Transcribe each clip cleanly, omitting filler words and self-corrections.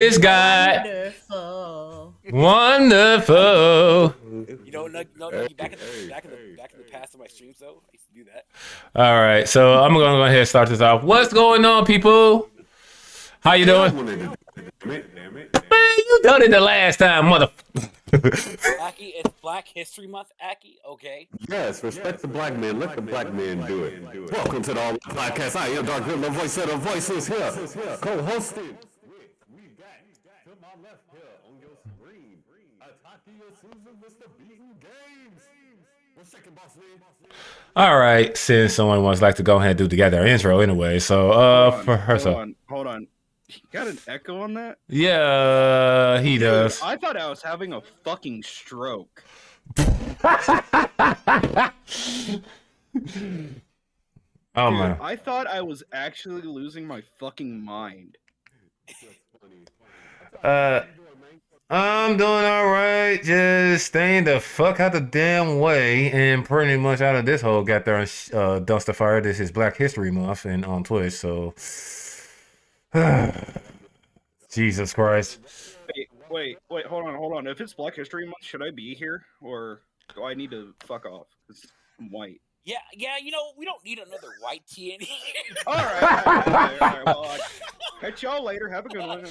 This guy, wonderful. You know, Nuggy, back in the past on my streams though, I used to do that. All right, so I'm gonna go ahead and start this off. What's going on, people? How you doing? Man, you done it the last time, mother. Aki, it's Black History Month, Aki. Okay. Yes, respect the black man. Let the black man do it. Welcome to the All Podcast. I am Dark Grim, the voice of the voiceless here. Co-hosted. We got to my left here on your screen. Akitak Uzu, Mr. Beaten Games. What's second, boss man? All right, since someone wants like to go ahead and do together intro anyway, so for her, hold on. You got an echo on that? Yeah, he does. I thought I was having a fucking stroke. Oh man, I thought I was actually losing my fucking mind. I'm doing all right. Just staying the fuck out the damn way and pretty much out of this whole goddamn dumpster fire. This is Black History Month and on Twitch, so Jesus Christ. Wait, hold on. If it's Black History Month, should I be here or do I need to fuck off? Because I'm white. Yeah, you know, we don't need another white tea in here. All right. Well, I'll catch y'all later. Have a good one.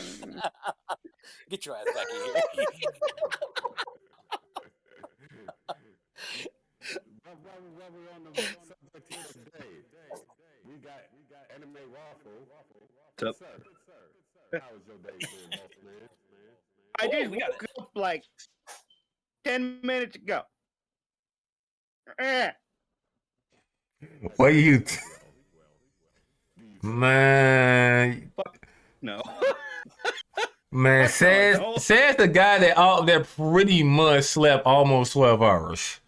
Get your ass back in here. While we're on the subject here today, we got Anime Waffle. What's up? Sir. How was your day been, boss man? I just woke up like 10 minutes ago. What you, man? No. Man, says the guy that pretty much slept almost 12 hours.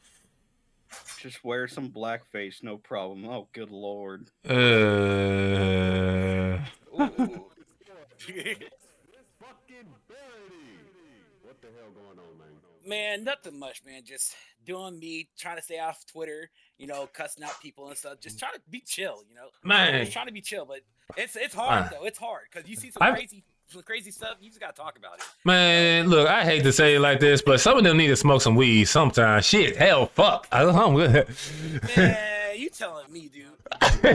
Just wear some blackface, no problem. Oh, good lord. What the hell going on, man? Man, nothing much, man. Just doing me, trying to stay off Twitter, you know, cussing out people and stuff. Just trying to be chill, you know. Man, Just trying to be chill, but it's hard though. It's hard because you see some crazy stuff. You just gotta talk about it. Man, look, I hate to say it like this, but some of them need to smoke some weed sometimes. Shit, hell, fuck. I'm good. Man, you telling me, dude? I can just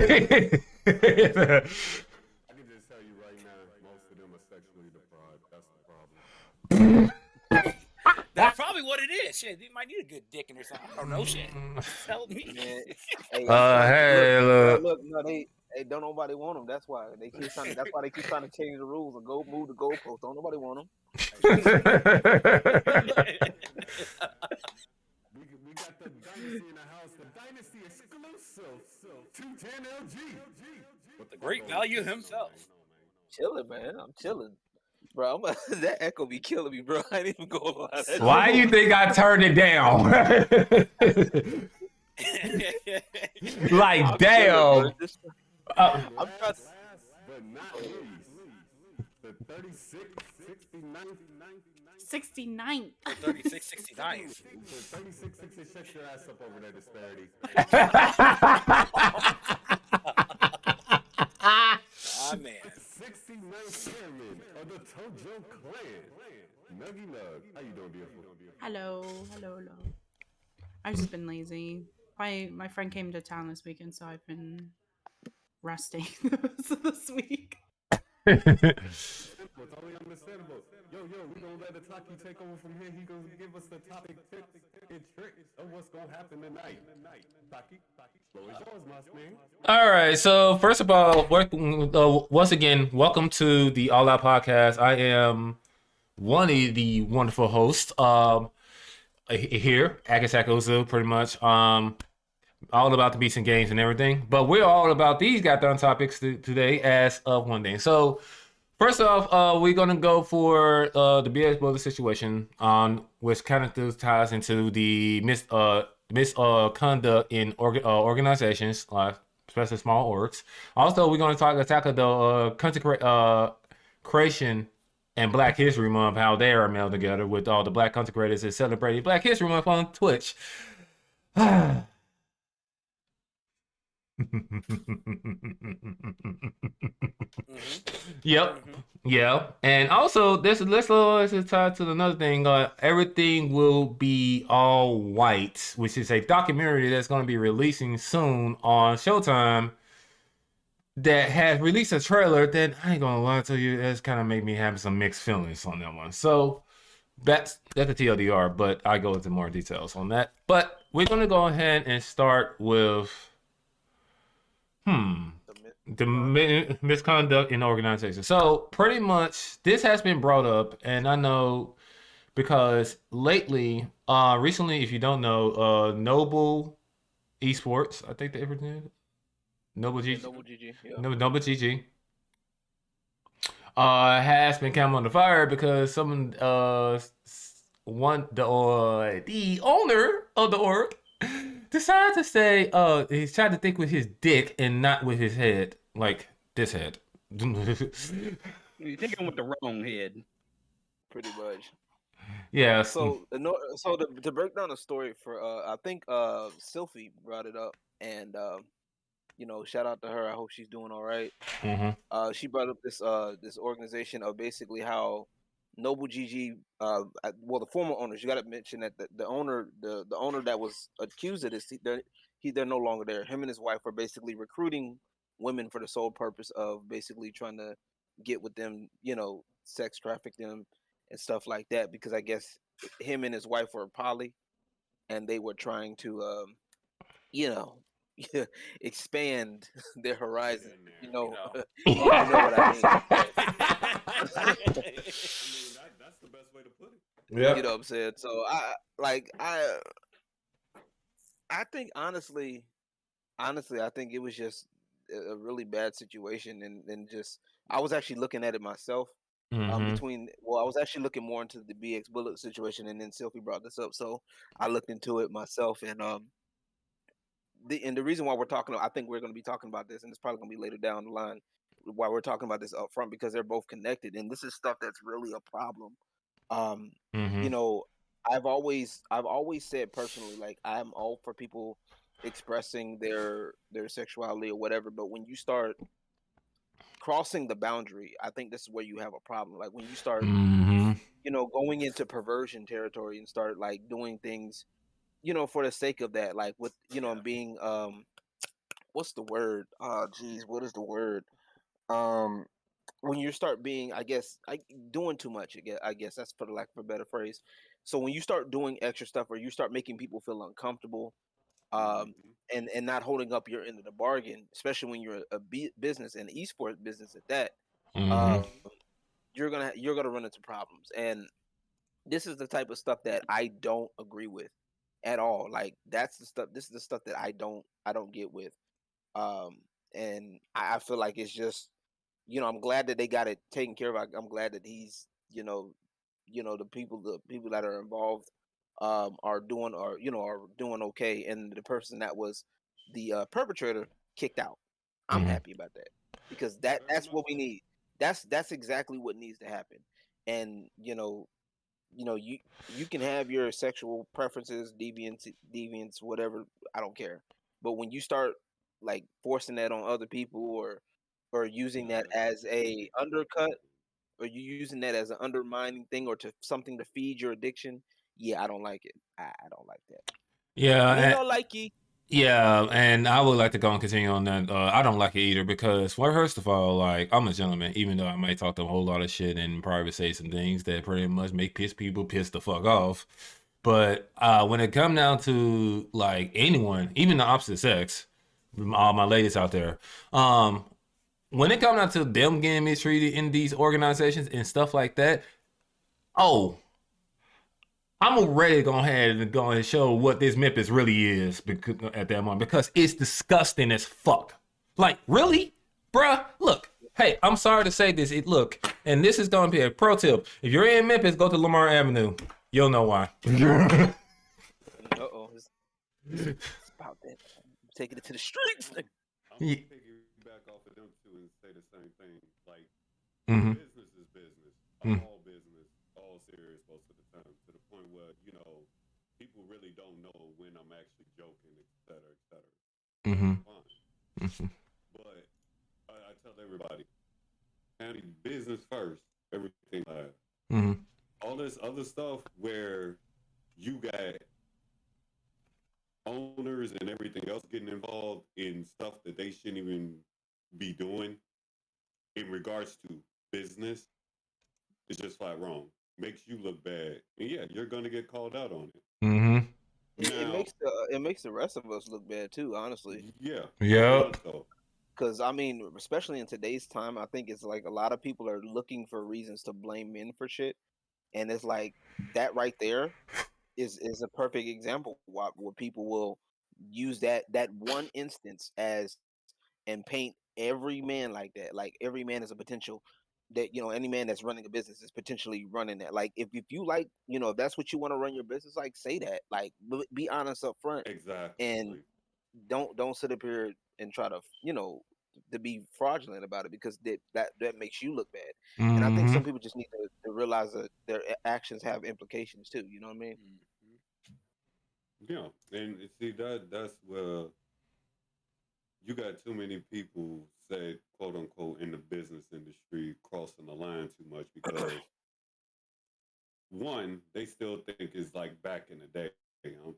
tell you right now, most of them are sexually deprived. That's the problem. That's probably what it is. Shit, they might need a good dick in or something. I don't know, shit. Tell me. Hey, look, no, they don't nobody want them. That's why they keep trying. That's why they keep trying to change the rules and move the goalposts. Don't nobody want them. We got the Dynasty in the house. The Dynasty exclusive 210 LG. With the great value himself. Chilling, man. I'm chilling, bro. That echo be killing me, bro. I ain't even going lie. why you think I turned it down? Like, damn. I'm trying to. But not least, the 69. 3669. The 3666, shut your ass up over there, Disbearity. Ah, man. 69th chairman of the Tojo clan. NuggyNugg. How you doing, beautiful? Hello. I've just been lazy. My friend came to town this weekend, so I've been resting this week. It's only understandable. Yo, we gonna let Ataki take over from here. He gonna give us the topic tips and tricks of what's gonna happen tonight. Taki, floor is yours, my man. All right, so first of all, once again, welcome to the AllOut Podcast. I am one of the wonderful hosts here, Akitak Uzu, pretty much. All about the beats and games and everything. But we're all about these goddamn topics today as of one thing. So first off, we're going to go for the BHM situation, which kind of ties into the misconduct in organizations, especially small orgs. Also, we're going to tackle the consecration and Black History Month, how they are melded together with all the Black content creators that celebrating Black History Month on Twitch. Yep. Yeah. And also this is tied to another thing. Everything will be all white, which is a documentary that's going to be releasing soon on Showtime that has released a trailer that I ain't gonna lie to you, it's kind of made me have some mixed feelings on that one. So that's a TLDR, but I go into more details on that. But we're gonna go ahead and start with misconduct in organization. So pretty much this has been brought up, and I know because recently, if you don't know, Noble Esports, I think they ever did. Noble Yeah, GG. Noble GG. Yeah. Noble GG. Has been come under fire because someone the owner of the org decided to say he's trying to think with his dick and not with his head, like this head. You're thinking with the wrong head. Pretty much. Yeah. So to break down the story for I think Sylphie brought it up, and shout out to her. I hope she's doing all right. She brought up this organization of basically how Noble GG, the former owners. You got to mention that the owner that was accused of this, they're no longer there. Him and his wife are basically recruiting women for the sole purpose of basically trying to get with them, sex traffic them and stuff like that. Because I guess him and his wife were poly, and they were trying to, expand their horizon. You know what I mean. I mean, that's the best way to put it. Yeah. You know what I'm saying? So I think honestly, I think it was just a really bad situation, and just I was actually looking at it myself. I was actually looking more into the BX Bullet situation, and then Sylvie brought this up, so I looked into it myself, and the reason why I think we're going to be talking about this, and it's probably going to be later down the line, why we're talking about this up front, because they're both connected, and this is stuff that's really a problem. You know, I've always said personally, like, I'm all for people expressing their sexuality or whatever, but when you start crossing the boundary, I think this is where you have a problem. Like when you start, going into perversion territory and start like doing things, for the sake of that, like with, being, what's the word? Oh, geez, what is the word? When you start being, I guess, doing too much, I guess that's for the lack of a better phrase. So when you start doing extra stuff, or you start making people feel uncomfortable, and not holding up your end of the bargain, especially when you're a business and esports business at that, you're gonna run into problems. And this is the type of stuff that I don't agree with at all. Like that's the stuff. This is the stuff that I don't get with. And I feel like it's just, I'm glad that they got it taken care of. I'm glad that he's, the people that are involved are doing okay, and the person that was the perpetrator kicked out. I'm happy about that, because that's what we need. That's exactly what needs to happen. And you can have your sexual preferences, deviance, whatever. I don't care. But when you start like forcing that on other people, or using that as a undercut, or you using that as an undermining thing, or to something to feed your addiction, yeah, I don't like it. I don't like that. Me no likey. Yeah, and I would like to go and continue on that. I don't like it either because, well, first of all, like I'm a gentleman, even though I might talk a whole lot of shit and probably say some things that pretty much make people piss the fuck off. But when it comes down to like anyone, even the opposite sex, all my ladies out there, when it comes down to them getting mistreated in these organizations and stuff like that, oh, I'm ready to go ahead and show what this Memphis really is at that moment, because it's disgusting as fuck. Like, really? Bruh, look. Hey, I'm sorry to say this. Look, and this is going to be a pro tip. If you're in Memphis, go to Lamar Avenue. You'll know why. Uh-oh. It's about that. I'm taking it to the streets. I'm gonna piggyback off of them too and say the same thing. Like, business is business. All business, all serious most of the time. To the point where people really don't know when I'm actually joking, et cetera, et cetera. Fine. But I tell everybody, county business first, everything last. Mm-hmm. All this other stuff where you got owners and everything else getting involved in stuff that they shouldn't even be doing in regards to business is just flat wrong. Makes you look bad, and yeah, you're gonna get called out on it. Mm-hmm. It makes the rest of us look bad too, honestly. Yeah. Yep. Because I mean, especially in today's time, I think it's like a lot of people are looking for reasons to blame men for shit, and it's like that right there is a perfect example where people will use that one instance as and paint every man like that. Like every man is a potential that any man that's running a business is potentially running that. Like if you like if that's what you want to run your business, like say that, like be honest up front. Exactly. And don't sit up here and try to to be fraudulent about it, because that makes you look bad. Mm-hmm. And I think some people just need to realize that their actions have implications too. You know what I mean? Yeah, and see that's where you got too many people say, quote unquote, in the business industry crossing the line too much because one, they still think it's like back in the day. I'm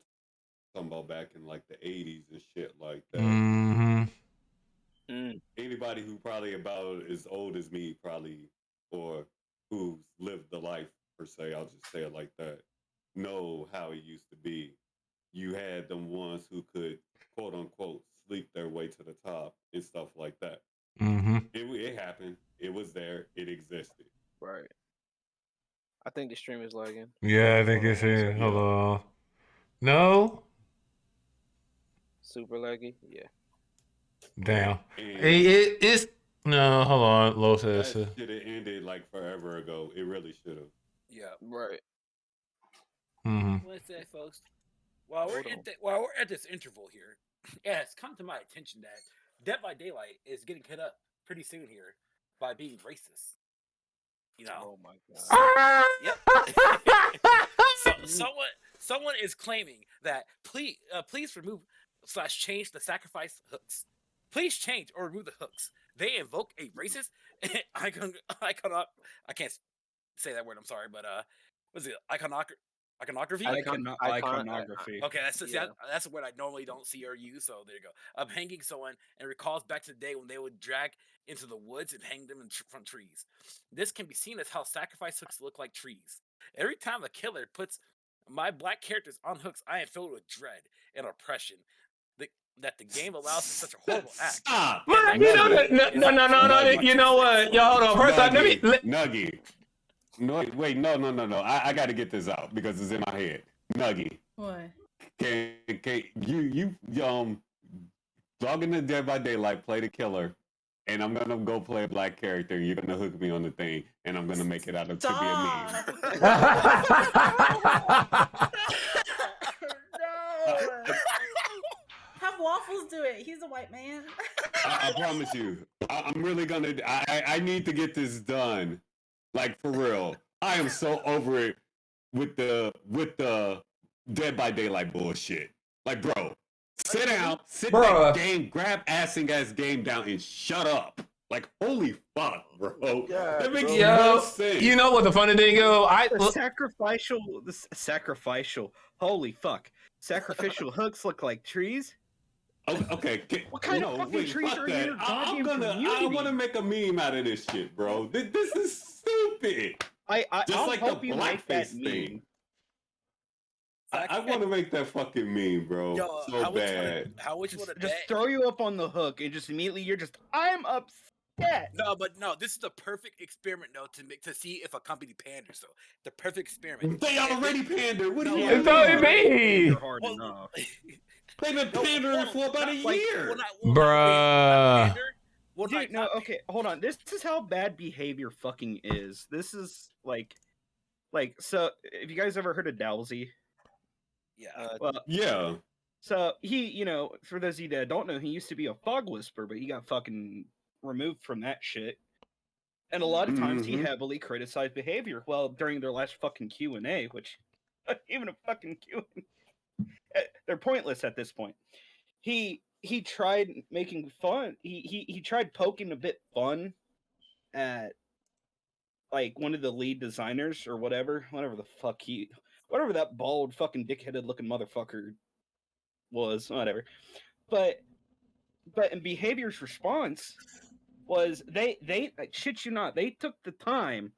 talking about back in like the 80s and shit like that. Mm-hmm. Anybody who probably about as old as me probably, or who's lived the life per se, I'll just say it like that, know how it used to be. You had them ones who could, quote unquote, sleep their way to the top and stuff like that. Mm-hmm. It happened. It was there. It existed. Right. I think the stream is lagging. Yeah, I think it's here. Hold on. No? Super laggy? Yeah. Damn. It's no, hold on. Low says that should have ended like forever ago. It really should have. Yeah. Right. Mm-hmm. What's that, folks? While we're at this interval here, it's come to my attention that Dead by Daylight is getting hit up pretty soon here by being racist. Oh my god. Yep. Someone is claiming that please remove / change the sacrifice hooks. Please change or remove the hooks. They invoke a racist icon. I can't say that word. I'm sorry, but what's it? Iconography. Iconography. Okay, that's a word I normally don't see or use. So there you go. Of hanging someone and recalls back to the day when they would drag into the woods and hang them from trees. This can be seen as how sacrifice hooks look like trees. Every time a killer puts my black characters on hooks, I am filled with dread and oppression. That the game allows for such a horrible act. Stop. Man, you know that? No. You know what? Y'all hold on. First off, Nuggy. No, wait, no. I got to get this out because it's in my head. Nuggy. What? Can you log into Dead by Daylight, play the killer, and I'm gonna go play a black character. You're gonna hook me on the thing, and I'm gonna make it out of to be a meme. No. Have Waffles do it. He's a white man. I promise you. I'm really gonna. I need to get this done. Like for real. I am so over it with the Dead by Daylight bullshit. Like, bro, sit down, sit that game, grab assing ass game down and shut up. Like, holy fuck, bro. That makes no sense. You know what the funny thing is? The sacrificial. Holy fuck. Sacrificial hooks look like trees? Okay. What kind of fucking trees are in your goddamn community? I want to make a meme out of this shit, bro. This is stupid. Just like the blackface thing. I want to make that fucking meme, bro. Yo, so bad. Just throw you up on the hook and just immediately I'm upset. No, this is the perfect experiment though to see if a company panders though. The perfect experiment. They already pander. What do you mean? It's only me. Hard enough. They've been pandering for about a year. Bruh. Dude, no, okay, hold on. This is how bad behavior fucking is. This is like so. Have you guys ever heard of Dowsey? Yeah. Yeah. So he, for those of you that don't know, he used to be a fog whisperer, but he got fucking removed from that shit. And a lot of times he heavily criticized behavior. Well, during their last fucking Q&A, which even a fucking Q&A, they're pointless at this point. He he tried making fun. He tried poking a bit fun at like one of the lead designers or whatever that bald fucking dickheaded looking motherfucker was, whatever. But in Behavior's response was they I shit you not, they took the time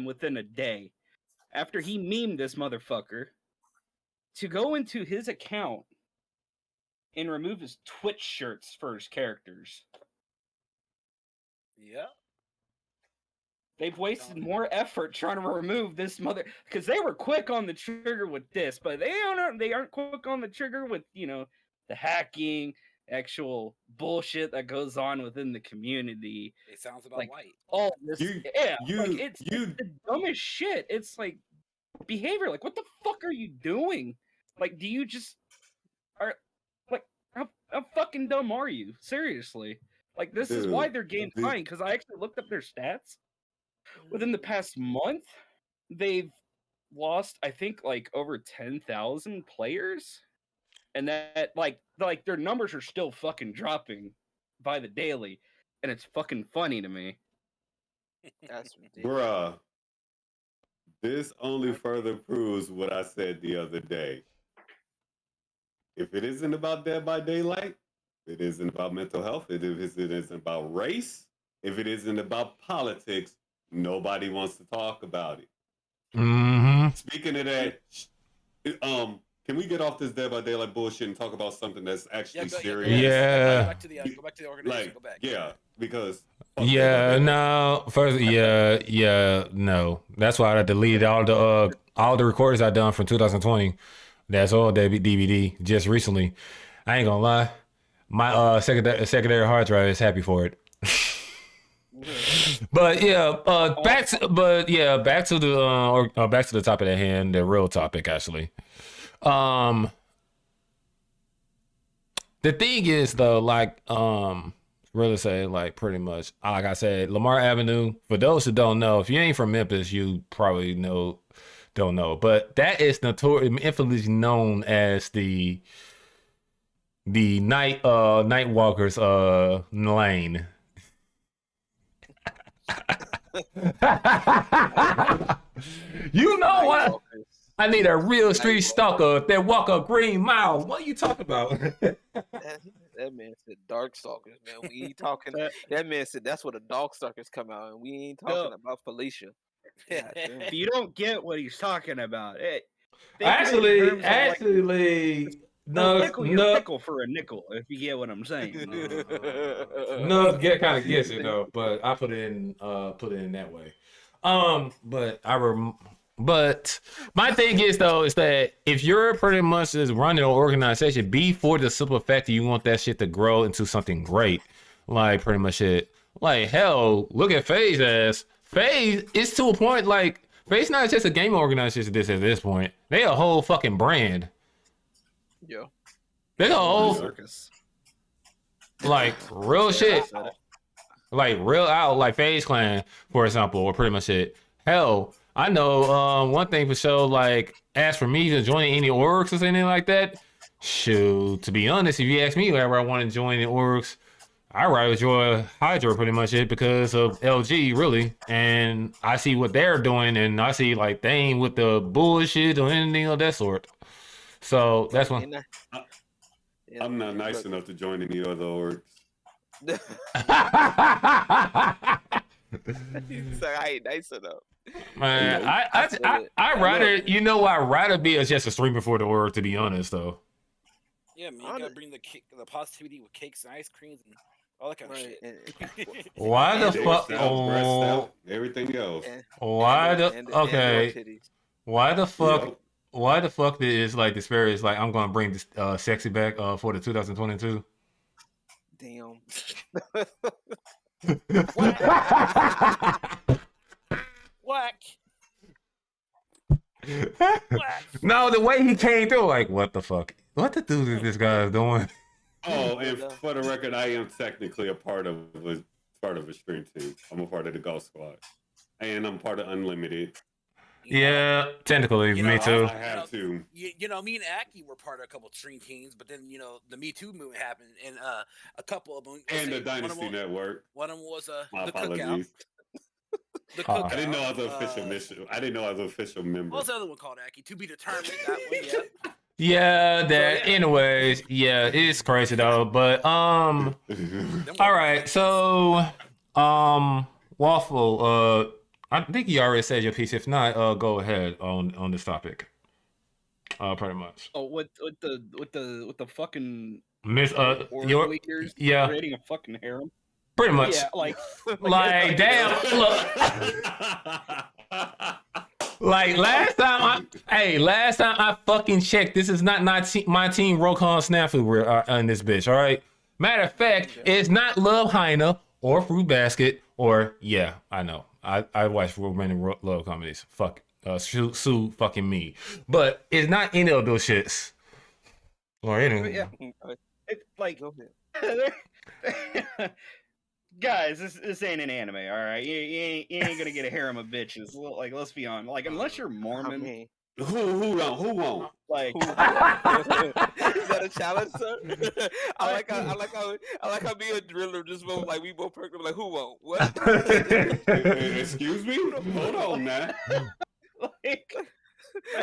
within a day after he memed this motherfucker to go into his account and remove his Twitch shirts for his characters. Yeah. They've wasted more effort trying to remove this because they were quick on the trigger with this, but they aren't quick on the trigger with, you know, the hacking, actual bullshit that goes on within the community. It sounds about like white. all this, it's the dumbest shit. It's like Behavior. Like, what the fuck are you doing? Like, do you just are like how fucking dumb are you? Seriously. Like, this is why they're game fine, because I actually looked up their stats. Within the past month, they've lost, I think, like over 10,000 players, and that like their numbers are still fucking dropping by the daily, and it's fucking funny to me. That's ridiculous. Bruh, this only further proves what I said the other day. If it isn't about Dead by Daylight, if it isn't about mental health, if it isn't about race, if it isn't about politics, nobody wants to talk about it. Mm-hmm. Speaking of that, can we get off this Dead by Daylight bullshit and talk about something that's actually serious? Yeah. Go back to the organization. Like, Go back. yeah, because no. First, no. That's why I deleted all the recordings I done from 2020. That's all DVD just recently. I ain't gonna lie, my secondary hard drive is happy for it. But back to the topic at hand, the real topic actually. The thing is though, like really say like pretty much like I said, Lamar Avenue, for those who don't know, if you ain't from Memphis, you probably don't know, but that is infamously known as the night walkers lane. You know what? I need a real street stalker that walk a green mile. What are you talking about? That man said dark stalkers, man. We ain't talking. That man said that's where the dog stalkers come out, and we ain't talking about Felicia. If you don't get what he's talking about, actually, pickle your pickle for a nickel. If you get what I'm saying. No, kind of gets it though, but I put it in that way. But my thing is though is that if you're pretty much just running an organization, be for the simple fact that you want that shit to grow into something great, like pretty much it. Like hell, look at FaZe as FaZe is to a point like FaZe not just a gaming organization. At this point, they a whole fucking brand. Yeah, they a whole circus. Like real shit, like real out like FaZe Clan, for example, or pretty much it. Hell. I know one thing for sure, like, as for me to join any orgs or anything like that, shoot, to be honest, if you ask me whenever I want to join the orgs, I rather join Hydra pretty much it because of LG, really. And I see what they're doing, and I see, like, they ain't with the bullshit or anything of that sort. So, that's one. I'm not nice enough to join any other orgs. He's like, I ain't nice enough. Man, I rather, you know, I'd rather be as just a streamer for the org, to be honest, though. Yeah, man, you gotta bring the positivity with cakes and ice creams and all that kind of shit. Why the fuck? Everything else. Why the fuck is like the spirit is like I'm gonna bring this sexy back for the 2022? Damn. Whack. No, the way he came through, like, what the fuck? What the dude is this guy doing? Oh, and for the record, I am technically a part of a stream team. I'm a part of the Ghost Squad, and I'm part of Unlimited. Yeah, technically, You me know, too. I have to. You know, me and Aki were part of a couple of stream teams, but then the Me Too movement happened, and a couple of them. And the Dynasty Network. One of them was My the apologies. Cookout. The Cookout. I didn't know I was an official I didn't know I was an official member. What was the other one called, Aki? To be determined. That one, yeah. Yeah, that. Anyways, yeah, it's crazy though. But all right. So, Waffle. I think you already said your piece. If not, go ahead on this topic. Pretty much. Oh, with the fucking Miss your leakers yeah, creating a fucking harem. pretty much. Yeah, like damn. Look. Like last time I fucking checked, this is not my team Rokon Snafu on this bitch, all right? Matter of fact, it's not Love Hyena or Fruit Basket or, yeah, I know. I watch romantic love comedies. Fuck, sue fucking me. But it's not any of those shits. Or anyway. Yeah, it's like, guys, this ain't an anime, all right? You ain't gonna get a harem of bitches. Like, let's be honest. Like, unless you're Mormon. Who won't? Like, is that a challenge, sir? I like how me and Driller just both like we both perked up like who won't? What? Excuse me? Hold on, man. like,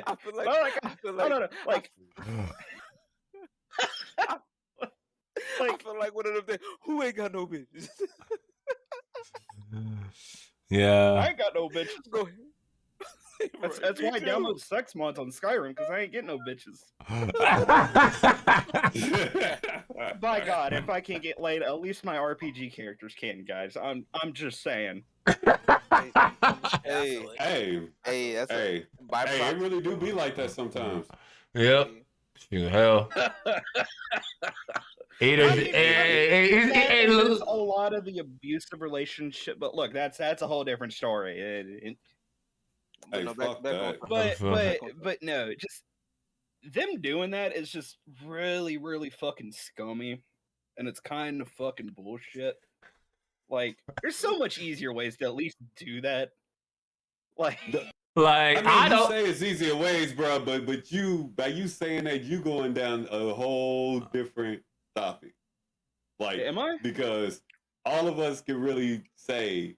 I feel like no. Like, I feel like one of them things. Who ain't got no bitches? Yeah. I ain't got no bitches. Go ahead. That's why I download sex mods on Skyrim, because I ain't getting no bitches. By God, if I can't get laid, at least my RPG characters can, guys. I'm just saying. Hey, that's hey, it really do be like that sometimes. Yep. Shoot, hell. There's a lot of the abusive relationship, but look, that's a whole different story. Hey, fuck that. But no, just them doing that is just really, really fucking scummy, and it's kind of fucking bullshit. Like, there's so much easier ways to at least do that. Like, I don't say it's easier ways, bro, but by you saying that, you going down a whole different topic. Like, am I? Because all of us can really say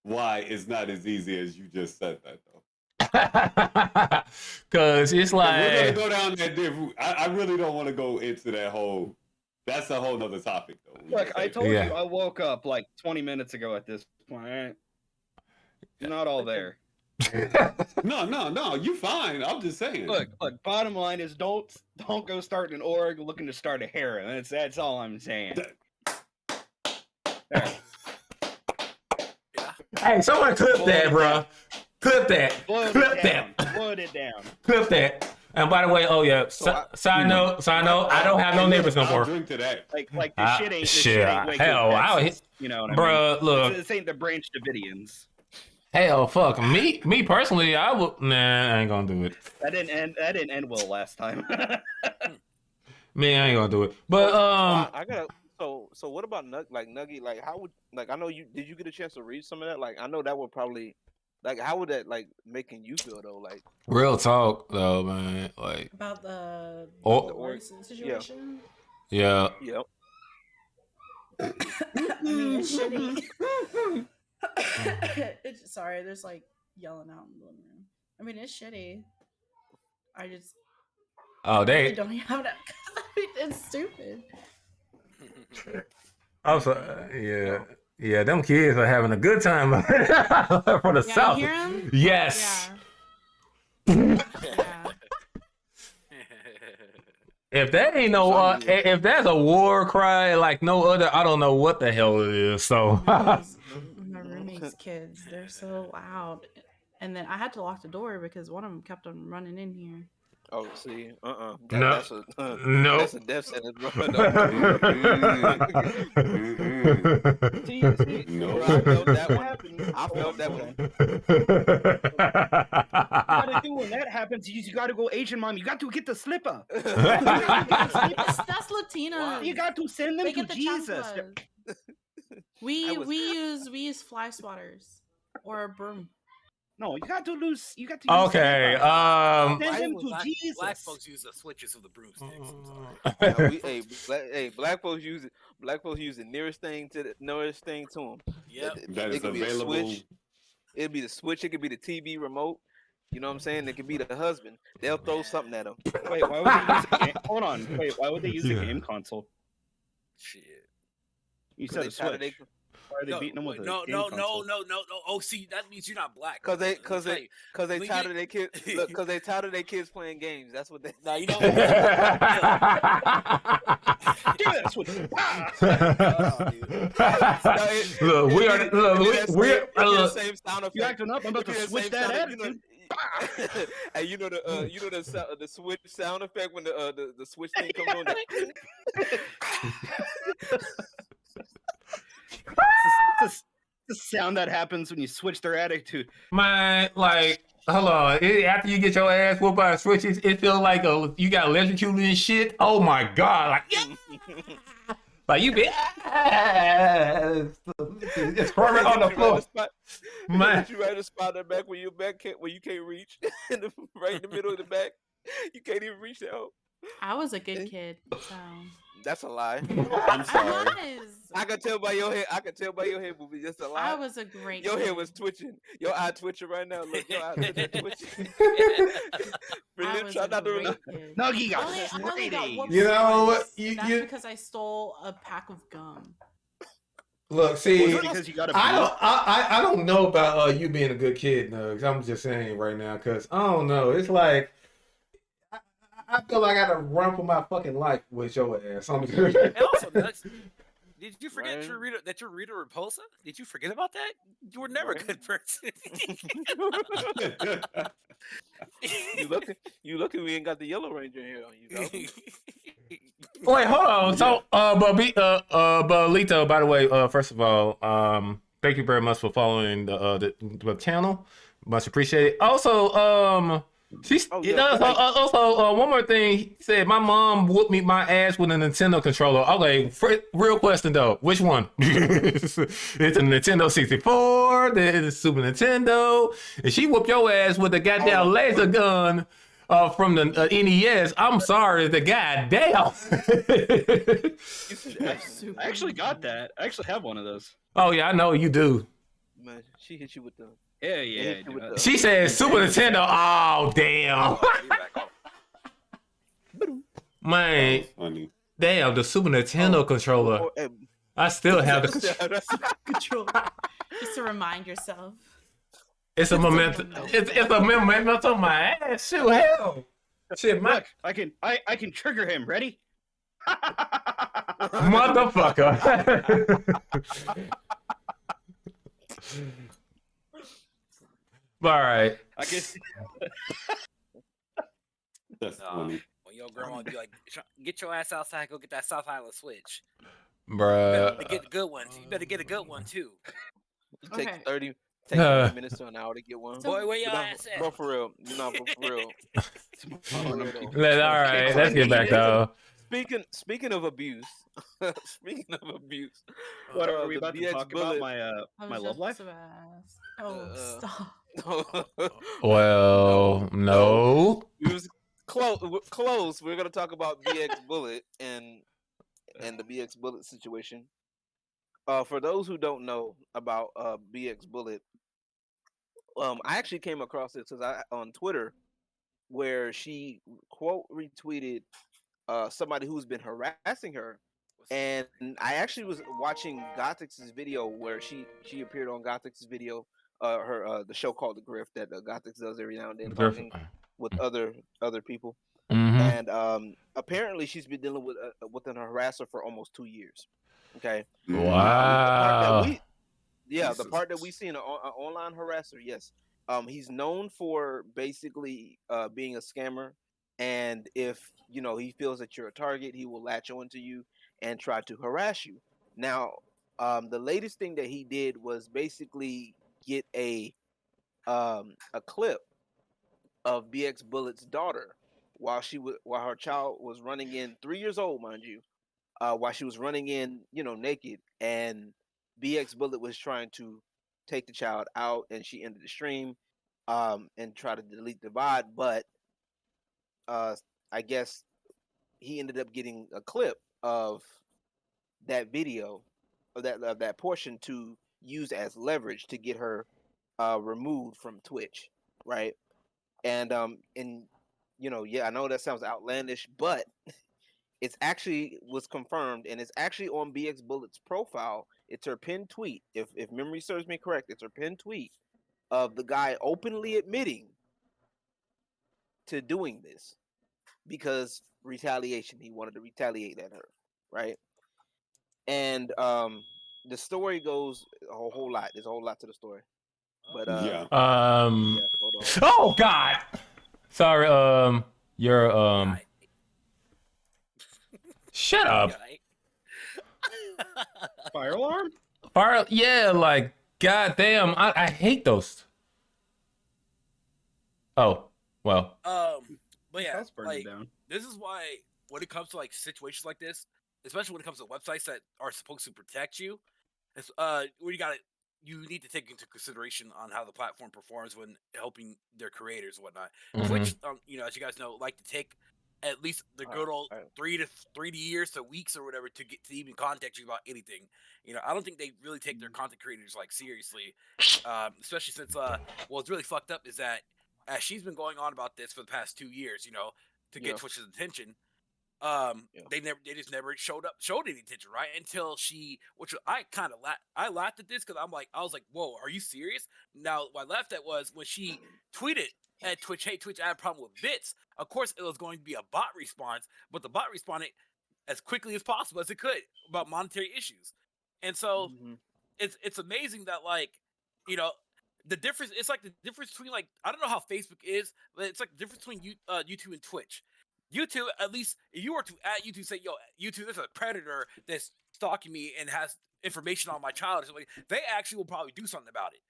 why it's not as easy as you just said that, though. Because it's like we're gonna go down that different. I really don't want to go into that whole. That's a whole nother topic, though. Look, I told you I woke up like 20 minutes ago at this point. Right? Not all there. No, you fine. I'm just saying. Look. Bottom line is, don't go starting an org looking to start a harem. That's all I'm saying. Hey, someone clip that, bro. Clip that. Blow it down. Clip that. And by the way, side note, I don't have no neighbors no more. I'll drink to that. Like the shit ain't way hell, you know what I bro, mean? Look. This ain't the Branch Davidians. Hell, fuck me personally. I would. Nah, I ain't gonna do it. That didn't end well last time. Man, I ain't gonna do it. But I got. So what about Nuggy? Like, how would I know you? Did you get a chance to read some of that? Like, I know that would probably. Like, how would that making you feel though? Like, real talk though, man. Like about the situation. Yeah. Yep. I mean, it's shitty. Sorry, there's like yelling out in the living room. I mean, it's shitty. I just. They don't have that. It's stupid. I'm sorry. Yeah, them kids are having a good time for the South. You hear 'em? Yes. Yeah. If that ain't if that's a war cry like no other, I don't know what the hell it is. So my roommate's kids, they're so loud, and then I had to lock the door because one of them kept on running in here. Oh, see, No. That's a death sentence, bro. See, No. Bro, I felt that one. You gotta do when that happens. You gotta go Asian mom. You got to get the slipper. That's Latina. You got to send them They to get the Jesus. chanclas. We use fly swatters or a broom. No, you got to lose. You got to. Okay. Send him to Black Jesus. folks use the switches of the broomsticks. Black folks use it. Black folks use the nearest thing to them. Yep. That is could be a available. switch. It'd be the switch. It could be the TV remote. You know what I'm saying? It could be the husband. They'll throw something at him. Wait, why would they use a game? Hold on. Wait, why would they use a game console? Shit. You said a switch. Why are they beating them with a game console? No. Oh, see, that means you're not black. Cause they tired of their kids. Because they tired of their kids playing games. That's what they. Now you know. Give me that switch. Look, we're the same sound effect. You acting up? I'm about to switch that attitude. And you know the switch sound effect when the switch thing comes on. It's the sound that happens when you switch their attitude. Man, like, hold on. After you get your ass whooped by switches, it feels like you got electrocuted and shit. Oh my god! Like, yeah! Like you be it's crawling on the floor. Man, you right a spot in the back where your back where you can't reach, right in the middle of the back. You can't even reach that. I was a good kid, so that's a lie. I'm sorry. I can tell by your head. I can tell by your head movie. Just a lie. I was a great. Your kid. head was twitching. Your eye twitching right now. Look, your eye twitching. I was a great kid. Nuggy got I only got whooped You know what? That's because I stole a pack of gum. Look, see, because you got I don't know about you being a good kid, Nugs. I'm just saying right now, because I don't know. It's like I feel like I gotta run for my fucking life with your ass. And also, Nugs, did you forget that you're Rita Repulsa? Did you forget about that? You were never a good person. You lucky we ain't got the Yellow Ranger here on you, though. Wait, hold on. So, Lito, by the way, first of all, thank you very much for following the channel. Much appreciated. Also, one more thing. He said my mom whooped my ass with a Nintendo controller. Okay, real question though, which one? It's a Nintendo 64, the Super Nintendo, and she whooped your ass with a goddamn laser gun from the NES. I'm sorry, the goddamn. I actually got that. I actually have one of those. Oh yeah, I know you do. Man, she hit you with the. Yeah. She said Super Nintendo. Oh damn. Man, damn, the Super Nintendo controller. I still have the controller. Just to remind yourself. It's a memento. It's a memento on my ass. Shoot, hell. Shit, Look, I can trigger him. Ready? Motherfucker. All right. I guess. That's funny. When your grandma would be like, "Get your ass outside, go get that South Island switch." Bruh. You better get a good one. You better get a good one too. Take 30 minutes to an hour to get one. Boy, where your ass at? Bro, for real. You know, for real. All right, let's get back though. Speaking of abuse, what are we about to talk about? My love life? Stop. Well, no. We was close. We're gonna talk about BX Bullet and the BX Bullet situation. For those who don't know about BX Bullet, I actually came across this on Twitter, where she quote retweeted somebody who's been harassing her, and I actually was watching Gothix's video where she appeared on Gothix's video, the show called The Grift that Gothix does every now and then, talking with other people, and apparently she's been dealing with an harasser for almost 2 years. Okay. Wow. The part that we see in an online harasser, yes. He's known for basically being a scammer, and if he feels that you're a target, he will latch onto you and try to harass you. Now, the latest thing that he did was basically get a clip of BX Bullet's daughter while her child was running in, 3 years old, mind you. While she was running in, naked, and BX Bullet was trying to take the child out, and she ended the stream. and try to delete the VOD, but I guess he ended up getting a clip of that video of that portion to use as leverage to get her removed from Twitch, right? And I know that sounds outlandish, but it's actually was confirmed, and it's actually on BX Bullet's profile. It's her pinned tweet. If memory serves me correct, it's her pinned tweet of the guy openly admitting to doing this because retaliation. He wanted to retaliate at her, right? And the story goes a whole lot. There's a whole lot to the story. But Yeah. hold on. Oh God. Sorry. You're Right. Shut up. Right. Fire alarm? Fire. Yeah. Like goddamn. I hate those. Oh well. But yeah, House burning like down. this is why when it comes to like situations like this, especially when it comes to websites that are supposed to protect you, it's where you need to take into consideration on how the platform performs when helping their creators and whatnot. Mhm. Twitch, as you guys know, like to take at least the good old Alright. 3 years to weeks or whatever to get to even contact you about anything. I don't think they really take their content creators like seriously, especially since what's really fucked up is that as she's been going on about this for the past 2 years, to get Yeah. Twitch's attention, Yeah. they just never showed any attention, right? Until which I laughed at this because I was like, whoa, are you serious? Now what I laughed at was when she tweeted at Twitch, hey, Twitch, I had a problem with bits. Of course, it was going to be a bot response, but the bot responded as quickly as possible as it could about monetary issues, and so Mhm. it's amazing that the difference. It's like the difference between I don't know how Facebook is, but it's like the difference between YouTube and Twitch. YouTube, at least if you were to at YouTube say, yo, YouTube, there's a predator that's stalking me and has information on my child or something, they actually will probably do something about it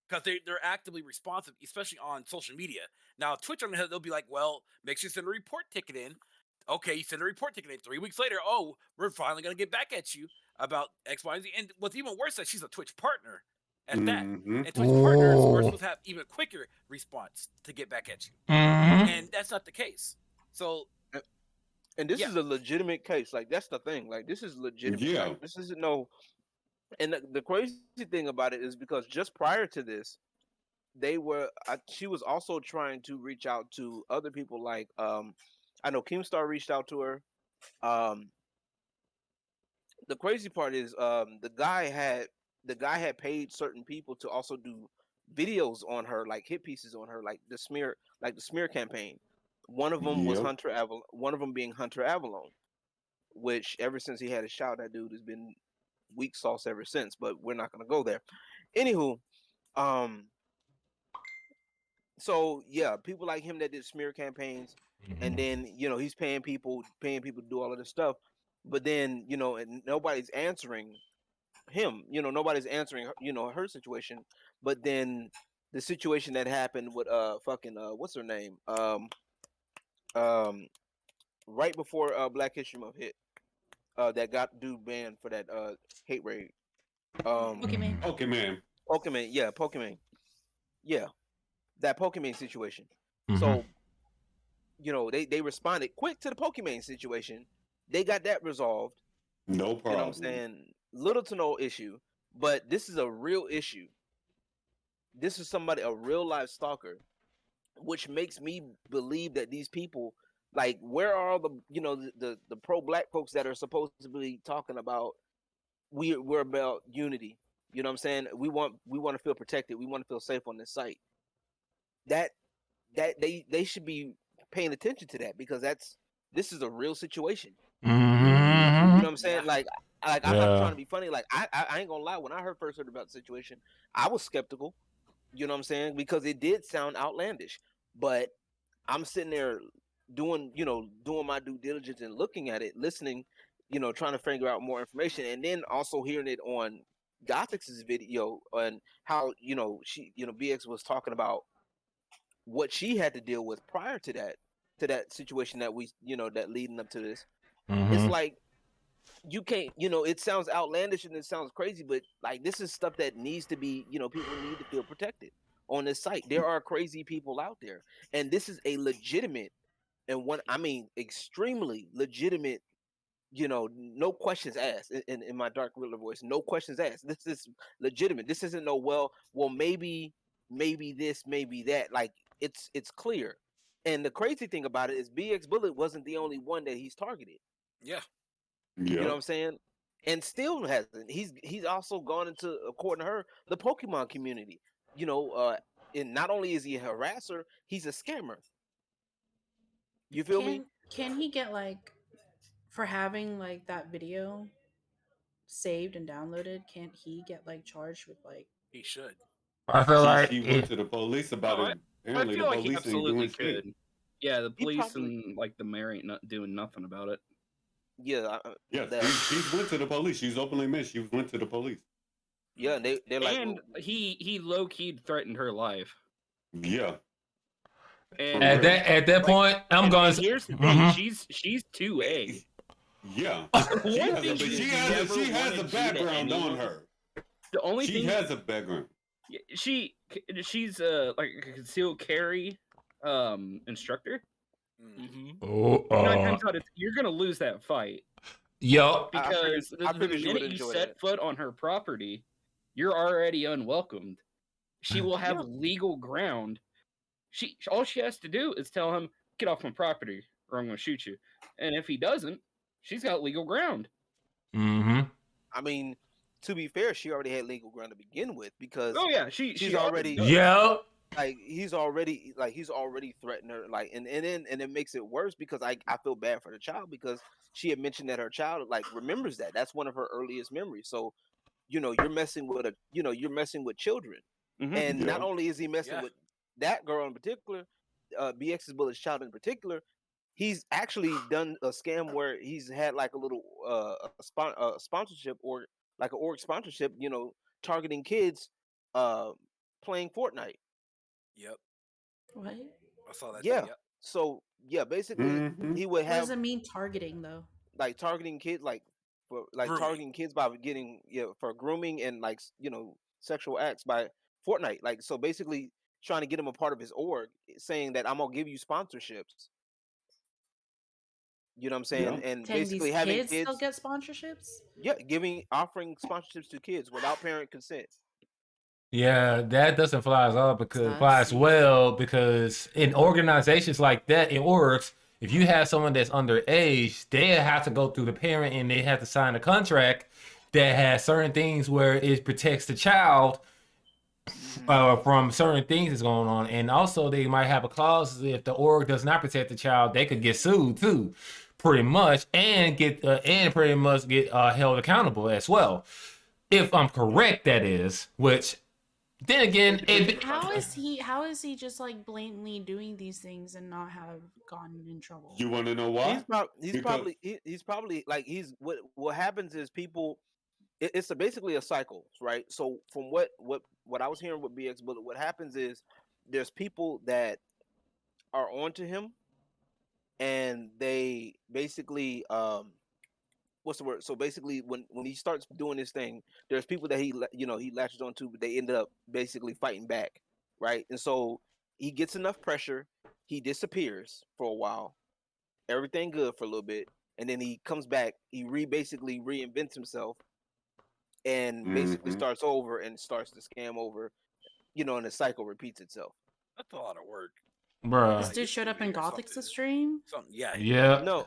because they're actively responsive, especially on social media. Now, Twitch on the head, they'll be like, well, make sure you send a report ticket in. Okay, you send a report ticket in. 3 weeks later, oh, we're finally going to get back at you about X, Y, and Z. And what's even worse is that she's a Twitch partner at that. Mhm. And Twitch partners are Ooh. supposed to have even quicker response to get back at you. Mhm. And that's not the case. So And this Yeah. is a legitimate case. Like that's the thing. Like this is legitimate. Yeah. Like, this isn't no. And the crazy thing about it is because just prior to this, she was also trying to reach out to other people. Like I know Keemstar reached out to her. The crazy part is the guy had paid certain people to also do videos on her, like hit pieces on her, like the smear campaign. One of them was Yep. Hunter Avalon. One of them being Hunter Avalon, which ever since he had a shout, that dude has been weak sauce ever since. But we're not gonna go there. Anywho, so yeah, people like him that did smear campaigns, and then he's paying people to do all of this stuff, but then and nobody's answering him. Nobody's answering her situation. But then the situation that happened with what's her name right before Black History Month hit, that got dude banned for that hate raid. Pokimane. Pokimane, yeah, that Pokimane situation. Mhm. So they responded quick to the Pokimane situation. They got that resolved. No problem. You know what I'm saying? Little to no issue. But this is a real issue. This is a real life stalker, which makes me believe that these people, like, where are all the pro black folks that are supposed to be talking about we're about unity? You know what I'm saying? We want to feel protected. We want to feel safe on this site. That they should be paying attention to that, because this is a real situation. You know what I'm saying? Like I'm not trying to be funny. Like I ain't gonna lie. When I first heard about the situation, I was skeptical. You know what I'm saying? Because it did sound outlandish. But I'm sitting there doing my due diligence and looking at it, listening, trying to figure out more information, and then also hearing it on Gothix's video on how she BX was talking about what she had to deal with prior to that situation that we that leading up to this. It's like, you can't, it sounds outlandish and it sounds crazy, but like, this is stuff that needs to be, people need to feel protected on this site. There are crazy people out there, and this is a legitimate and extremely legitimate. No questions asked. In my Dark Riddler voice, no questions asked. This is legitimate. This isn't maybe this, maybe that. Like it's clear. And the crazy thing about it is BX Bullet wasn't the only one that he's targeted. Yeah. You know what I'm saying? And still hasn't. He's also gone into, according to her, the Pokemon community. And not only is he a harasser, he's a scammer. You feel me? Can he get for having that video saved and downloaded? Can't he get charged with He should. I feel like she went to the police about it. Apparently, I feel the like he police ain't doing absolutely shit. could. Yeah, the police probably- and the mayor ain't not doing nothing about it. Yeah. She went to the police. She's openly admitted she went to the police. Yeah, they're like, And he low key threatened her life. Yeah. And at that point, I'm and going. here's the thing: she's 2A. Yeah. One thing She never has a wanted to background on anyone. her. The only She thing has a background. she's a concealed carry instructor. Oh, 9 times out of 10, you're gonna lose that fight yo, because I the figured you would minute you enjoy set that. foot on her property, you're already unwelcomed. She will have Yeah. legal ground. All she has to do is tell him, "Get off my property, or I'm gonna shoot you." And if he doesn't, she's got legal ground. Mm-hmm. I mean, to be fair, she already had legal ground to begin with because Oh yeah, she's already does. Yeah. he's already threatened her, and it makes it worse because I feel bad for the child because she had mentioned that her child remembers that's one of her earliest memories. So you're messing with children. Mhm. And Yeah. not only is he messing with that girl in particular, BX's Bullet's child in particular, he's actually done a scam where he's had a little sponsorship or an org sponsorship, targeting kids playing Fortnite. Yep. What? I saw that. Yeah. Too, yep. So basically he would What have does it mean targeting though? targeting kids for Grooming. targeting kids by getting for grooming and sexual acts by Fortnite. So basically trying to get him a part of his org, saying that I'm gonna give you sponsorships. You know what I'm saying? Yeah. And Can basically these having kids still get sponsorships? yeah, offering sponsorships to kids without parent consent. Yeah, that doesn't fly as well because in organizations like that, in orgs, if you have someone that's underage, they have to go through the parent and they have to sign a contract that has certain things where it protects the child from certain things that's going on. And also they might have a clause if the org does not protect the child, they could get sued too, pretty much, and get pretty much get held accountable as well. If I'm correct, that is, which then again, How is he just blatantly doing these things and not have gotten in trouble? You want to know why? He's probably what happens is people. It's basically a cycle, right? So from what I was hearing with BX Bullet, what happens is there's people that are onto him, and they basically what's the word? So basically, when he starts doing this thing, there's people that he latches onto, but they end up basically fighting back, right? And so he gets enough pressure, he disappears for a while, everything good for a little bit, and then he comes back. He basically reinvents himself, and basically starts over and starts to scam over, and the cycle repeats itself. That's a lot of work. Bruh. This dude showed up in Gothic's stream? Yeah. Yeah. No.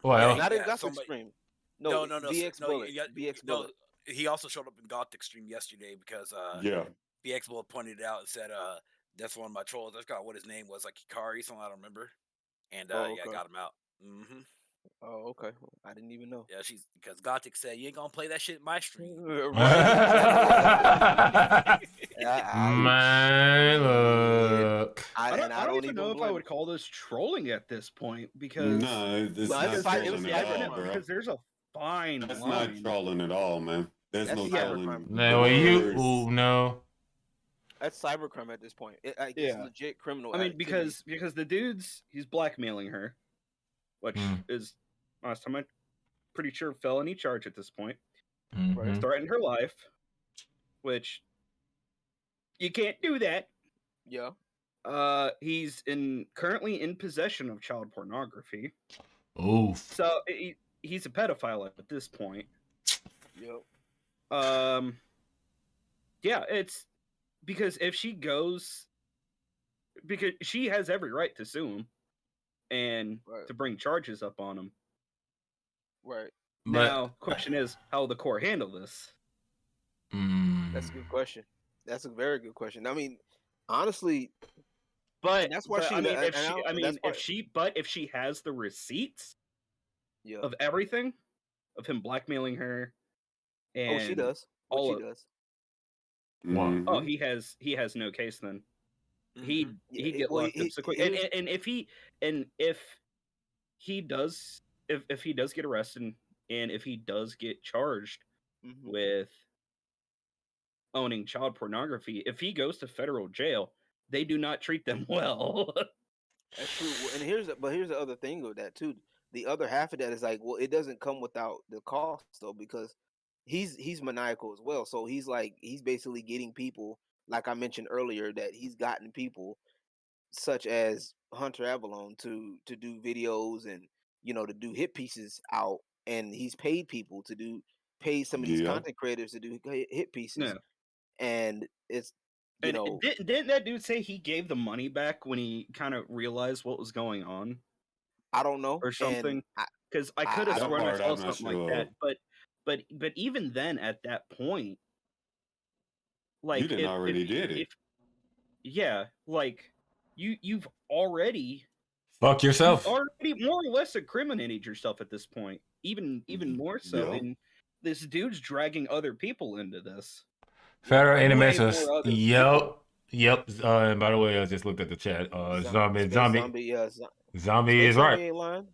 Well, not in Gothic's stream. No. BX Bullet. BX Bullet. He also showed up in Gothic stream yesterday because BX Bullet pointed it out and said that's one of my trolls. I forgot what his name was, Hikari, something I don't remember. And I got him out. Mm-hmm. Oh, okay. I didn't even know. Yeah, because Gothic said you ain't gonna play that shit in my stream. Man, look. I don't even know if I would call this trolling at this point because it's not trolling at all, bro. Because there's a fine That's line. not trolling at all, man. That's no trolling. No. That's cybercrime at this point. It's legit criminal. I mean, because the dude's he's blackmailing her, which is last time I'm pretty sure felony charge at this point. Mm-hmm. Threatened her life, which you can't do that. Yeah. He's currently in possession of child pornography. Oof. So he's a pedophile at this point. Yep. Yeah, it's because if she goes, because she has every right to sue him and to bring charges up on him. Right. Now, question is, how will the court handle this? That's a good question. That's a very good question. I mean, honestly, but that's why if she has the receipts of everything, of him blackmailing her, and she does. She does. Wow. Oh, he has no case then. He'd get locked up so quick. And if he does get arrested and if he does get charged with owning child pornography, if he goes to federal jail, they do not treat them well. That's true. And here's the other thing with that too. The other half of that is like, well, it doesn't come without the cost though, because he's maniacal as well. So he's basically getting people, like I mentioned earlier, that he's gotten people such as Hunter Avalon to do videos and to do hit pieces out, and he's paid people to pay some of these content creators to do hit pieces. And it's didn't that dude say he gave the money back when he kind of realized what was going on? I don't know, or something, because I could have sworn I saw something sure. like that. But even then, at that point, like you didn't already did it. You've already fuck yourself. You've already more or less incriminated yourself at this point. Even more so, and this dude's dragging other people into this. Federal animations. Yep. And by the way, I just looked at the chat. Zombie is right. Ain't lying.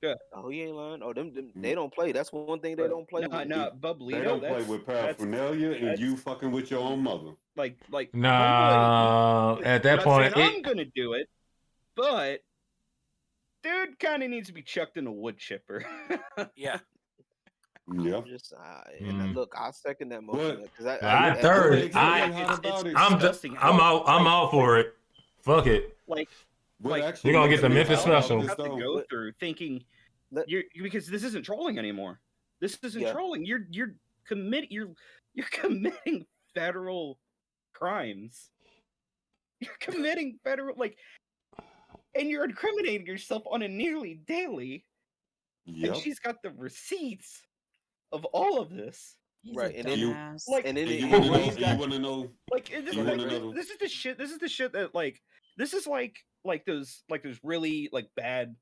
Yeah. Oh, he ain't lying. Oh, them they don't play. That's one thing they don't play. No, Bublito, they don't play with paraphernalia, and you fucking with your own mother. Nah. At that point, I'm gonna do it, but dude kind of needs to be chucked in a wood chipper. Yeah. Yeah. And look, I second that motion because I'm all for it. Fuck it. We're gonna get the Memphis special. You have to go through thinking because this isn't trolling anymore. This isn't trolling. You're committing federal crimes. You're committing federal and you're incriminating yourself on a nearly daily. Yep. And she's got the receipts of all of this. Right, and then you want to know this is the shit. This is the shit that this is like those really bad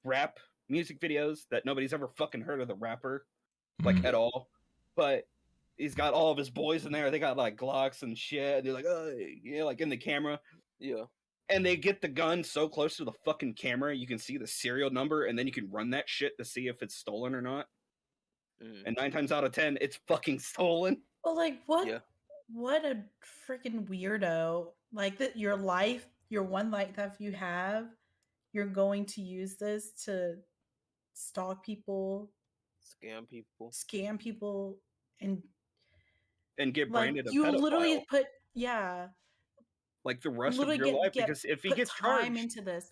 rap music videos that nobody's ever fucking heard of the rapper at all. But he's got all of his boys in there. They got Glocks and shit. And they're in the camera. Yeah. And they get the gun so close to the fucking camera, you can see the serial number, and then you can run that shit to see if it's stolen or not. And 9 times out of 10, it's fucking stolen. Well, what? Yeah. What a freaking weirdo! That your one life that you have, you're going to use this to stalk people, scam people, and get branded a pedophile. You literally put the rest of your life, because if he gets charged time into this,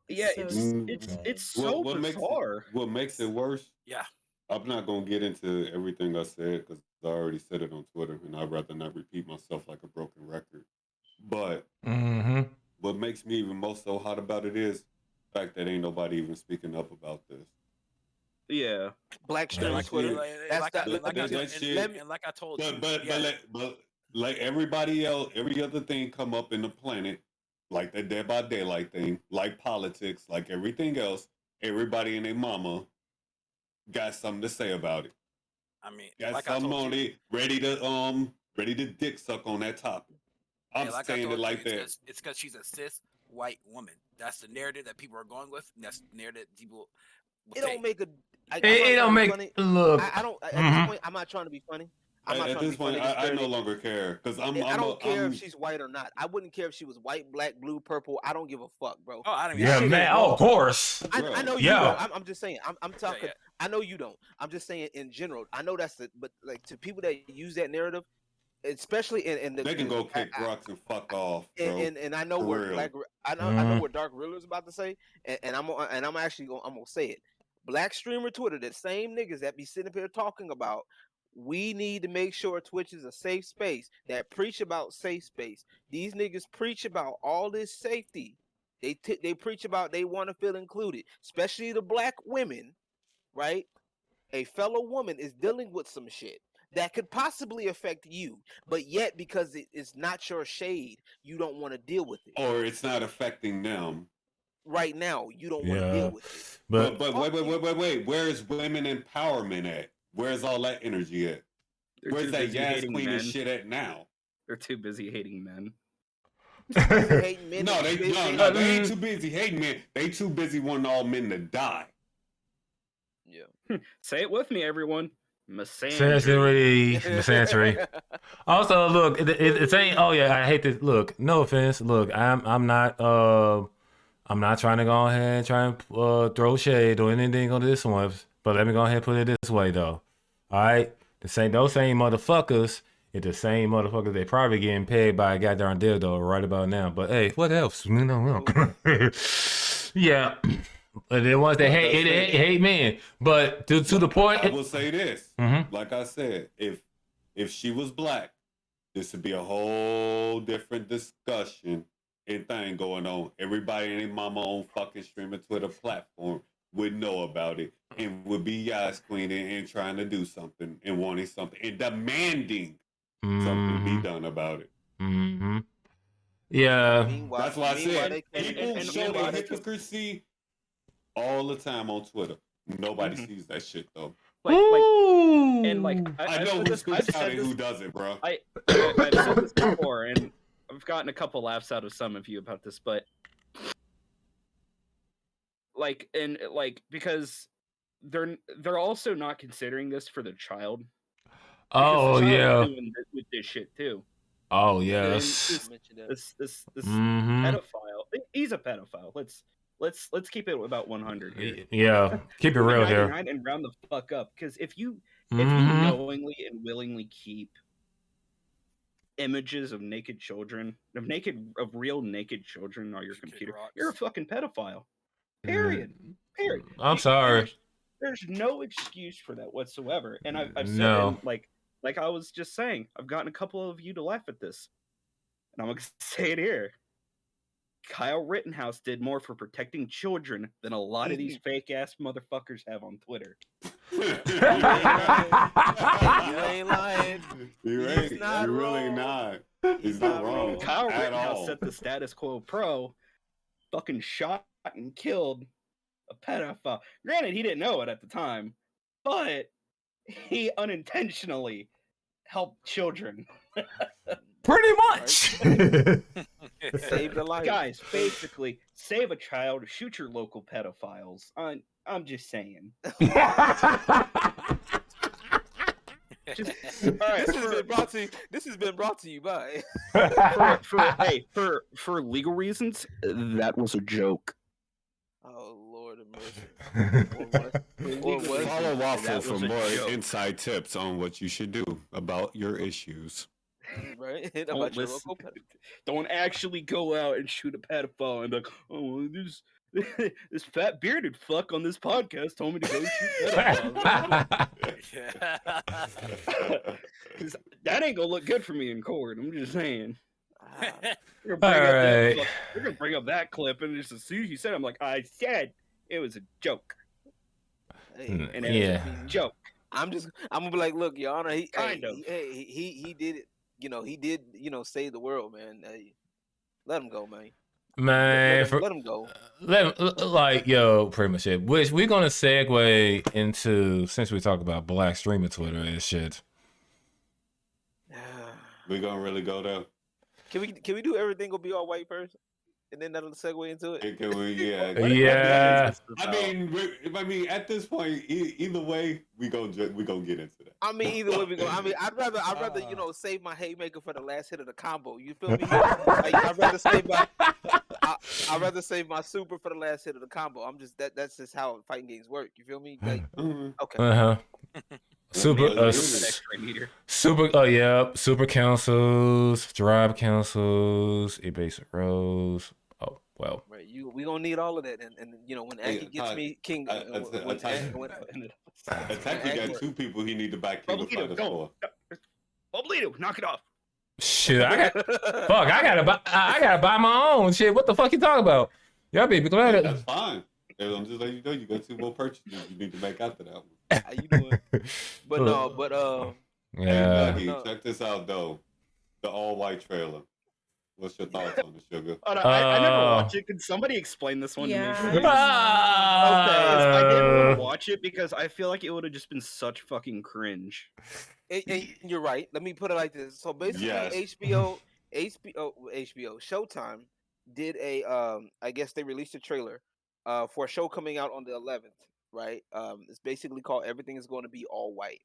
it's so bizarre. What makes it worse? Yeah, I'm not gonna get into everything I said because I already said it on Twitter, and I'd rather not repeat myself like a broken record. But what makes me even most so hot about it is the fact that ain't nobody even speaking up about this. Yeah, Black Street Twitter. Like I told you, but like everybody else, every other thing come up in the planet, like the Dead by Daylight thing, like politics, like everything else, everybody and their mama got something to say about it. I mean, got something on it, ready to dick suck on that topic. I'm saying it like that. It's because she's a cis white woman. That's the narrative that people are going with. And that's the narrative people. It don't make a. It don't make look. I don't. At this point, I'm not trying to be funny. At this point, I no longer care because I don't care if she's white or not. I wouldn't care if she was white, black, blue, purple. I don't give a fuck, bro. Oh, I don't. Yeah, man. Oh, of course. I know you don't. I'm just saying. I'm talking. I know you don't. I'm just saying in general. I know but to people that use that narrative, especially in the They can go kick rocks and fuck off, bro. And I know For what real. I know what Dark Riddler's about to say, and I'm gonna say it. Black streamer Twitter, the same niggas that be sitting up here talking about we need to make sure Twitch is a safe space, that preach about safe space. These niggas preach about all this safety. They preach about they want to feel included, especially the black women, right? A fellow woman is dealing with some shit that could possibly affect you, but yet because it's not your shade, you don't want to deal with it. Or it's not affecting them. Right now, you don't want to deal with it. But wait. Where's women empowerment at? Where's all that energy at? Where's that Yaz Queen and shit at now? They're too busy hating men. Hating men. No, they ain't too busy hating men. They too busy wanting all men to die. Yeah. Say it with me, everyone. Misandry. Also, look, it ain't. Oh yeah, I hate this. Look, no offense. Look, I'm not trying to go ahead and try and throw shade or anything on this one. But let me go ahead and put it this way though. All right, those same motherfuckers. It's the same motherfuckers they probably getting paid by a goddamn dildo right about now. But hey, what else? No. Yeah. The ones that hate men, but to the point. I will say this, like I said, if she was black, this would be a whole different discussion and thing going on. Everybody and their mama on fucking streaming Twitter platform would know about it and would be Yaz Queen and trying to do something and wanting something and demanding something be done about it. Mm-hmm. Yeah, that's why I said people show their hypocrisy all the time on Twitter. Nobody sees that shit though. I know who speaks out and who doesn't, bro. I've said this before, and I've gotten a couple laughs out of some of you about this, but because they're also not considering this for the child. Oh the child yeah, is doing with this shit too. Oh yes, this pedophile. He's a pedophile. Let's keep it about 100 here. Yeah, keep it real here. And round the fuck up, because if you knowingly and willingly keep images of naked children, of real naked children on your computer, you're a fucking pedophile. Period. I'm sorry. There's no excuse for that whatsoever. And I've said like I was just saying, I've gotten a couple of you to laugh at this, and I'm gonna say it here. Kyle Rittenhouse did more for protecting children than a lot of these fake ass motherfuckers have on Twitter. You ain't lying. You're really not. He's not wrong. Kyle Rittenhouse set the status quo pro, fucking shot and killed a pedophile. Granted, he didn't know it at the time, but he unintentionally helped children. Pretty much. Save the life. Guys, basically, save a child, shoot your local pedophiles. I'm just saying. This has been brought to you by for legal reasons, that was a joke. Oh Lord of mercy. Follow Waffle for more inside tips on what you should do about your issues. Right? Don't actually go out and shoot a pedophile and be like, oh, this fat bearded fuck on this podcast told me to go shoot pedophiles. Because that ain't gonna look good for me in court. I'm just saying. We're gonna bring up that clip, and just as soon as you said, I'm like, I said it was a joke. And it was a joke. I'm gonna be like, look, Your Honor, he did it. He did, save the world, man. Hey, let him go, man. Man, let him go. Pretty much it. Which we're gonna segue into, since we talk about black streaming Twitter and shit. We gonna really go there. Can we do everything will be all white first, and then that'll segue into it? Can we? Yeah. Yeah. I mean, at this point, either way, we gonna get into that. I mean, either way we go. I mean, I'd rather save my haymaker for the last hit of the combo. You feel me? I'd rather save my super for the last hit of the combo. That's just how fighting games work. You feel me? Like, okay. Super, super councils, drive councils, basic rows. Oh well. Right, we gonna need all of that, and when Aki gets me King, Attack got 2 people he need to back King of Fighters for. Oblito, knock it off. Shit, I gotta buy my own shit. What the fuck you talking about? Y'all be glad. That's fine. I'm just letting you know you got 2 more purchases you need to make after that one. How you doing? But yeah. Hey, Nuggy, check this out though. The all-white trailer. What's your thoughts on the sugar? I never watched it. Could somebody explain this one to me? Yeah. Okay, I didn't want to watch it because I feel like it would have just been such fucking cringe. You're right. Let me put it like this. So basically, HBO, Showtime did a I guess they released a trailer for a show coming out on the 11th, right? It's basically called Everything Is Going to Be All White.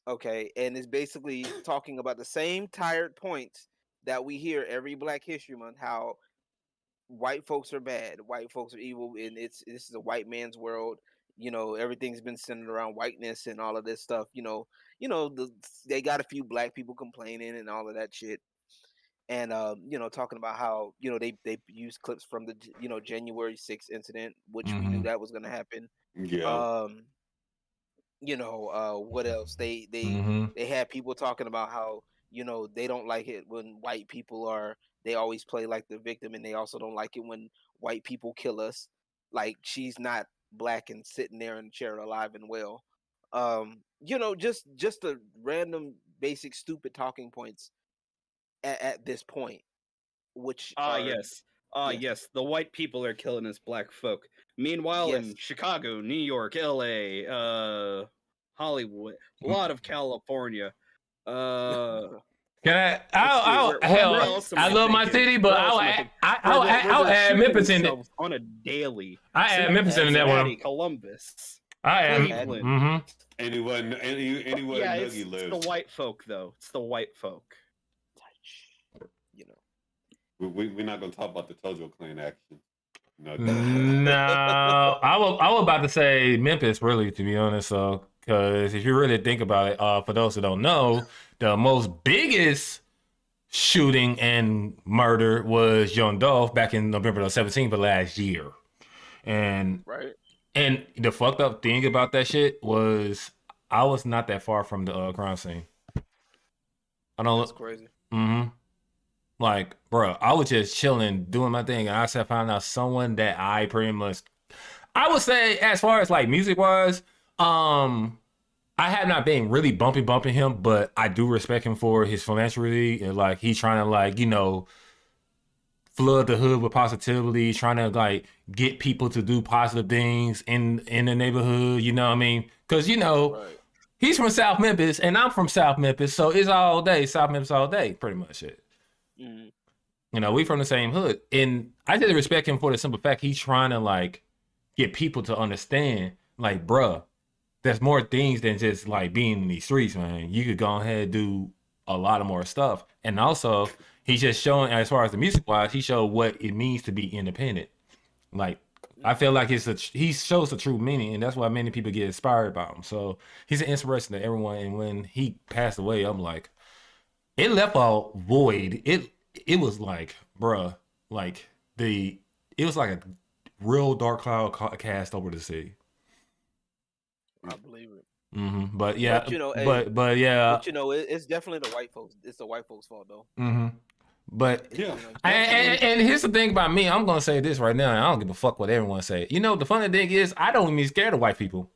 Okay, and it's basically talking about the same tired points that we hear every Black History Month, how white folks are bad, white folks are evil, and this is a white man's world. Everything's been centered around whiteness and all of this stuff. They got a few Black people complaining and all of that shit. And talking about how they use clips from the January 6th incident, which we knew that was going to happen. Yeah. What else? They had people talking about how they don't like it when white people they always play like the victim, and they also don't like it when white people kill us. Like she's not Black and sitting there in the chair alive and well. Just the random basic stupid talking points at this point, which yes, the white people are killing us Black folk. Meanwhile, in Chicago, New York, LA, Hollywood, a lot of California. Can I love my city, but I'll add Memphis in it on a daily. I add Memphis in that one. Columbus. I am. Anywhere Nuggy lives. It's the white folk, though. It's the white folk. We're not gonna talk about the Tojo Clan action. No, I was about to say Memphis, really, to be honest. So, because if you really think about it, for those who don't know, the most biggest shooting and murder was Young Dolph back in November 17th of last year, and the fucked up thing about that shit was I was not that far from the crime scene. That's crazy. Like, bro, I was just chilling, doing my thing, and I said, found out someone that I pretty much, I would say, as far as like music wise, I have not been really bumping him, but I do respect him for his philanthropy and like he's trying to like flood the hood with positivity, trying to like get people to do positive things in the neighborhood. You know what I mean? Because he's from South Memphis and I'm from South Memphis, so it's all day South Memphis all day, pretty much it. We from the same hood, and I just respect him for the simple fact he's trying to like get people to understand, like, bruh, there's more things than just like being in these streets, man. You could go ahead and do a lot of more stuff, and also he's just showing, as far as the music wise, he showed what it means to be independent. Like, I feel like he shows the true meaning, and that's why many people get inspired by him. So he's an inspiration to everyone. And when he passed away, I'm like, it left a void. It was like, bruh, like it was like a real dark cloud cast over the city. I believe it. But yeah, but it's definitely the white folks. It's the white folks' fault though. But and here's the thing about me. I'm gonna say this right now, and I don't give a fuck what everyone say. The funny thing is, I don't even scared of white people.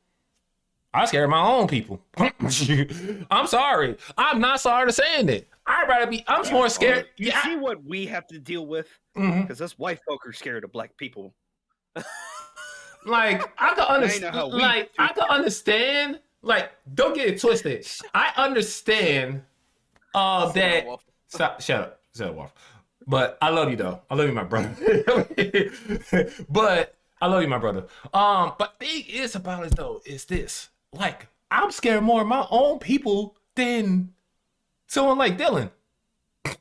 I scared my own people. I'm sorry. I'm not sorry to saying it. I'm more scared. You see what we have to deal with? Because us white folk are scared of Black people. Like, I can understand. Like, I can understand. Like, don't get it twisted. I understand that. Stop. Shut up, But I love you, though. I love you, my brother. But I love you, my brother. But the thing is about it, though, is this. Like, I'm scared more of my own people than someone like Dylan.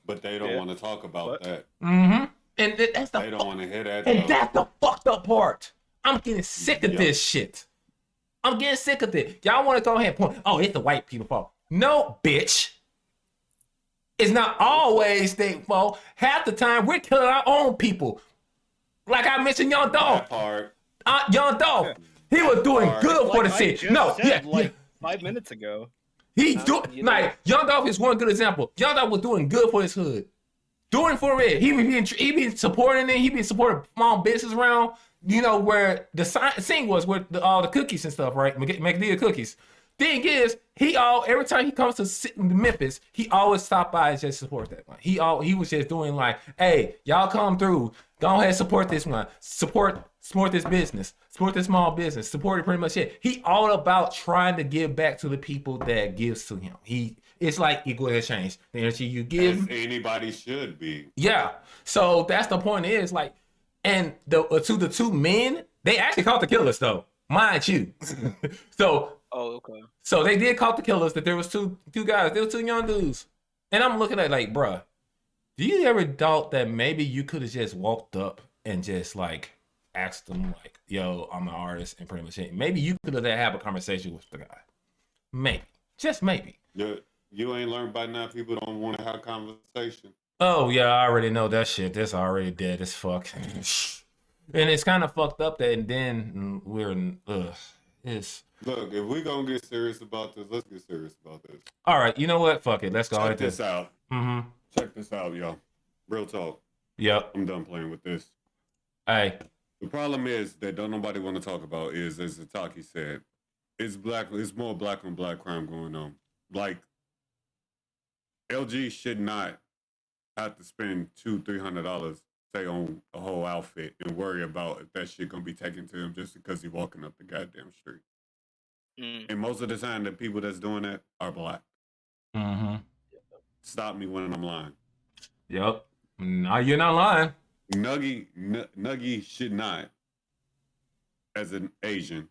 But they don't want to talk about that. And that's they don't want to hear that. And that's the fucked up part. I'm getting sick of this shit. I'm getting sick of it. Y'all want to go ahead and point, oh, it's the white people's fault. No, bitch. It's not always their fault. Half the time, we're killing our own people. Like I mentioned, Young Dolph. Young Dolph. He was doing good for the city. No, yeah. 5 minutes ago. He's doing, like, Young Dolph is one good example. Young Dolph was doing good for his hood. Doing for it. He been supporting it. He been supporting small business around, you know, where the scene was with all the cookies and stuff, right? Macadamia cookies. Thing is, every time he comes to Memphis, he always stop by and just support that one. He was just doing like, hey, y'all come through. Go ahead and support this one. Support this business. Support this small business. Support it pretty much it. He all about trying to give back to the people that gives to him. It's like equal exchange. The energy you give. As anybody should be. Yeah. So that's the point is like, and the two men, they actually caught the killers though. Mind you. So. Oh, okay. So they did caught the killers. That there was two guys. There was two young dudes. And I'm looking at like, bruh, do you ever doubt that maybe you could have just walked up and just like asked them like, yo, I'm an artist and pretty much it. Maybe you could have a conversation with the guy. Maybe. Just maybe. Yeah, you ain't learned by now people don't want to have conversation. Oh yeah, I already know that shit. That's already dead as fuck. And it's kind of fucked up that and then Look, if we gonna get serious about this, let's get serious about this. All right, you know what? Fuck it. Let's go. Check this out. Mm-hmm. Check this out, y'all. Real talk. Yep. I'm done playing with this. Hey. The problem is that don't nobody want to talk about is, as Ataki said, it's more black on black crime going on. Like, LG should not have to spend $200-300, say, on a whole outfit and worry about if that shit gonna be taken to him just because he walking up the goddamn street. And most of the time, the people that's doing that are black. Mm-hmm. Stop me when I'm lying. Yep. No, you're not lying. Nuggy should not, as an Asian,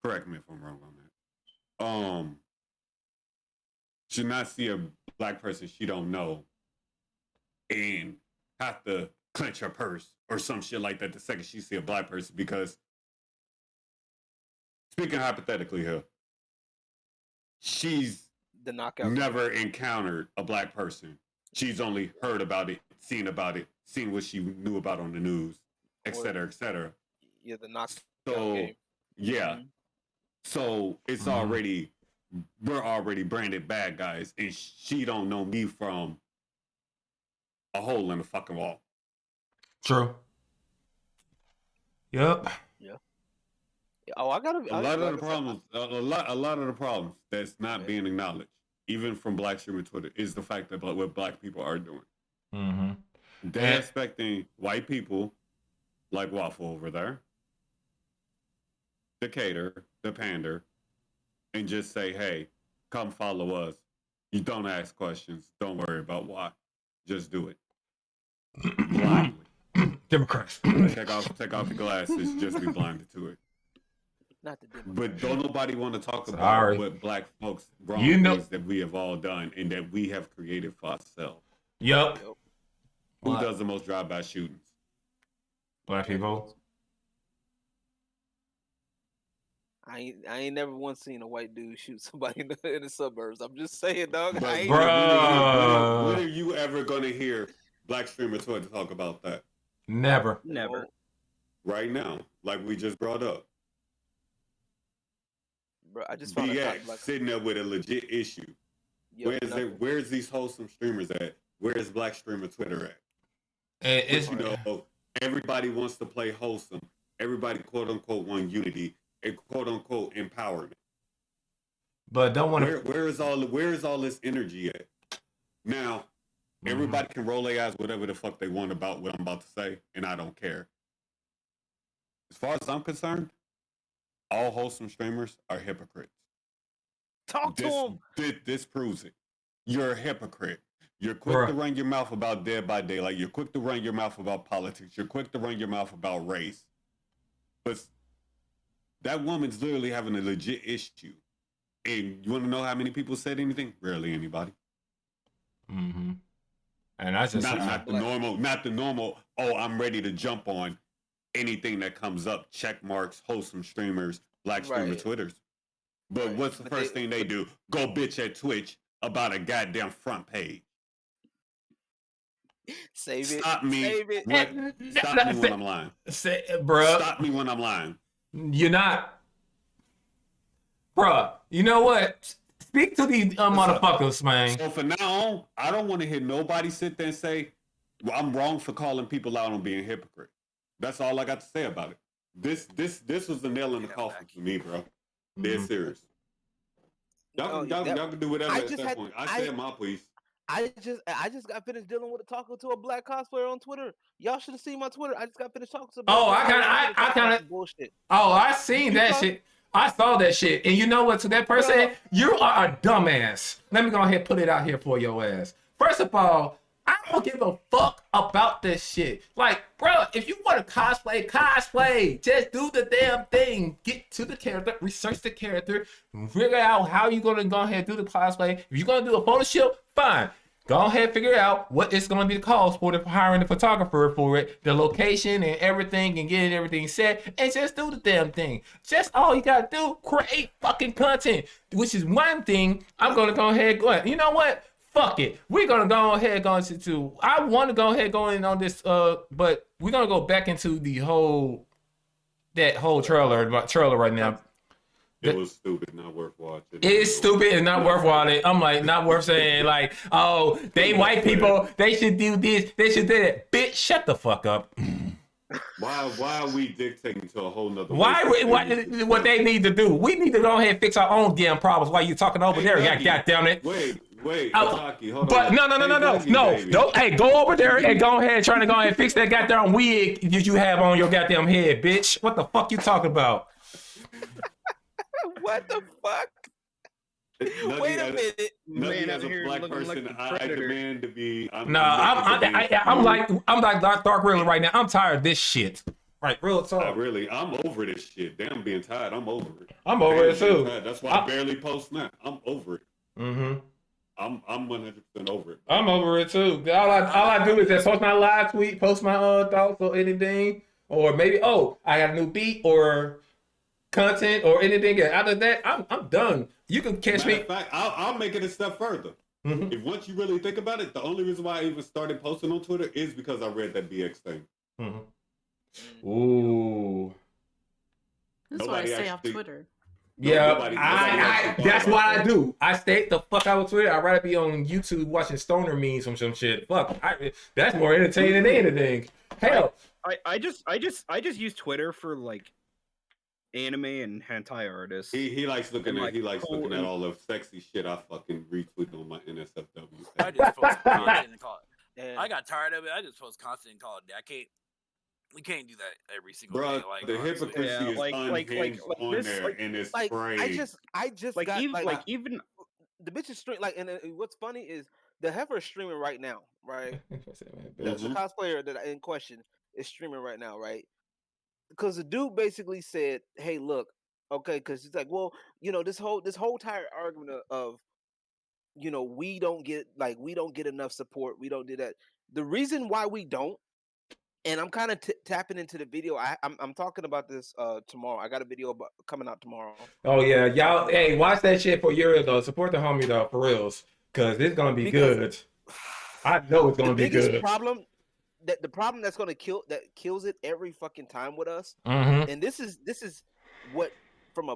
correct me if I'm wrong on that, should not see a black person she don't know and have to clench her purse or some shit like that the second she see a black person because, speaking hypothetically here, she's the knockout never encountered a black person. She's only heard about it, seen what she knew about on the news, et cetera, et cetera. Yeah, the knockout game. Yeah. Mm-hmm. So it's already, we're already branded bad guys, and she don't know me from a hole in the fucking wall. True. Yep. Yeah. Oh, a lot of the problems that's not being acknowledged, even from Black streamer Twitter, is the fact that what black people are doing. Mm-hmm. They're expecting white people like Waffle over there to cater, to pander, and just say, hey, come follow us. You don't ask questions. Don't worry about why. Just do it. Blindly. Democrats. Take off the glasses. Just be blinded to it. Not the Democrats. But don't nobody want to talk about what black folks wrongs that we have all done and that we have created for ourselves. Yep. Who does the most drive-by shootings? Black people. I ain't never once seen a white dude shoot somebody in the suburbs. I'm just saying, dog. When are you ever gonna hear Black streamer Twitter talk about that? Never. Right now, like we just brought up. Bro, I just found BX sitting there with a legit issue. Where's these wholesome streamers at? Where's Black streamer Twitter at? Everybody wants to play wholesome. Everybody quote unquote want unity and quote unquote empowerment. But don't want to. Where is all this energy at? Now, everybody can roll their eyes whatever the fuck they want about what I'm about to say, and I don't care. As far as I'm concerned, all wholesome streamers are hypocrites. Talk to them. This proves it. You're a hypocrite. You're quick to run your mouth about Dead by Daylight. You're quick to run your mouth about politics. You're quick to run your mouth about race. But that woman's literally having a legit issue. And you want to know how many people said anything? Rarely anybody. Mm-hmm. And I just not the normal. Oh, I'm ready to jump on anything that comes up. Check marks, wholesome streamers, black streamer Twitters. But what's the first thing they do? Go bitch at Twitch about a goddamn front page. Save it. Stop me. Save it. Stop me when I'm lying. Bruh. Stop me when I'm lying. You're not. Bruh, you know what? Speak to these motherfuckers, man. So from now on, I don't want to hear nobody sit there and say, well, I'm wrong for calling people out on being hypocrite. That's all I got to say about it. This was the nail in the coffin for me, bro. Dead serious. Y'all can do whatever at that point. I said my piece. I just got finished dealing with talking to a black cosplayer on Twitter. Y'all should have seen my Twitter. I just got finished talking to. I kind of bullshit. Oh, I seen that shit. I saw that shit. And you know what? To that person, you are a dumbass. Let me go ahead and put it out here for your ass. First of all, I don't give a fuck about this shit. Like, bro, if you want to cosplay. Just do the damn thing. Get to the character, research the character, figure out how you're going to go ahead and do the cosplay. If you're going to do a photo shoot, fine. Go ahead and figure out what it's going to be the cost for hiring the photographer for it, the location and everything, and getting everything set, and just do the damn thing. Just all you got to do, create fucking content, which is one thing I'm going to go ahead and go ahead. You know what? Fuck it. We're going to go ahead and go into, I want to go ahead and go in on this, but we're going to go back into that whole trailer right now. It was stupid, not worth watching. It's stupid and not worth watching. I'm like, not worth saying, like, oh, they white people, they should do this, they should do that. Bitch, shut the fuck up. Why are we dictating to a whole nother what they need to do? We need to go ahead and fix our own damn problems while you talking over there. God damn it. Wait, Taki, hold but on. No. Hey, go over there and go ahead and try to go ahead and fix that goddamn wig that you have on your goddamn head, bitch. What the fuck you talking about? What the fuck? Wait a minute. Man, as a black person, I demand to be. I'm like Dark Riddler right now. I'm tired of this shit. Right, real talk. I'm over this shit. Damn, being tired. I'm over it. I'm over it too. That's why I barely post now. I'm over it. Mm-hmm. I'm 100% over it. I'm over it too. All I do is just post my live tweet, post my thoughts or anything, or maybe I got a new beat or content or anything. After that, I'm done. You can catch me. In fact, I'll make it a step further. Mm-hmm. If once you really think about it, the only reason why I even started posting on Twitter is because I read that BX thing. Mm-hmm. Ooh. That's why I stay off Twitter. Yeah, that's what I do. I stay the fuck out of Twitter. I'd rather be on YouTube watching stoner memes from some shit. Fuck, that's more entertaining than anything. Hell, I just use Twitter for like anime and hentai artists. He likes looking at looking at all the sexy shit I fucking retweet on my NSFW. I just post content and call it. I got tired of it. I just post content and call it. We can't do that every single day. Like the hypocrisy is unhinged on there, and it's sprayed. I just like got even the bitch is streaming. And what's funny is the heifer is streaming right now, right? The cosplayer that in question is streaming right now, right? Because the dude basically said, "Hey, look, okay," because he's like, "Well, this whole entire argument of, we don't get enough support. We don't do that. The reason why we don't." And I'm kind of tapping into the video. I'm talking about this tomorrow. I got a video coming out tomorrow. Oh yeah, y'all. Hey, watch that shit for years though. Support the homie though, for reals, because it's gonna be good. I know it's gonna be good. The problem that's gonna kills it every fucking time with us. Mm-hmm. And this is what, from a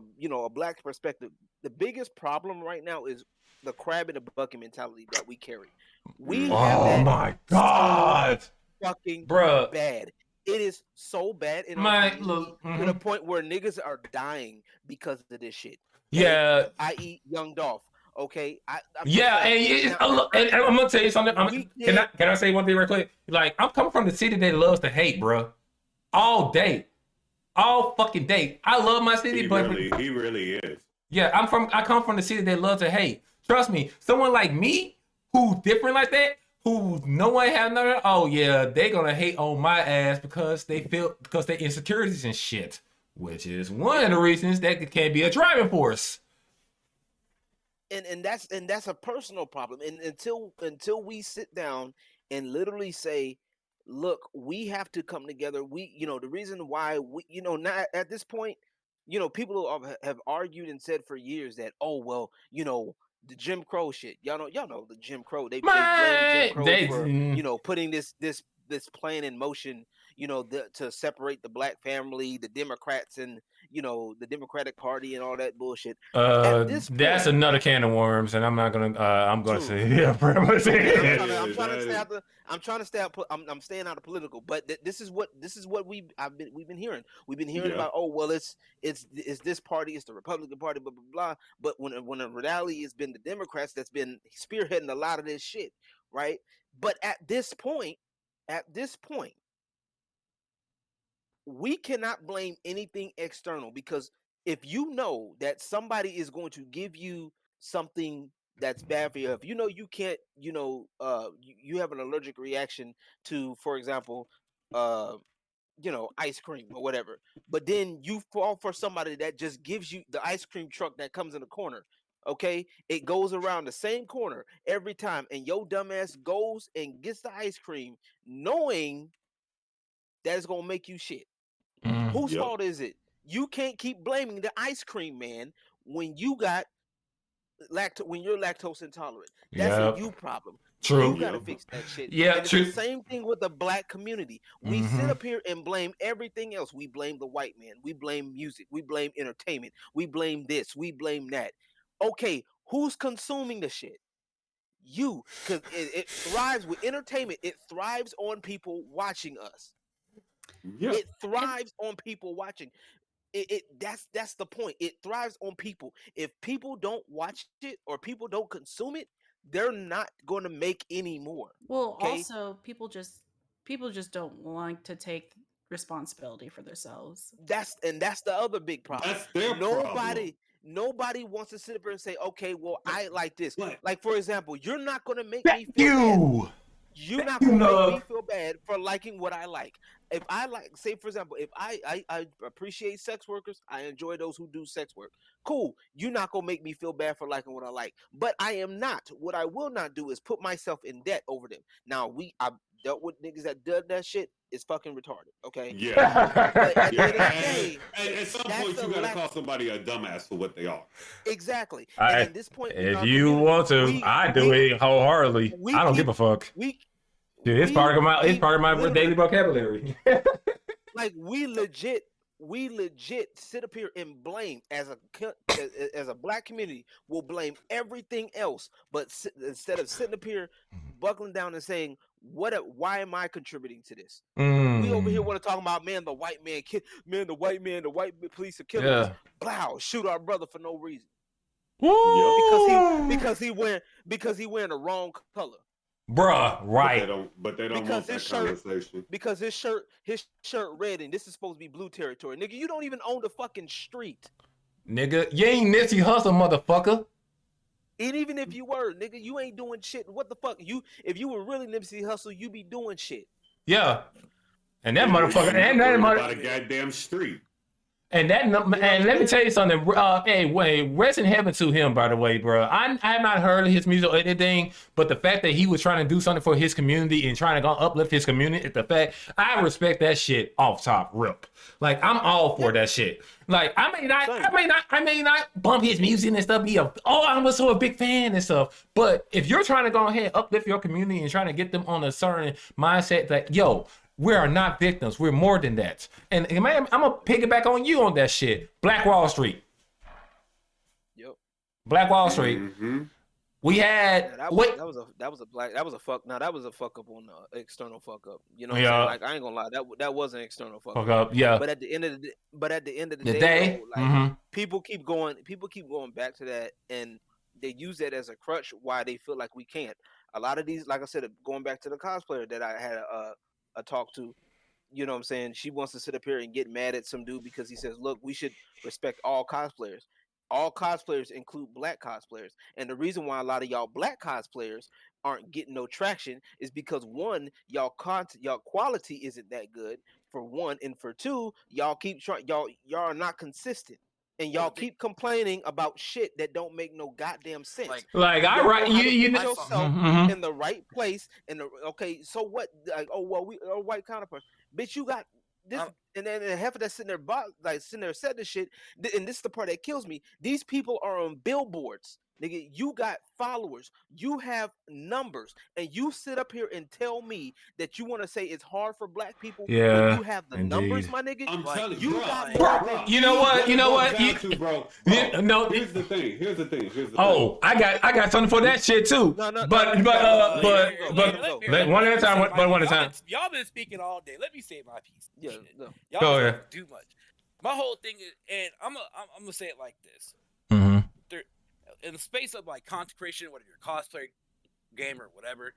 black perspective, the biggest problem right now is the crab in the bucket mentality that we carry. Oh my god. Fucking bruh, bad. It is so bad to the point where niggas are dying because of this shit. Yeah, i.e. Young Dolph. Okay, and I'm gonna tell you something. Can I say one thing real quick? Like, I'm coming from the city that loves to hate, bro. All day, all fucking day. I love my city, he really is. Yeah, I come from the city that loves to hate. Trust me, someone like me who's different like that, who no one have none of, oh yeah, they gonna hate on my ass because they insecurities and shit, which is one of the reasons that can be a driving force. And that's a personal problem. And until we sit down and literally say, look, we have to come together. The reason why we, not at this point, people have argued and said for years that, oh well, the Jim Crow shit. Y'all know the Jim Crow. They blame Jim Crow for putting this plan in motion. To separate the black family, the Democrats, and the Democratic Party and all that bullshit. At this point, that's another can of worms, and I'm not gonna. I'm gonna say, yeah, I'm trying to stay out. I'm staying out of political, but this is what we've been hearing. We've been hearing about, oh well, it's this party, it's the Republican Party, blah blah blah. But when the reality has been the Democrats that's been spearheading a lot of this shit, right? But at this point, we cannot blame anything external, because if you know that somebody is going to give you something that's bad for you, if you can't, you have an allergic reaction to, for example, ice cream or whatever, but then you fall for somebody that just gives you the ice cream truck that comes in the corner. Okay, it goes around the same corner every time, and your dumbass goes and gets the ice cream knowing that it's gonna make you shit. Whose fault is it? You can't keep blaming the ice cream man when you got when you're lactose intolerant. That's a you problem. True. You gotta fix that shit. Yeah, and it's true. the same thing with the black community. We sit up here and blame everything else. We blame the white man. We blame music. We blame entertainment. We blame this. We blame that. Okay, who's consuming the shit? You, because it thrives with entertainment. It thrives on people watching us. Yep. It thrives on people watching. That's the point. It thrives on people. If people don't watch it or people don't consume it, they're not going to make any more. Well, also people just don't like to take responsibility for themselves. That's the other big problem. That's their problem. Nobody wants to sit up here and say, okay, well, I like this. Like, for example, you're not going to make me feel bad. You're not going to make me feel bad for liking what I like. If I like, say, for example, if I appreciate sex workers, I enjoy those who do sex work. Cool. You're not going to make me feel bad for liking what I like. But I am not. What I will not do is put myself in debt over them. Now, I've dealt with niggas that did that shit. It's fucking retarded. Okay? Yeah. But at the end of the day, at some point, you got to call somebody a dumbass for what they are. Exactly. And at this point, if you want to, I do it wholeheartedly. I don't give a fuck. Dude, it's part of my daily vocabulary. Like we legit sit up here and blame as a black community. We'll blame everything else, but instead of sitting up here, buckling down and saying, why am I contributing to this? We over here want to talk about, man, the white police are killing us. Blow, shoot our brother for no reason. Because he wearing the wrong color. Bruh, right. But they don't want that conversation. Because his shirt red, and this is supposed to be blue territory. Nigga, you don't even own the fucking street. Nigga, you ain't Nipsey Hussle, motherfucker. And even if you were, nigga, you ain't doing shit. What the fuck? If you were really Nipsey Hussle, you be doing shit. Yeah. And that motherfucker, and that about a goddamn street. And let me tell you something. Hey, rest in heaven to him, by the way, bro. I have not heard his music or anything, but the fact that he was trying to do something for his community and trying to uplift his community, the fact I respect that shit off top rip. Like I'm all for that shit. Like I may not bump his music and stuff. I'm also a big fan and stuff. But if you're trying to go ahead uplift your community and trying to get them on a certain mindset, that we are not victims. We're more than that. And man, I'm gonna piggyback on you on that shit. Black Wall Street. Yep. Black Wall Street. Mm-hmm. We had that was a fuck up on the external fuck up. You know what I'm saying? Like I ain't gonna lie, that was an external fuck up. Yeah. But at the end of the day, though, people keep going back to that, and they use that as a crutch why they feel like we can't. A lot of these, like I said, going back to the cosplayer that I had a talk to, you know what I'm saying? She wants to sit up here and get mad at some dude because he says, look, we should respect all cosplayers. All cosplayers include black cosplayers. And the reason why a lot of y'all black cosplayers aren't getting no traction is because one, y'all quality isn't that good, for one, and for two, y'all keep trying, y'all are not consistent. And y'all keep complaining about shit that don't make no goddamn sense. Like I right, you know yourself in the right place. Okay, so what? Like, oh well, we are white counterpart. Bitch, you got this, and then half of that sitting there said this shit. And this is the part that kills me. These people are on billboards. Nigga, you got followers, you have numbers, and you sit up here and tell me that you want to say it's hard for black people when you have the numbers, my nigga. I'm telling you, bro, got bro, you know what? You know what? Bro, no. Here's the thing. I got something for that shit too. But one at a time. One at a time. Y'all been speaking all day. Let me say my piece. Yeah, no. Y'all go ahead. Too much. My whole thing is, and I'm gonna say it like this. Mm-hmm. In the space of like content creation, whether you're a cosplayer, gamer, whatever,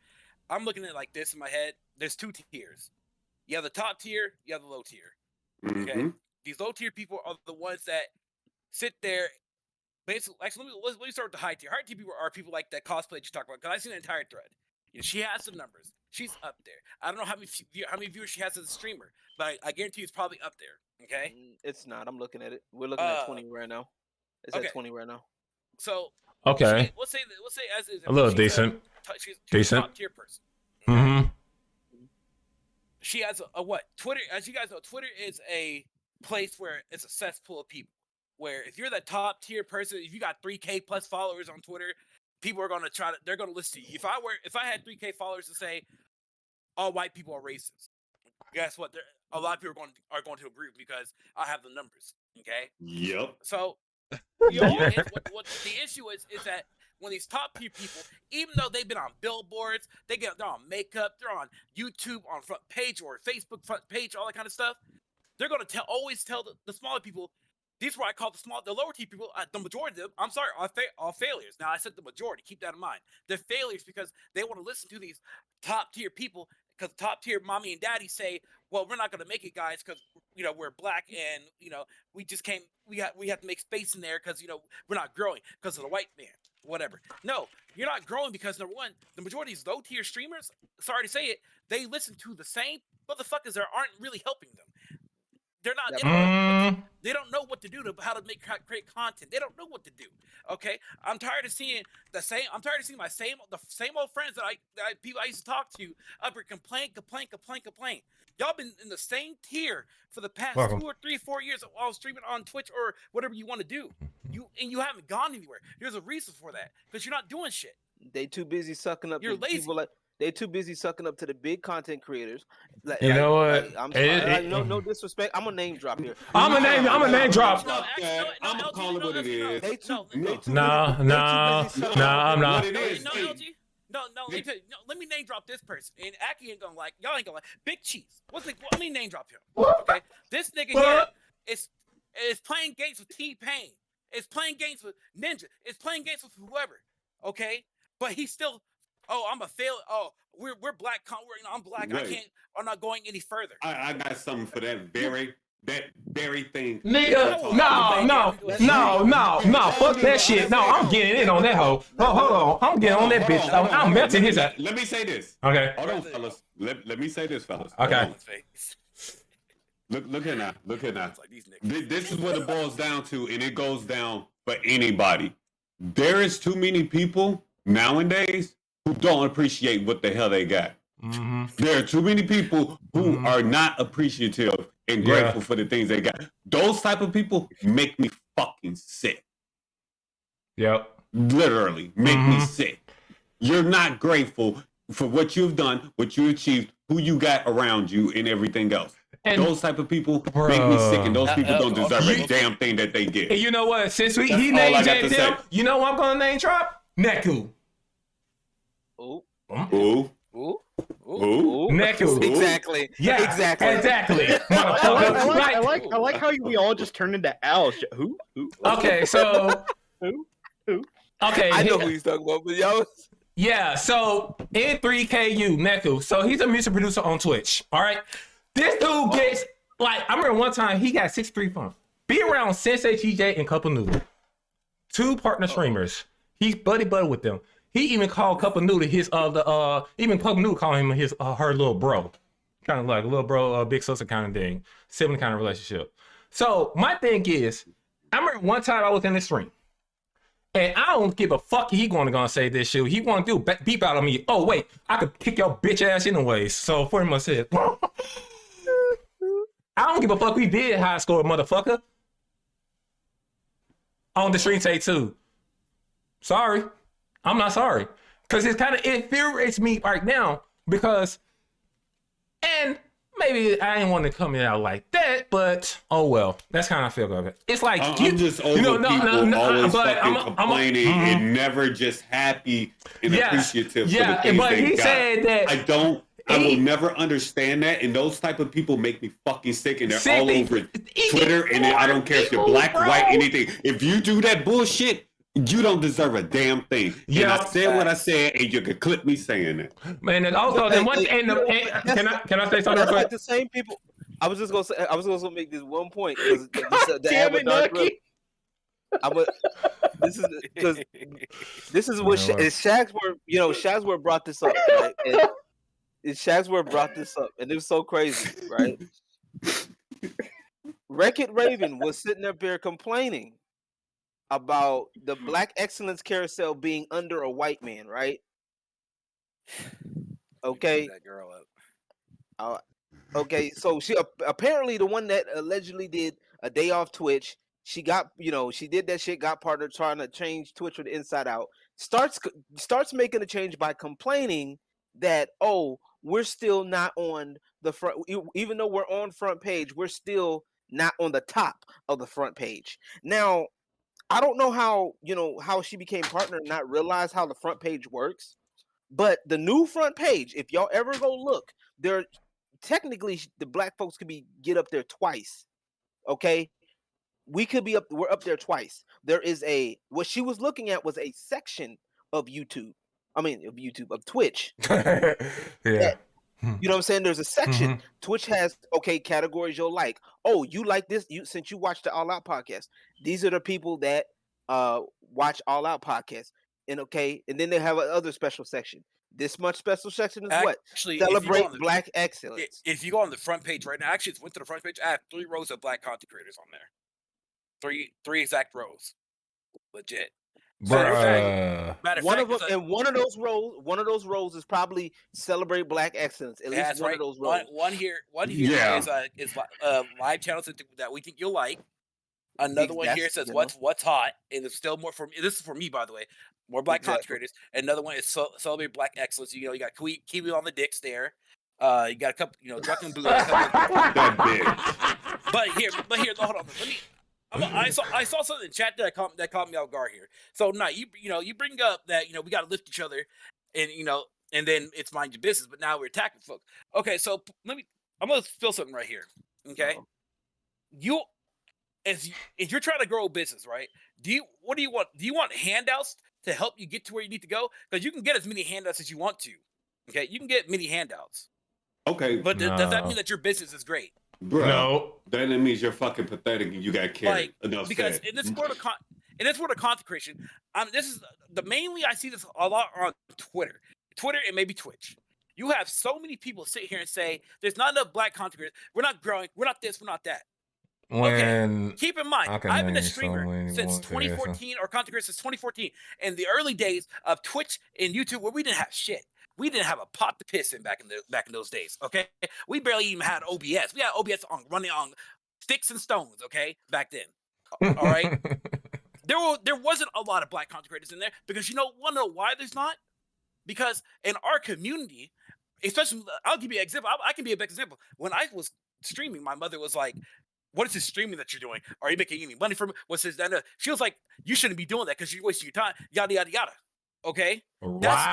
I'm looking at it like this in my head. There's two tiers. You have the top tier, you have the low tier. Okay, Mm-hmm. these low tier people are the ones that sit there. Basically, actually, let me start with the high tier. High tier people are people like that cosplay that you talk about. Because I've seen the entire thread. You know, she has the numbers. She's up there. I don't know how many viewers she has as a streamer, but I guarantee you it's probably up there. Okay, it's not. I'm looking at it. We're looking at 20 right now. It's at 20 right now. So okay, let's say as is a little decent. She's decent. a top tier person. Okay? Mm-hmm. She has a what? Twitter, as you guys know, Twitter is a place where it's a cesspool of people. Where if you're the top tier person, if you got 3K plus followers on Twitter, people are gonna they're gonna listen to you. If I had 3K followers to say all white people are racist, guess what? A lot of people are going to agree because I have the numbers. Okay. Yep. So. What the issue is that when these top tier people, even though they've been on billboards, they're on makeup, they're on YouTube on front page or Facebook front page, all that kind of stuff, they're gonna always tell the smaller people. These are what I call the lower tier people. The majority of them, I'm sorry, are failures. Now I said the majority. Keep that in mind. They're failures because they want to listen to these top tier people. Because top tier mommy and daddy say, well, we're not going to make it, guys, because, we're black and, we just can't, we have to make space in there because, we're not growing because of the white man, whatever. No, you're not growing because, number one, the majority of these low tier streamers, sorry to say it, they listen to the same motherfuckers that aren't really helping them. They're not. They don't know what to do how to create content. They don't know what to do. Okay, I'm tired of seeing the same. I'm tired of seeing the same old friends that people I used to talk to up here complain. Y'all been in the same tier for the past 2 or 3, 4 years while streaming on Twitch or whatever you want to do. You haven't gone anywhere. There's a reason for that because you're not doing shit. They too busy sucking up. You're lazy. People they too busy sucking up to the big content creators. Know what? I'm sorry. No disrespect. I'm gonna name drop here. I'm a name drop. I'm gonna call it what it is. No, I'm not. No, let me name drop this person. And Aki ain't gonna like, y'all ain't gonna like. Big Cheese. Let me name drop him. Okay? This nigga here is playing games with T-Pain. It's playing games with Ninja. It's playing games with whoever. Okay? But he's still, I'm a fail. Oh, we're black. I'm black. Wait. I'm not going any further. I got something for that very thing. Nigga, no, fuck that shit. No, I'm getting in on that hoe. Oh, hold on, I'm getting on that bitch. I'm melting his ass. Let me say this. Okay. Hold on, fellas. Let me say this, fellas. Okay. Look here now. This is what it boils down to, and it goes down for anybody. There is too many people nowadays who don't appreciate what the hell they got. Mm-hmm. There are too many people who are not appreciative and grateful for the things they got. Those type of people make me fucking sick. Yep. Literally make me sick. You're not grateful for what you've done, what you achieved, who you got around you, and everything else. And those type of people make me sick, and those people don't deserve a damn thing that they get. And you know what? Since he named him, you know what I'm gonna name drop? Neku. Ooh. Neku. Exactly. Yeah. Exactly. I like how we all just turned into owls. Who? Okay, so who? Okay. I know who he's talking about, but y'all. Yeah, so N3KU Neku. So he's a music producer on Twitch. All right. This dude gets I remember one time he got 63 funds. Be around Sensei TJ and Couple Noodle. 2 partner streamers. He's buddy with them. He even called Couple Noodle his even Couple Noodle called him his her little bro. Kind of like a little bro, big sister kind of thing. Sibling kind of relationship. So my thing is, I remember one time I was in the stream. And I don't give a fuck he gonna say this shit. He want to do beep out on me. Oh wait, I could kick your bitch ass anyways. So for him I said, I don't give a fuck. We did high score, motherfucker. On the stream say too. Sorry. I'm not sorry. Because it kind of infuriates me right now because, and maybe I didn't want to come out like that, but oh well. That's kind of feel of it. It's like I'm just over people always fucking complaining and never just happy and appreciative for the things but they he got. said that I will never understand that, and those type of people make me fucking sick, and they're all over Twitter, and I don't care if you're black, white, anything. If you do that bullshit, you don't deserve a damn thing. And I said what I said, and you can clip me saying it. Man, and also, can I say something real quick? Like the same people. I was just gonna make this one point because Damn it, Nuggy. This is what Shagsworth. You know, Shagsworth brought this up, right? And Shagsworth brought this up, and it was so crazy, right? Wreck-It Raven was sitting up there complaining about the Black Excellence Carousel being under a white man, right? Okay. That girl up. Okay, so she apparently the one that allegedly did a day off Twitch. She got, she did that shit. Got partner trying to change Twitch from the inside out. Starts making a change by complaining that we're still not on the front, even though we're on front page. We're still not on the top of the front page. Now, I don't know how she became partner and not realize how the front page works. But the new front page, if y'all ever go look, there technically the black folks could get up there twice. Okay, we're up there twice. There is what she was looking at was a section of of Twitch. Yeah. You know what I'm saying? There's a section. Mm-hmm. Twitch has categories you'll like. Oh, you like this? Since you watch the AllOut podcast, these are the people that watch AllOut podcast. And then they have another special section. This much special section is actually, what? Celebrate Black excellence. If you go on the front page right now, actually, it's went to the front page. I have 3 rows of black content creators on there. 3 exact rows. Legit. One of those rows is probably celebrate Black excellence. At least one of those rows. One here is live channels that we think you'll like. Another one here says what's hot, and it's still more for me. This is for me, by the way. More black content creators. Another one is celebrate Black excellence. You got Kiwi on the dicks there. You got a couple, Druck and Blue. That bitch. But here, hold on. Let me. I saw something in chat that caught me off guard here. So now you bring up that we got to lift each other, and and then it's mind your business. But now we're attacking folks. Okay, so I'm gonna spill something right here. Okay, if you're trying to grow a business, right? What do you want? Do you want handouts to help you get to where you need to go? Because you can get as many handouts as you want to. Okay, you can get many handouts. Okay, but does that mean that your business is great? Bro, no. That means you're fucking pathetic and you got carried. Because in this world of content creation, this is mainly I see this a lot on Twitter and maybe Twitch. You have so many people sit here and say there's not enough black content creators. We're not growing. We're not this. We're not that. Keep in mind, I've been a streamer since 2014 or content creator since 2014. In the early days of Twitch and YouTube, where we didn't have shit. We didn't have a pot to piss in back in those days. Okay, we barely even had OBS. We had OBS running on sticks and stones. Okay, back then. All right, there wasn't a lot of black content creators in there because want to know why there's not? Because in our community, especially, I'll give you an example. I can be a big example. When I was streaming, my mother was like, "What is this streaming that you're doing? Are you making any money from it? What's this?" She was like, "You shouldn't be doing that because you're wasting your time." Yada yada yada. Okay, that's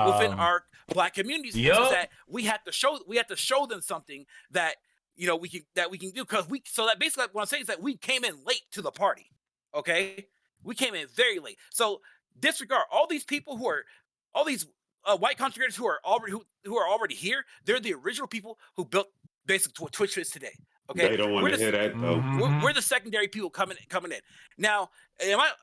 the thing within our black communities is that we have to show them something that we can do because so that basically what I'm saying is that we came in late to the party. Okay, we came in very late. So disregard all these people all these white content creators who are already here. They're the original people who built basically what Twitch is today. Okay, they don't want to hear that though. We're the secondary people coming in. Now,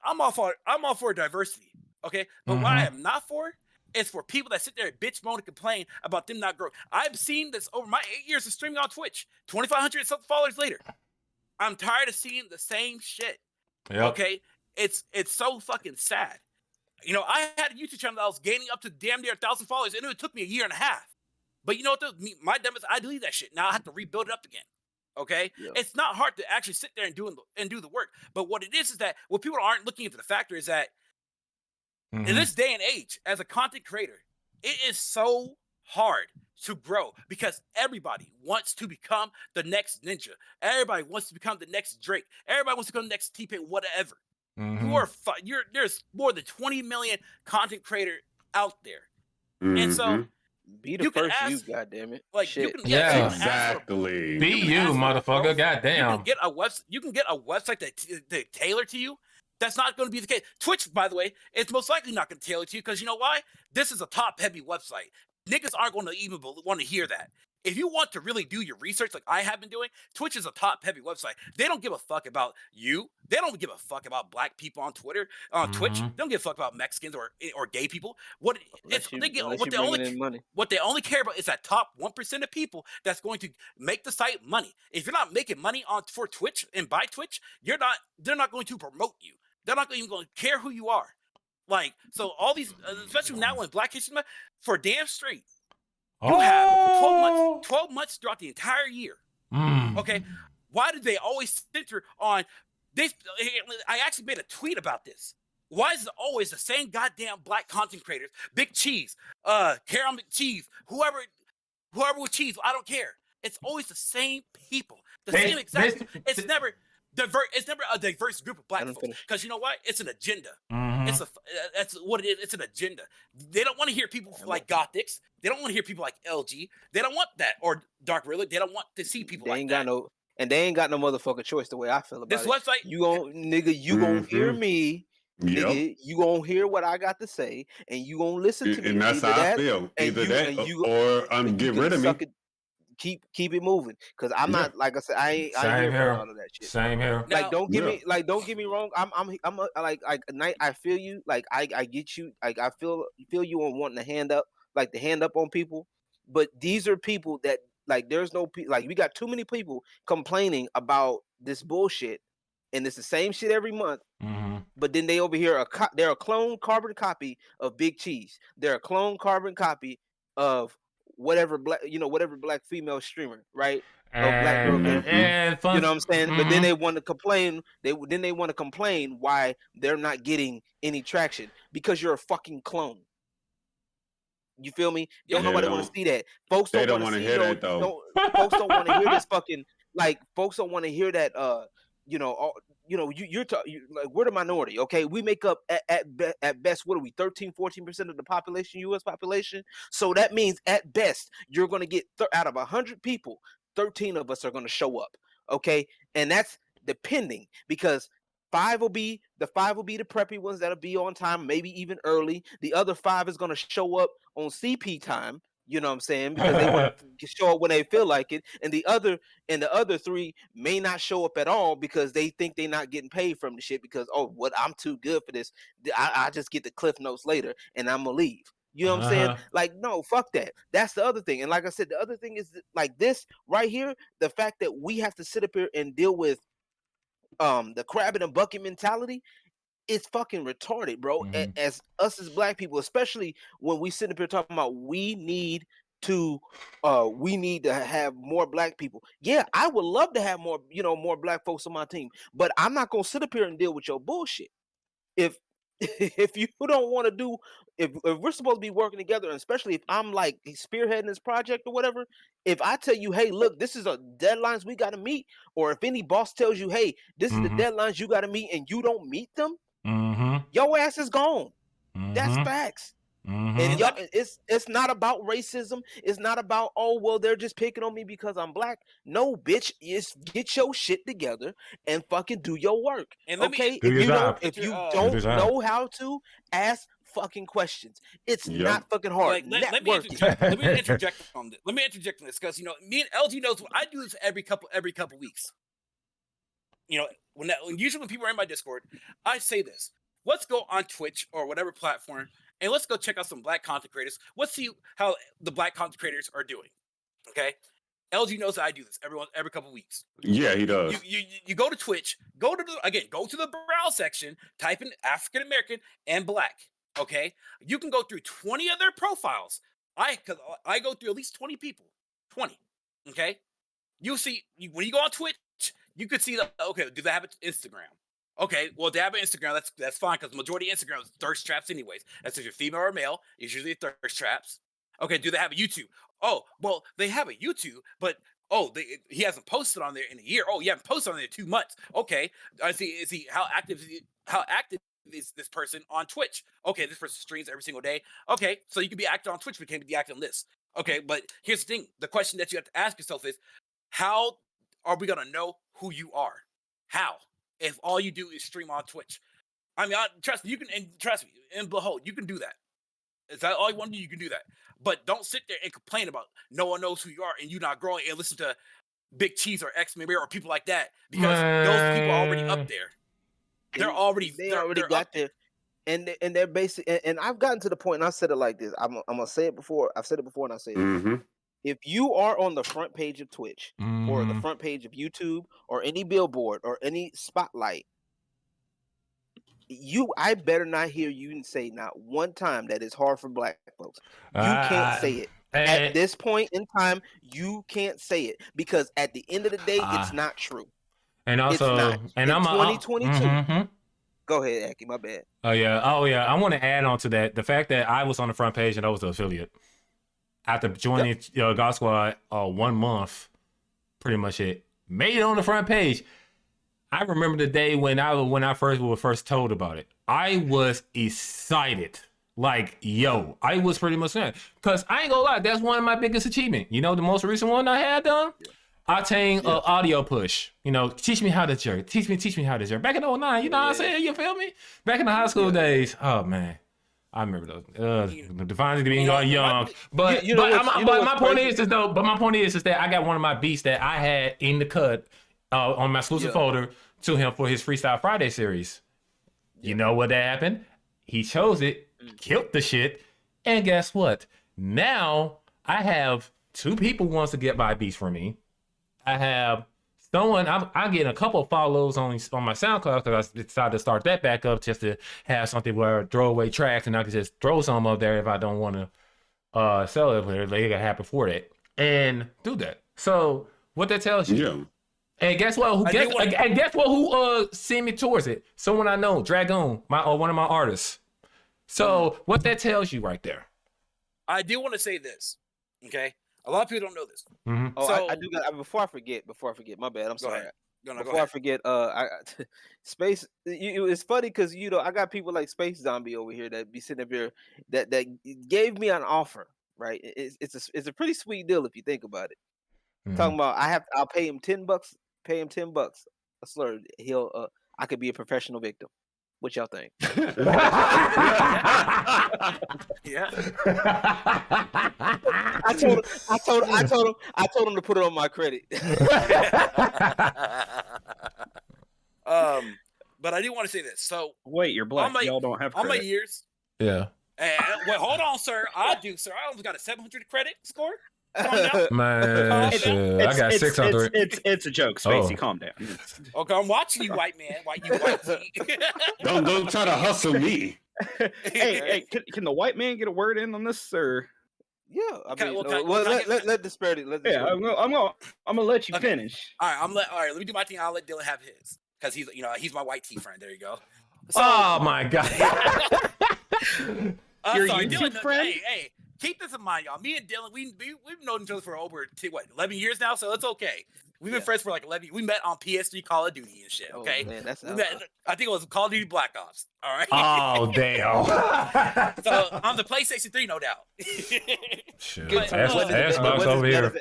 I'm all for diversity. Okay, but what I am not for is for people that sit there and bitch, moan, and complain about them not growing. I've seen this over my 8 years of streaming on Twitch. 2,500 something followers later. I'm tired of seeing the same shit. Yep. Okay, it's so fucking sad. I had a YouTube channel that was gaining up to damn near 1,000 followers, and it took me a year and a half. But you know what? My dumb is I deleted that shit. Now I have to rebuild it up again. Okay, Yeah. it's not hard to actually sit there and do the work. But what it is that what people aren't looking into the factor is that in this day and age, as a content creator, it is so hard to grow because everybody wants to become the next Ninja. Everybody wants to become the next Drake. Everybody wants to become the next T-Pain, whatever. There's more than 20 million content creator out there, and so be the you can first ask, you, goddammit. like Shit. you can, yeah, you can ask for Exactly. Be you, ask for motherfucker. growth. Goddamn. You can get a website that tailor to you. That's not going to be the case. Twitch, by the way, it's most likely not going to tailor to you because you know why? This is a top-heavy website. Niggas aren't going to even want to hear that. If you want to really do your research like I have been doing, Twitch is a top-heavy website. They don't give a fuck about you. They don't give a fuck about black people on Twitter, on Twitch. They don't give a fuck about Mexicans or gay people. What they only care about is that top 1% of people that's going to make the site money. If you're not making money for Twitch and by Twitch, they're not going to promote you. They're not even going to care who you are. Like, so all these, especially now in Black History Month, for damn straight, you have 12 months throughout the entire year. Okay, why did they always center on this? I actually made a tweet about this. Why is it always the same goddamn black content creators? Big Cheese, Carol McCheese, whoever with cheese, I don't care. It's always the same people, the same exact. It's never diverse. It's never a diverse group of black folks because you know what? It's an agenda. That's what it is. It's an agenda. They don't want to hear people like Gothics. They don't want to hear people like LG. They don't want that or Dark Riddler. They don't want to see people like that. They ain't got no motherfucking choice. The way I feel about this it. Website, you gonna hear me. Nigga, you gonna hear what I got to say, and you gonna listen to me. And that's how I feel. Either that, or get rid of me. Keep it moving, because I'm not, like I said, I ain't here for all of that shit. Same here. Like, don't get me wrong. I feel you. Like, I get you. Like, I feel you on wanting to hand up on people, but these are people that, like, there's no like, we got too many people complaining about this bullshit, and it's the same shit every month. But then they over here they're a clone carbon copy of Big Cheese. They're a clone carbon copy of whatever black female streamer, right? Black girl character. You know what I'm saying? But then they want to complain. They want to complain why they're not getting any traction because you're a fucking clone. You feel me? Don't nobody want to see that. Folks don't want to hear that though. Folks don't want to hear this fucking, like, folks don't want to hear that. You're like, we're the minority, okay? We make up at best, what are we, 13-14% of the population, U.S. population? So that means at best you're going to get out of 100 people, 13 of us are going to show up, okay? And that's depending, because 5 will be the preppy ones that'll be on time, maybe even early. The other 5 is going to show up on CP time. You know what I'm saying? Because they want to show up when they feel like it. And the other 3 may not show up at all because they think they're not getting paid from the shit because, I'm too good for this. I just get the cliff notes later and I'm going to leave. You know what I'm saying? Like, no, fuck that. That's the other thing. And like I said, the other thing is like this right here, the fact that we have to sit up here and deal with the crab in a bucket mentality. It's fucking retarded, bro. As us as black people, especially when we sit up here talking about we need to have more black people. Yeah, I would love to have more black folks on my team, but I'm not gonna sit up here and deal with your bullshit. If you don't want to do, if we're supposed to be working together, and especially if I'm like spearheading this project or whatever, if I tell you, hey, look, this is a deadlines we got to meet, or if any boss tells you, hey, this is the deadlines you got to meet, and you don't meet them, your ass is gone. That's facts. And y'all, it's not about racism. It's not about, they're just picking on me because I'm black. No, bitch, get your shit together and fucking do your work. And if you don't know how to, ask fucking questions. It's not fucking hard. Let me interject on this. Let me interject on this because me and LG knows I do this every couple weeks. When usually when people are in my Discord, I say this: let's go on Twitch or whatever platform, and let's go check out some black content creators. Let's see how the black content creators are doing. Okay, LG knows that I do this every couple weeks. Yeah, he does. You go to Twitch, go to the browse section, type in African American and black. Okay, you can go through 20 of their profiles. I go through at least 20 people. 20. Okay. you see when you go on Twitch, you could see okay, do they have an Instagram? Okay, well, they have an Instagram. That's fine because the majority of Instagram is thirst traps, anyways. That's if you're female or male. It's usually thirst traps. Okay, do they have a YouTube? Oh, well, they have a YouTube, but he hasn't posted on there in a year. Oh, you haven't posted on there in 2 months. Okay, is he how active is this person on Twitch? Okay, this person streams every single day. Okay, so you can be active on Twitch, but can't be active on this. Okay, but here's the thing: the question that you have to ask yourself is, how are we gonna know who you are? How? If all you do is stream on Twitch. I mean, trust me, and behold, you can do that. Is that all you want to do? You can do that. But don't sit there and complain about no one knows who you are and you not growing and listen to Big Cheese or X-Men or people like that because those people are already up there. They already got there. And they're basically, and I've gotten to the point, and I said it like this. I'm gonna say it before. I've said it before, and I say it again. If you are on the front page of Twitch or the front page of YouTube or any billboard or any spotlight, I better not hear you say not one time that it's hard for Black folks. You can't say it. At this point in time, you can't say it because at the end of the day, it's not true. And also, and I'm 2022. Go ahead, Aki. My bad. Oh yeah. I want to add on to that the fact that I was on the front page and I was the affiliate after joining God Squad 1 month. Pretty much it made it on the front page. I remember the day when I was first told about it. I was excited. Like, yo, I was pretty much mad. Because I ain't gonna lie, that's one of my biggest achievements. You know, the most recent one I had done? I attained audio push. You know, teach me how to jerk. Teach me how to jerk. Back in 2009, you know what I'm saying? You feel me? Back in the high school days. Oh, man. I remember those. Defining to being young. But my point is that I got one of my beats that I had in the cut on my exclusive folder to him for his Freestyle Friday series. You know what that happened? He chose it, killed the shit, and guess what? Now I have 2 people wants to get my beats from me. I have someone, I'm getting a couple of follows on my SoundCloud because I decided to start that back up just to have something where I throw away tracks and I can just throw some up there if I don't want to sell it. They got happen for that and do that. So what that tells you. Yeah. And guess what? Guess what? Who sent me towards it? Someone I know, Dragon, one of my artists. So what that tells you right there. I do want to say this, okay? A lot of people don't know this. Oh, so, I do got. Before I forget, my bad. I'm sorry. Before I forget, Space. It's funny because I got people like Space Zombie over here that be sitting up here that gave me an offer. Right? It's a pretty sweet deal if you think about it. Talking about I'll pay him $10. Pay him $10. A slur. I could be a professional victim. What y'all think? Yeah. I told him to put it on my credit. But I do want to say this. So wait, you're black. Y'all don't have credit. On my years. Yeah. Wait, hold on, sir. I do, sir. I almost got a 700 credit score. Man, I got 600. It's a joke, Spacey. Calm down. Okay, I'm watching you, white man. Don't try to hustle me. Hey, can the white man get a word in on this, or? Yeah, let Disbearity. I'm gonna let you finish. All right, let me do my thing. I'll let Dylan have his because he's my white tea friend. There you go. So, oh my god. Your sorry, YouTube Dylan, friend. Hey. Keep this in mind, y'all. Me and Dylan, we've known each other for over 11 years now, so it's okay. We've been friends for like 11 years. We met on PS3 Call of Duty and shit, okay? Oh, man, I think it was Call of Duty Black Ops, all right? Oh, damn. So, on the PlayStation 3, no doubt. Shit. Xbox over here.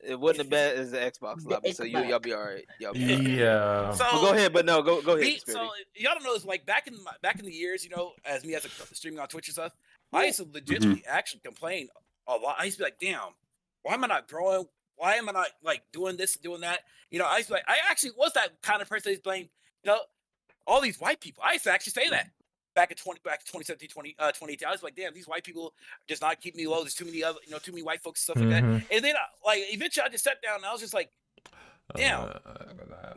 It wasn't as bad as the Xbox lobby, so y'all be all right. Yeah. So go ahead, but no, go ahead. So y'all don't know this, like back in the years, as me as a streaming on Twitch and stuff, I used to legitimately actually complain a lot. I used to be like, damn, why am I not growing? Why am I not like doing this, doing that? I used to be like, I actually was that kind of person that blamed, all these white people. I used to actually say that back in 2017, 2018. I was like, damn, these white people just not keeping me low. There's too many other, too many white folks and stuff like that. And then eventually I just sat down and I was just like, damn,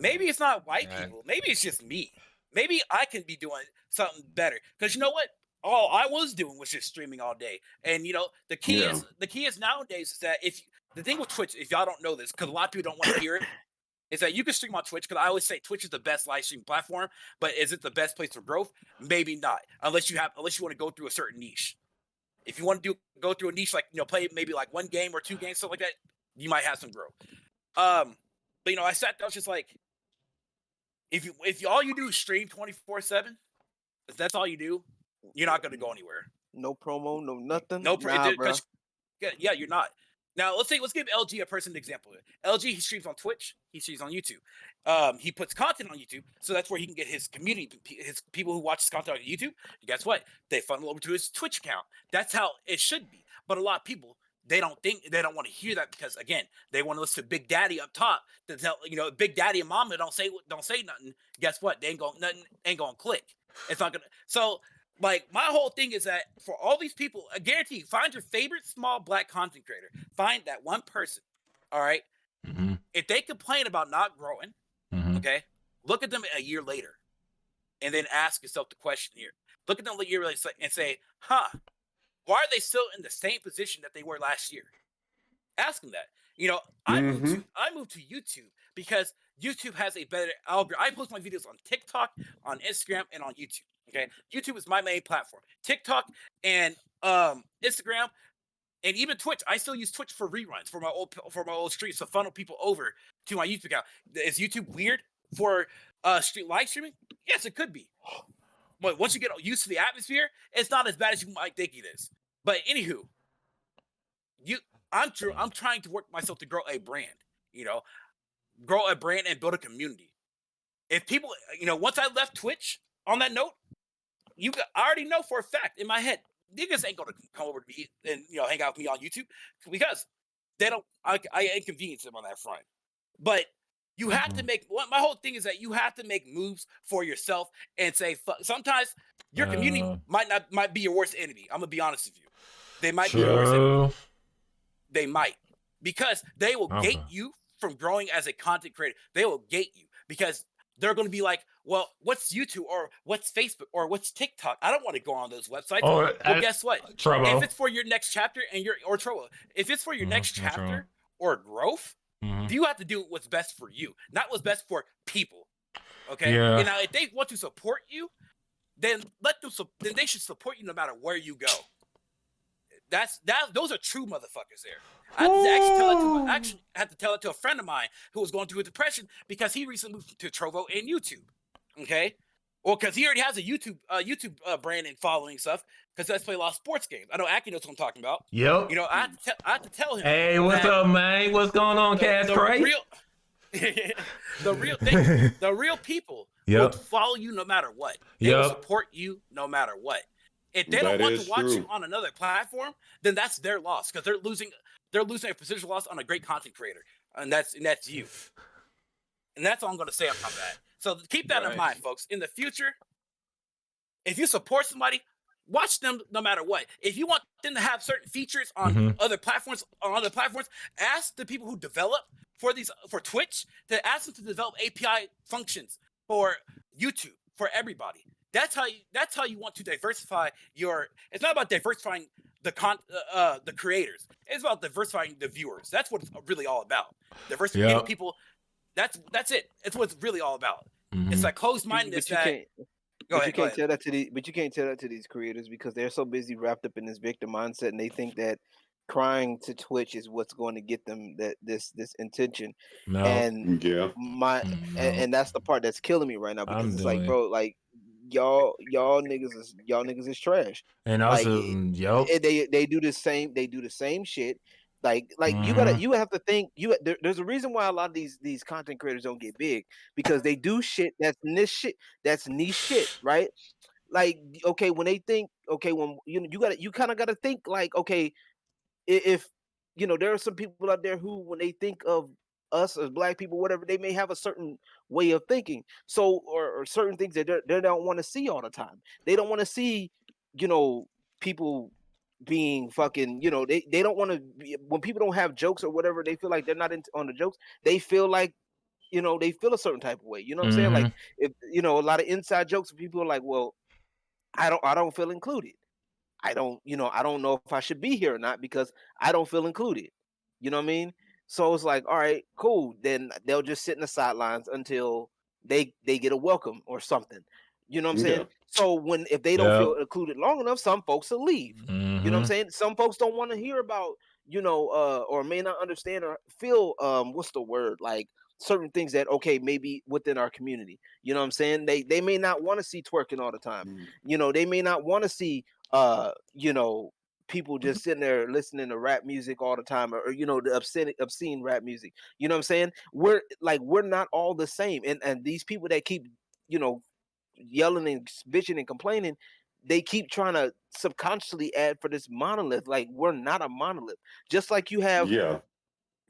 maybe it's not white people. Maybe it's just me. Maybe I can be doing something better. Because you know what? All I was doing was just streaming all day. And the key is nowadays is that if the thing with Twitch, if y'all don't know this, because a lot of people don't want to hear it, is that you can stream on Twitch. Because I always say Twitch is the best live stream platform, but is it the best place for growth? Maybe not, unless you want to go through a certain niche. If you want to go through a niche, like play maybe like one game or two games, stuff like that, you might have some growth. But I sat down, just like, if all you do is stream 24/7, if that's all you do, you're not going to go anywhere. No promo, no nothing. No promo, bro. Yeah, you're not. Now let's give LG a personal example. LG, he streams on Twitch, he streams on YouTube. He puts content on YouTube, so that's where he can get his community, his people who watch his content on YouTube. And guess what? They funnel over to his Twitch account. That's how it should be. But a lot of people, they don't want to hear that, because again, they want to listen to Big Daddy up top to tell Big Daddy and Mama don't say nothing. Guess what? They ain't gonna click. It's not gonna. So. Like, my whole thing is that for all these people, I guarantee you, find your favorite small black content creator. Find that one person, all right? Mm-hmm. If they complain about not growing, okay, look at them a year later and then ask yourself the question here. Look at them a year later and say, why are they still in the same position that they were last year? Ask them that. I moved to YouTube because YouTube has a better algorithm. I post my videos on TikTok, on Instagram, and on YouTube. Okay, YouTube is my main platform. TikTok and Instagram, and even Twitch. I still use Twitch for reruns for my old streams to funnel people over to my YouTube account. Is YouTube weird for live streaming? Yes, it could be. But once you get used to the atmosphere, it's not as bad as you might think it is. But anywho, I'm trying to work myself to grow a brand. Grow a brand and build a community. If people, once I left Twitch, on that note, I already know for a fact in my head, niggas ain't gonna come over to me and hang out with me on YouTube, because they don't. I inconvenience them on that front. But you have to make. My whole thing is that you have to make moves for yourself and say. Sometimes your community might be your worst enemy. I'm gonna be honest with you. They might be your worst enemy. They might, because they will gate you from growing as a content creator. They will gate you because they're going to be like, well, what's YouTube or what's Facebook or what's TikTok? I don't want to go on those websites. Well, guess what? Trouble. If it's for your next chapter if it's for your next chapter or growth, you have to do what's best for you, not what's best for people. Okay. Yeah. And now, if they want to support you, then then they should support you no matter where you go. Those are true motherfuckers there. I had to tell it to a friend of mine who was going through a depression because he recently moved to Trovo and YouTube. Okay, well, because he already has a YouTube brand and following stuff. Because let's play a lot of sports games. I know Aki knows what I'm talking about. Yep. I had to tell him. Hey, what's up, man? What's going on, Cash Cray? The real people will follow you no matter what. They will support you no matter what. If they don't want to watch you on another platform, then that's their loss, because they're losing a potential loss on a great content creator, and that's you. And that's all I'm going to say about that. So keep that in mind, folks. In the future, if you support somebody, watch them no matter what. If you want them to have certain features on other platforms, ask the people who develop for Twitch to ask them to develop API functions for YouTube for everybody. That's how you want to diversify your. It's not about diversifying the creators. It's about diversifying the viewers. That's what it's really all about. Diversifying people. That's it. It's what it's really all about. It's like closed-mindedness. But you can't tell that to these creators, because they're so busy wrapped up in this victim mindset, and they think that crying to Twitch is what's going to get them this intention. No. And and that's the part that's killing me right now, because it's like, bro, like y'all niggas is trash. And also, they do the same shit. Like you have to think there's a reason why a lot of these content creators don't get big, because they do shit that's niche shit, right? Like, okay, when they think, okay, when you kind of got to think like, okay, if there are some people out there who, when they think of us as black people, whatever, they may have a certain way of thinking, so or certain things that they don't want to see all the time. They don't want to see people being fucking, they don't want to when people don't have jokes or whatever, they feel like they're not on the jokes. They feel like they feel a certain type of way, what I'm saying? Like, if a lot of inside jokes, people are like, well, I don't feel included. I don't know if I should be here or not because I don't feel included. You know what I mean? So it's like, all right, cool. Then they'll just sit in the sidelines until they get a welcome or something. You know what I'm saying? Yeah. So if they don't feel Yep. included long enough, some folks will leave. You know what I'm saying? Some folks don't want to hear about, or may not understand or feel what's the word, like certain things that maybe within our community. You know what I'm saying? They may not want to see twerking all the time. They may not want to see people just sitting there listening to rap music all the time, or the obscene rap music. You know what I'm saying? We're not all the same, and these people that keep yelling and bitching and complaining, they keep trying to subconsciously add for this monolith. Like, we're not a monolith. Just like you have the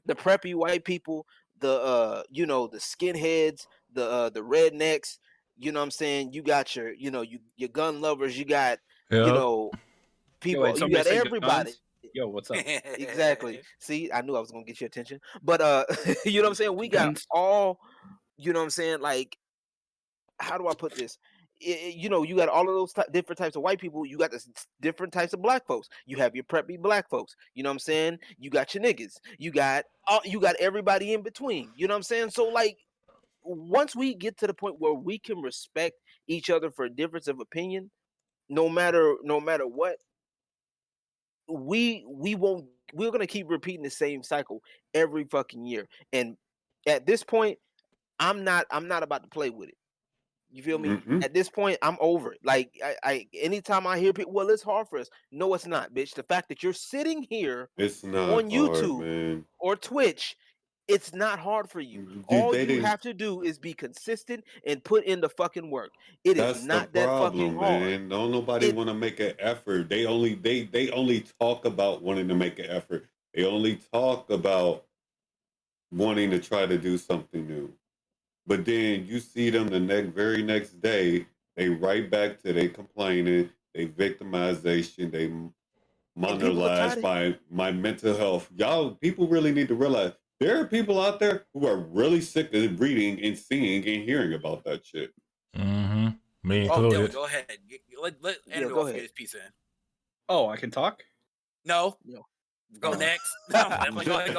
preppy white people, the the skinheads, the rednecks. You know what I'm saying? You got your your gun lovers. You got people. wait, You got say everybody. guns? Yo, what's up? Exactly. See, I knew I was gonna get your attention, but you know what I'm saying? We got Guns? all. You know what I'm saying? Like, how do I put this? You got all of those different types of white people. You got the different types of black folks. You have your preppy black folks. You know what I'm saying? You got your niggas. You got everybody in between. You know what I'm saying? So, like, once we get to the point where we can respect each other for a difference of opinion, no matter what, we're gonna keep repeating the same cycle every fucking year. And at this point, I'm not about to play with it. You feel me? At this point, I'm over it. Like, I anytime I hear people, well, it's hard for us. No, it's not, bitch. The fact that you're sitting here It's not on YouTube hard, man. or Twitch, it's not hard for you. All you have to do is be consistent and put in the fucking work. It is That's the not that fucking problem, hard. man. Don't nobody want to make an effort. They only talk about wanting to make an effort. They only talk about wanting to try to do something new. But then you see them the very next day, they right back to they complaining, they victimization, they monetized by my mental health. Y'all, people really need to realize there are people out there who are really sick of reading and seeing and hearing about that shit. Me included. Dylan, go ahead. Let Andrew go get ahead. his piece in. Oh, I can talk? No. Go next. No, go ahead.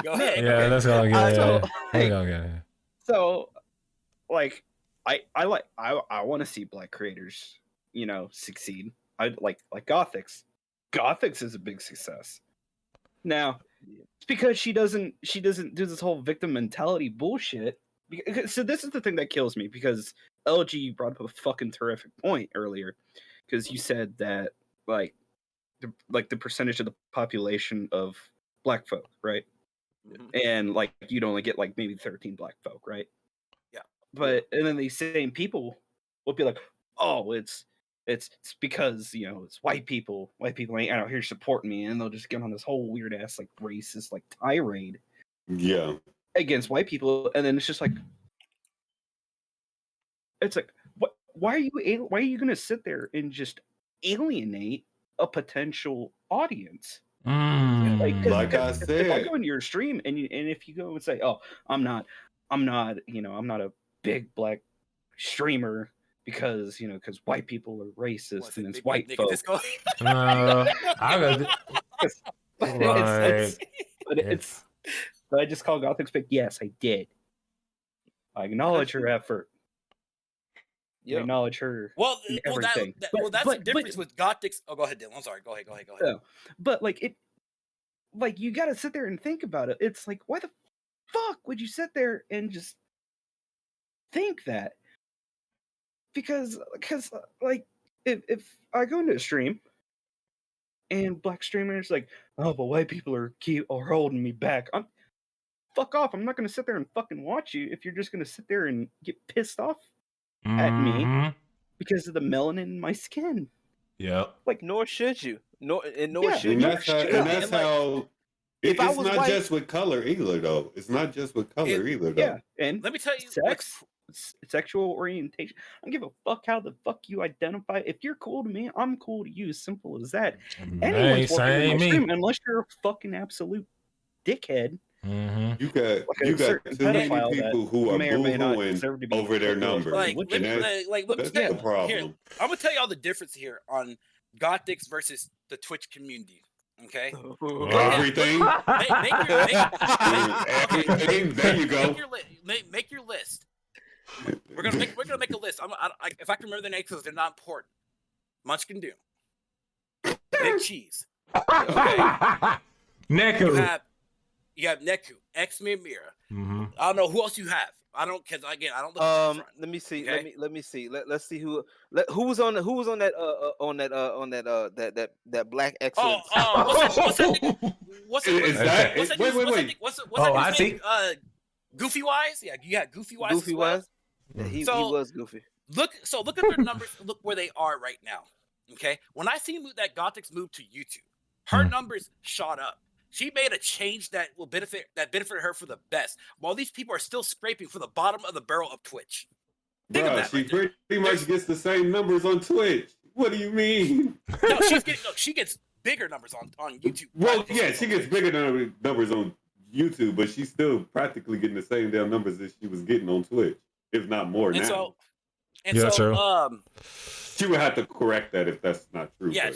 Go ahead. Yeah, let's go again. So, like, I want to see black creators, succeed. I like Gothics. Gothics is a big success. Now, it's because she doesn't do this whole victim mentality bullshit. So this is the thing that kills me, because LG brought up a fucking terrific point earlier, because you said that the percentage of the population of black folk, right? And like you'd only get like maybe 13 black folk, right? Yeah. But and then these same people will be like, oh, it's because it's white people ain't out here supporting me, and they'll just get on this whole weird ass like racist like tirade against white people, and then it's just like, what? Why are you gonna sit there and just alienate a potential audience? Like I said, if I go into your stream and if you go and say, "Oh, I'm not a big black streamer because white people are racist and it's white folk." But I just call Gothic Spick. Yes, I did. I acknowledge her effort. I acknowledge her. Well, everything. That's the difference with Gothics. Oh, go ahead, Dylan. I'm sorry. Go ahead. But you got to sit there and think about it. It's like, why the fuck would you sit there and just think that? Because like, if I go into a stream and black streamers like, oh, but white people are holding me back. Fuck off. I'm not going to sit there and fucking watch you if you're just going to sit there and get pissed off at me because of the melanin in my skin. Yep. Like, nor should you. And that's how. It's not just with color either, though. It's not just with color either, though. Yeah, and let me tell you, sexual orientation. I don't give a fuck how the fuck you identify. If you're cool to me, I'm cool to you. Simple as that. Anyone's welcome in my stream, unless you're a fucking absolute dickhead. You got too many people who are boo-hooing over their numbers. Let me the problem. Here, I'm gonna tell y'all the difference here on Gothics versus the Twitch community. Okay. Everything. Everything. There you go. Make your list. We're gonna make a list. If I can remember the names because they're not important. Munchkin Doom. Big Cheese. Okay. Neku. You have Neku, X-Men Mira. Mm-hmm. I don't know who else you have. I don't because again I don't look at the front. Let me see. Okay? Let me see. Let's see who was on that that Black Excellence. What's that? Wait. I see. Goofy Wise? Yeah, you got Goofy Wise. Goofy Wise? Yeah, he was goofy. Look at their numbers. Look where they are right now. Okay, when I see that Gothix moved to YouTube, her numbers shot up. She made a change that benefited her for the best, while these people are still scraping for the bottom of the barrel of Twitch. Think of that. She pretty much gets the same numbers on Twitch. What do you mean? No, she gets bigger numbers on YouTube. Well, yeah, she gets bigger numbers on YouTube, but she's still practically getting the same damn numbers that she was getting on Twitch, if not more now. True. She would have to correct that if that's not true. Yeah,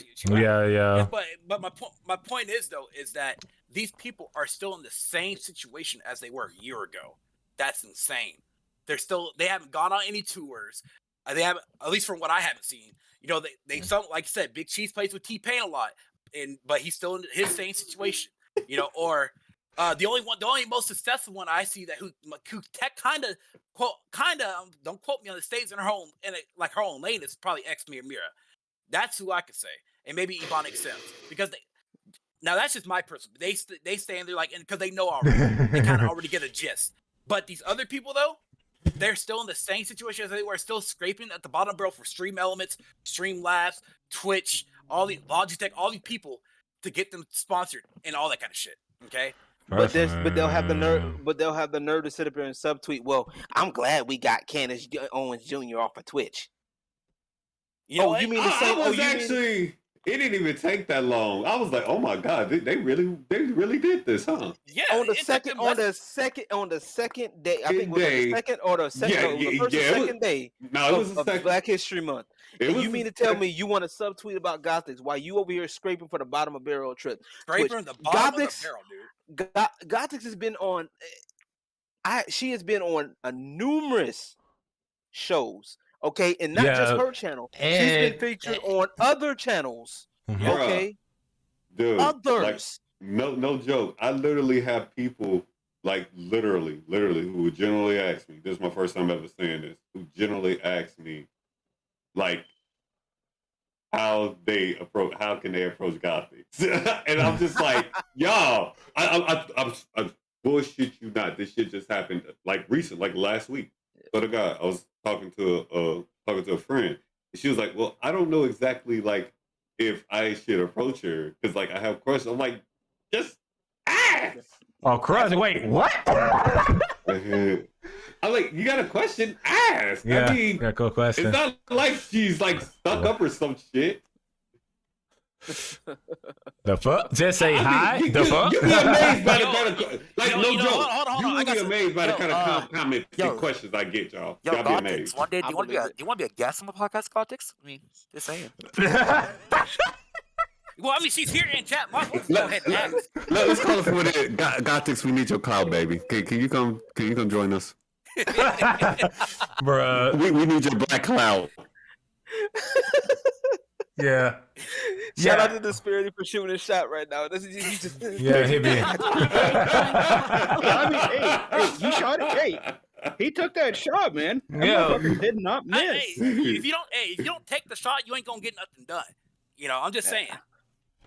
yeah. But my point is that these people are still in the same situation as they were a year ago. That's insane. They haven't gone on any tours. They haven't, at least from what I haven't seen. You know, they some, like I said, Big Cheese plays with T-Pain a lot, but he's still in his same situation. You know, or the only most successful one I see who kind of don't quote me on the stage in her own lane is probably X-Men Mira. That's who I could say, and maybe Ebonic Sims, because now that's just my personal. They stand there because they know already. They kind of already get a gist. But these other people though, they're still in the same situation as they were, still scraping at the bottom barrel for Stream Elements, Streamlabs, Twitch, all the Logitech, all these people to get them sponsored and all that kind of shit. Okay. But they'll have the nerve to sit up here and subtweet. Well, I'm glad we got Candace Owens Jr. off of Twitch. You mean the same? It didn't even take that long. I was like, oh my god, they really did this, huh? Yeah. On the second day, I think it was the second or the second, the first or second day. No, it was the second. Black History Month. You mean to tell me you want to subtweet about Gothix while you over here scraping for the bottom of barrel trip? Scraping the bottom of the barrel, dude. Gothix has been on. She has been on numerous shows. Okay, and not just her channel. She's been featured on other channels. Okay, dude, others. No joke. I literally have people literally who would generally ask me. This is my first time ever saying this. Who generally ask me, how can they approach Gothix? And I'm just like, y'all, I bullshit you not. This shit just happened recent, last week. But to God, I was talking to a friend, and she was like, "Well, I don't know exactly if I should approach her because I have questions." I'm like, "Just ask." Oh, crush! Wait, what? I'm like, "You got a question? Ask." Yeah, I mean, got a cool question. It's not like she's stuck up or some shit. The fuck? Just say hi. The fuck? You'd be amazed by the kind of hold on. You would be amazed by the kind of comments and questions I get, y'all. Yo, y'all be amazed. One day, do you want to be a guest on the podcast, Gothix? I mean, just saying. Well, I mean, she's here in chat. Let's go ahead and ask. Let's call it for what it is. Gothix, we need your cloud, baby. Can you come join us? Bruh. We need your black cloud. Yeah. Shout out to Disbearity for shooting a shot right now. This is just hit me. I mean, hey, he shot it. Hey, he took that shot, man. That motherfucker did not miss. If you don't take the shot, you ain't gonna get nothing done. You know, I'm just saying.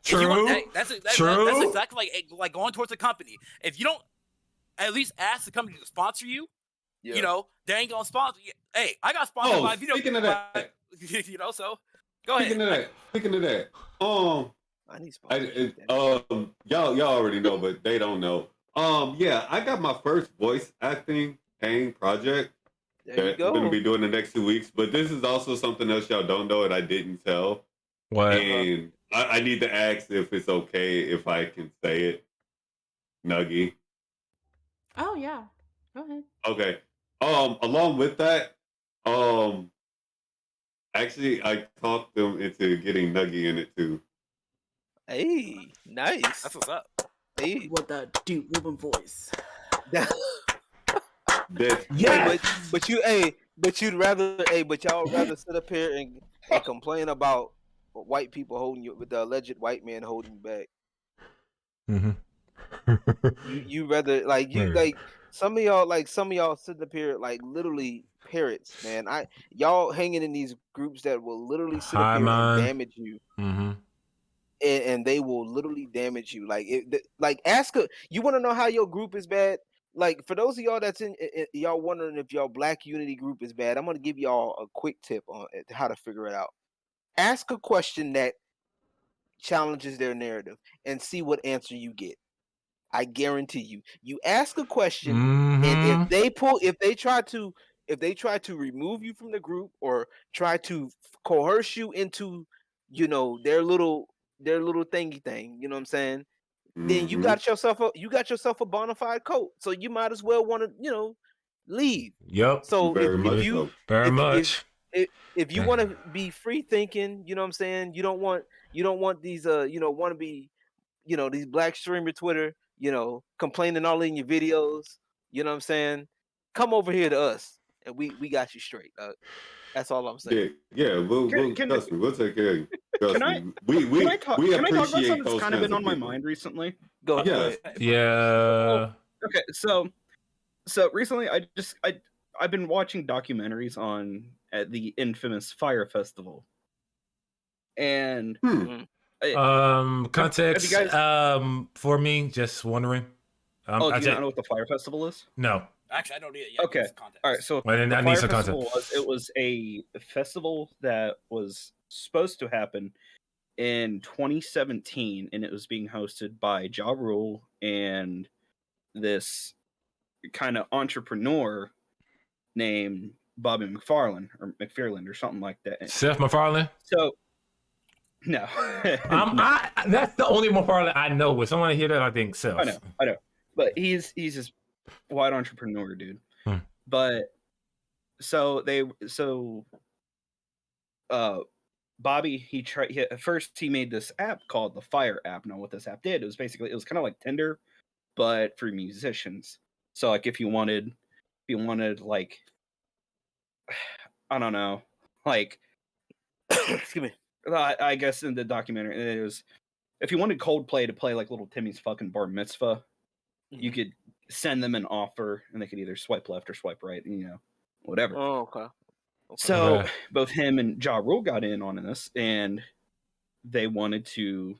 True. That's exactly like going towards a company. If you don't at least ask the company to sponsor you, you know, they ain't gonna sponsor you. Hey, I got sponsored by video. Speaking of that, you know, so go ahead. Speaking of that, I need sponsors. Y'all already know, but they don't know. Yeah, I got my first voice acting paying project that I'm gonna be doing the next 2 weeks. But this is also something else y'all don't know that I didn't tell. What? And I need to ask if it's okay if I can say it. Nuggy. Oh yeah. Go ahead. Okay. Along with that, actually I talked them into getting Nuggy in it too. Hey, nice. That's what's up. Hey. With that deep woman voice. But you'd rather, but y'all rather sit up here and complain about white people holding you, with the alleged white man holding you back. You rather like some of y'all sitting up here like literally parrots, man. Y'all hanging in these groups that will literally sit up here and damage you. And they will literally damage you. Like you want to know how your group is bad? Like, for those of y'all that's in y'all wondering if y'all Black Unity group is bad, I'm gonna give y'all a quick tip on how to figure it out. Ask a question that challenges their narrative and see what answer you get. I guarantee you. You ask a question, and if they try to remove you from the group or try to coerce you into, their little thingy thing, you know what I'm saying? Then you got yourself a bona fide coat. So you might as well want to, leave. Yep. So if you want to be free thinking, you know what I'm saying? You don't want these want to be, these black streamer Twitter, complaining all in your videos, you know what I'm saying? Come over here to us and we got you straight. That's all I'm saying. Yeah, we'll trust me, we'll take care of you. Can I talk about something that's kind of been on my mind recently? Go ahead. Yeah. Okay, so recently I've been watching documentaries at the infamous Fire Festival. And context for me, just wondering. Do you not know what the Fire Festival is? No. Actually, I don't need it yet. Okay. All right. So the Fire Festival was a festival that was supposed to happen in 2017, and it was being hosted by Ja Rule and this kind of entrepreneur named Bobby McFarlane or something like that. Seth MacFarlane? So no. That's the only MacFarlane I know. When someone hear that, I think Seth. I know. But he's this white entrepreneur dude. But Bobby, at first he made this app called the Fire app. Now what this app did, it was kind of like Tinder, but for musicians. So like if you wanted like, I don't know, like excuse me. I guess in the documentary it was, if you wanted Coldplay to play like Little Timmy's fucking bar mitzvah, you could send them an offer and they could either swipe left or swipe right, whatever. Oh, okay. So both him and Ja Rule got in on this, and they wanted to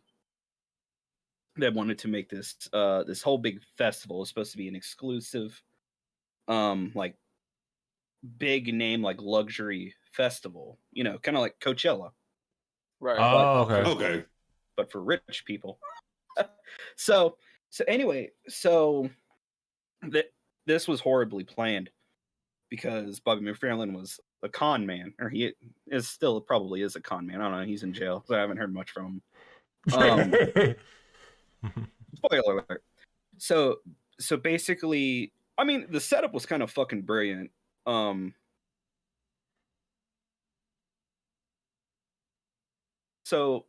make this this whole big festival. It's supposed to be an exclusive like big name, like luxury festival, kind of like Coachella. Right. Okay. But for rich people. So anyway, this was horribly planned because Bobby McFarlane was a con man, or he is still probably is a con man. I don't know. He's in jail, so I haven't heard much from him. Spoiler alert. So basically, I mean, the setup was kind of fucking brilliant. So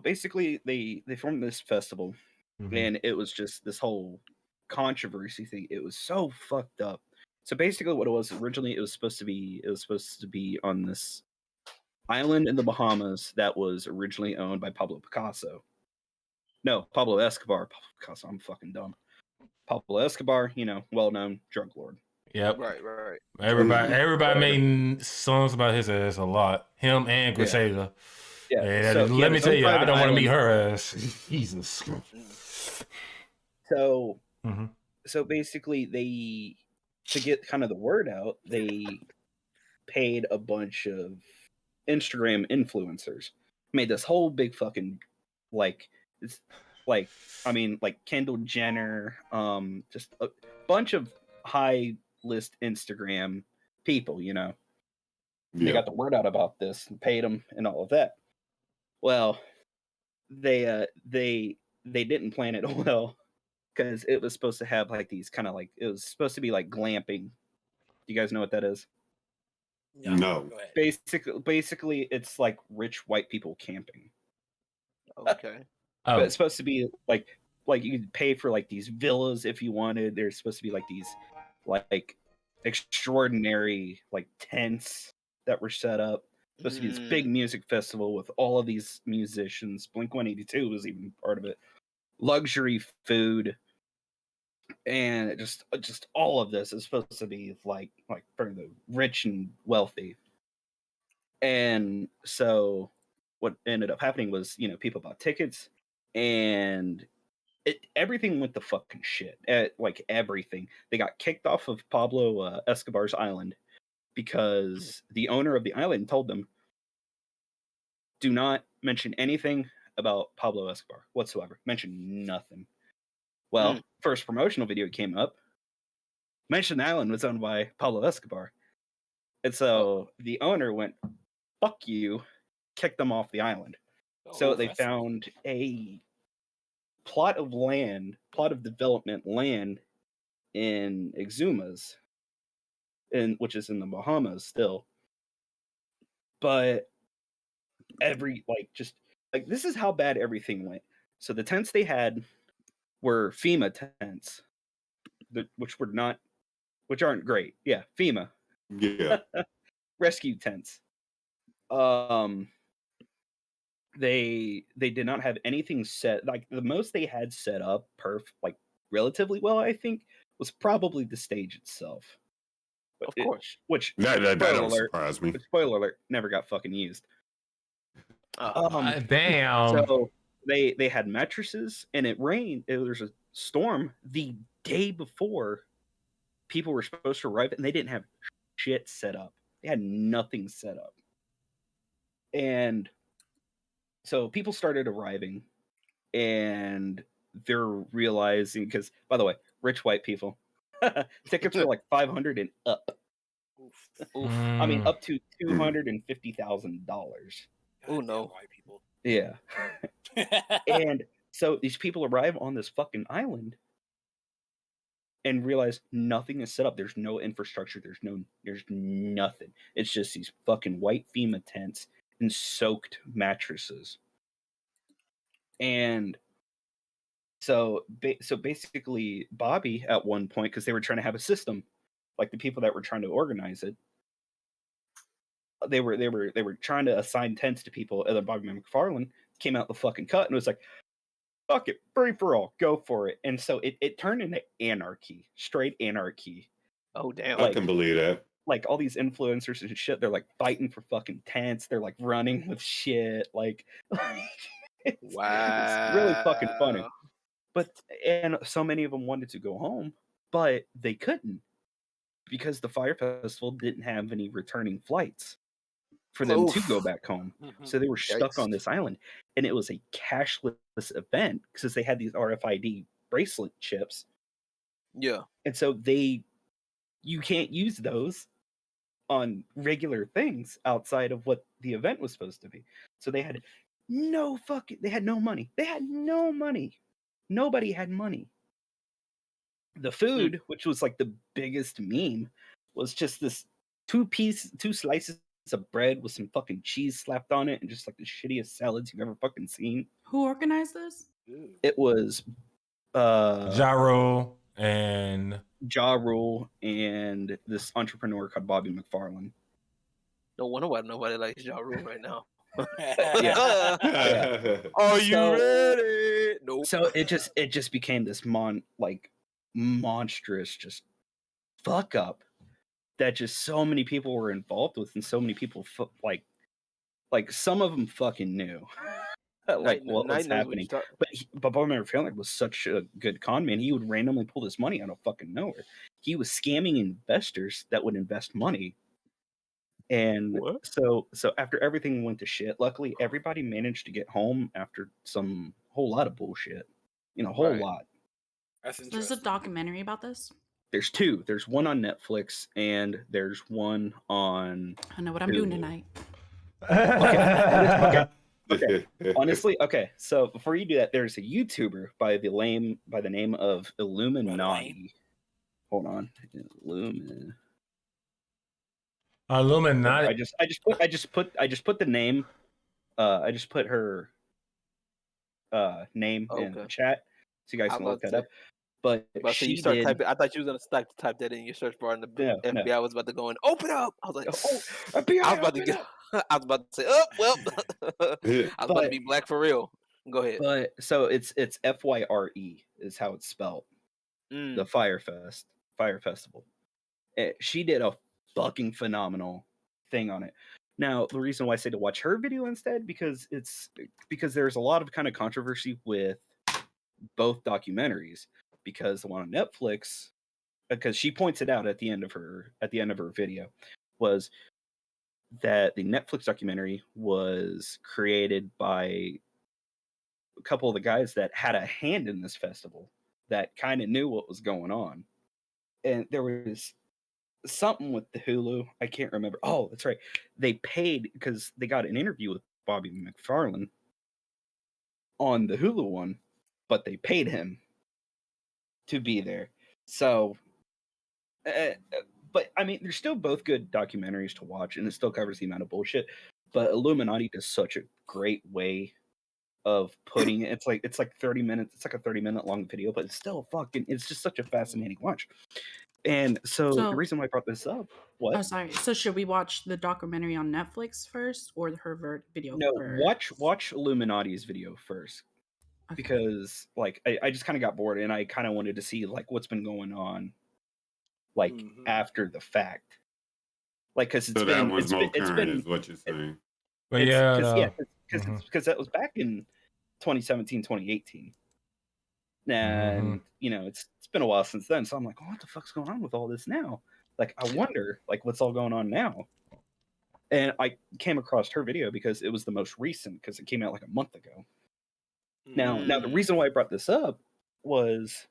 basically, they formed this festival, and it was just this whole controversy thing. It was so fucked up. So basically, what it was originally, it was supposed to be on this island in the Bahamas that was originally owned by Pablo Escobar. Pablo Picasso. I'm fucking dumb. Pablo Escobar, well-known drug lord. Yep. Right. Everybody made songs about his ass a lot. Him and Griselda. Yeah. And let me tell you, I don't want to meet her ass. Jesus. So basically, to get kind of the word out, they paid a bunch of Instagram influencers, made this whole big fucking like Kendall Jenner, just a bunch of high list Instagram people, They got the word out about this and paid them and all of that. Well, they didn't plan it well, because it was supposed to have like these kind of like, it was supposed to be like glamping. Do you guys know what that is? No. Basically, it's like rich white people camping. Okay. Oh, But it's supposed to be like you could pay for like these villas if you wanted. There's supposed to be like these like extraordinary like tents that were set up. Supposed to be this big music festival with all of these musicians. Blink-182 was even part of it. Luxury food, and just all of this is supposed to be like for the rich and wealthy. And so what ended up happening was, people bought tickets, and everything went to fucking shit. Like everything, they got kicked off of Pablo Escobar's island because the owner of the island told them, do not mention anything about Pablo Escobar whatsoever. Mention nothing. Well, first promotional video came up, mentioned the island was owned by Pablo Escobar. And so the owner went, fuck you, kicked them off the island. So they found a plot of development land in Exumas, which is in the Bahamas still. But this is how bad everything went. So the tents they had were FEMA tents, which aren't great. Yeah, FEMA. Yeah. Rescue tents. They did not have anything set. Like the most they had set up relatively well, I think, was probably the stage itself. Of course. Which that don't surprise me. Spoiler alert, never got fucking used. damn. So they had mattresses, and it rained. There was a storm the day before people were supposed to arrive, and they didn't have shit set up. They had nothing set up. And so people started arriving, and they're realizing, because, by the way, rich white people, tickets were like $500 and up. Oof. I mean, up to $250,000. Oh no, white people. Yeah. And so these people arrive on this fucking island and realize nothing is set up. There's no infrastructure. There's nothing. It's just these fucking white FEMA tents and soaked mattresses. And so basically, Bobby at one point, because they were trying to have a system, like the people that were trying to organize it, they were trying to assign tents to people. And then Bobby McFarlane came out the fucking cut and was like, fuck it, free for all, go for it. And so it turned into anarchy, straight anarchy. Oh damn. I can believe that. Like all these influencers and shit, they're like fighting for fucking tents, they're like running with shit, like it's really fucking funny. And so many of them wanted to go home, but they couldn't, because the Fire Festival didn't have any returning flights for them to go back home. So they were stuck on this island, and it was a cashless event because they had these RFID bracelet chips. Yeah. And so you can't use those on regular things outside of what the event was supposed to be. So they had no money. They had no money. Nobody had money. The food, which was like the biggest meme, was just this two slices of bread with some fucking cheese slapped on it and just like the shittiest salads you've ever fucking seen. Who organized this? It was Ja Rule and this entrepreneur called Bobby McFarlane. No wonder why nobody likes Ja Rule right now. Yeah. Are you ready? Nope. So it just became this monstrous just fuck up that just so many people were involved with, and so many people like some of them fucking knew like what was happening. But Bobby McFarlane was such a good con man. He would randomly pull this money out of fucking nowhere. He was scamming investors that would invest money. And so after everything went to shit, luckily everybody managed to get home after some whole lot of bullshit. Whole lot. That's interesting. There's a documentary about this? There's two. There's one on Netflix, and there's one on I know what I'm doing tonight. Okay. Honestly, okay. So before you do that, there's a YouTuber by the name of Illuminati. Hold on. Illuminati. I just put the name. I just put her name in Okay. the chat, so you guys I'm can look about that to up. But But so you she start did. typing. I thought you was gonna type that in your search bar, and the No, no. FBI was about to go in. Open up. I was like, Oh, FBI, I was about to open get. up! I was about to say, oh well. Yeah. I was about to be black for real. Go ahead. But so it's FYRE is how it's spelled. The Fire Festival. She did a fucking phenomenal thing on it. Now, the reason why I say to watch her video instead because there's a lot of kind of controversy with both documentaries, because the one on Netflix, because she points it out at the end of her video, was that the Netflix documentary was created by a couple of the guys that had a hand in this festival, that kind of knew what was going on. And there was something with the Hulu, I can't remember. Oh, that's right. They paid because they got an interview with Bobby McFarlane on the Hulu one, but they paid him to be there. So, but I mean, they're still both good documentaries to watch, and it still covers the amount of bullshit. But Illuminati does such a great way of putting it. It's like 30 minutes. It's like a 30-minute long video, but it's still it's just such a fascinating watch. And so the reason why I brought this up, what? Oh, sorry. So should we watch the documentary on Netflix first, or her video? No, first? watch Illuminati's video first, because like I just kind of got bored, and I kind of wanted to see like what's been going on, like after the fact, like because So that one's more current, is what you're saying. But because that was back in 2017, 2018. And you know, it's been a while since then, so I'm like, oh, what the fuck's going on with all this now? Like, I wonder like what's all going on now. And I came across her video because it was the most recent, because it came out like a month ago. Now the reason why I brought this up was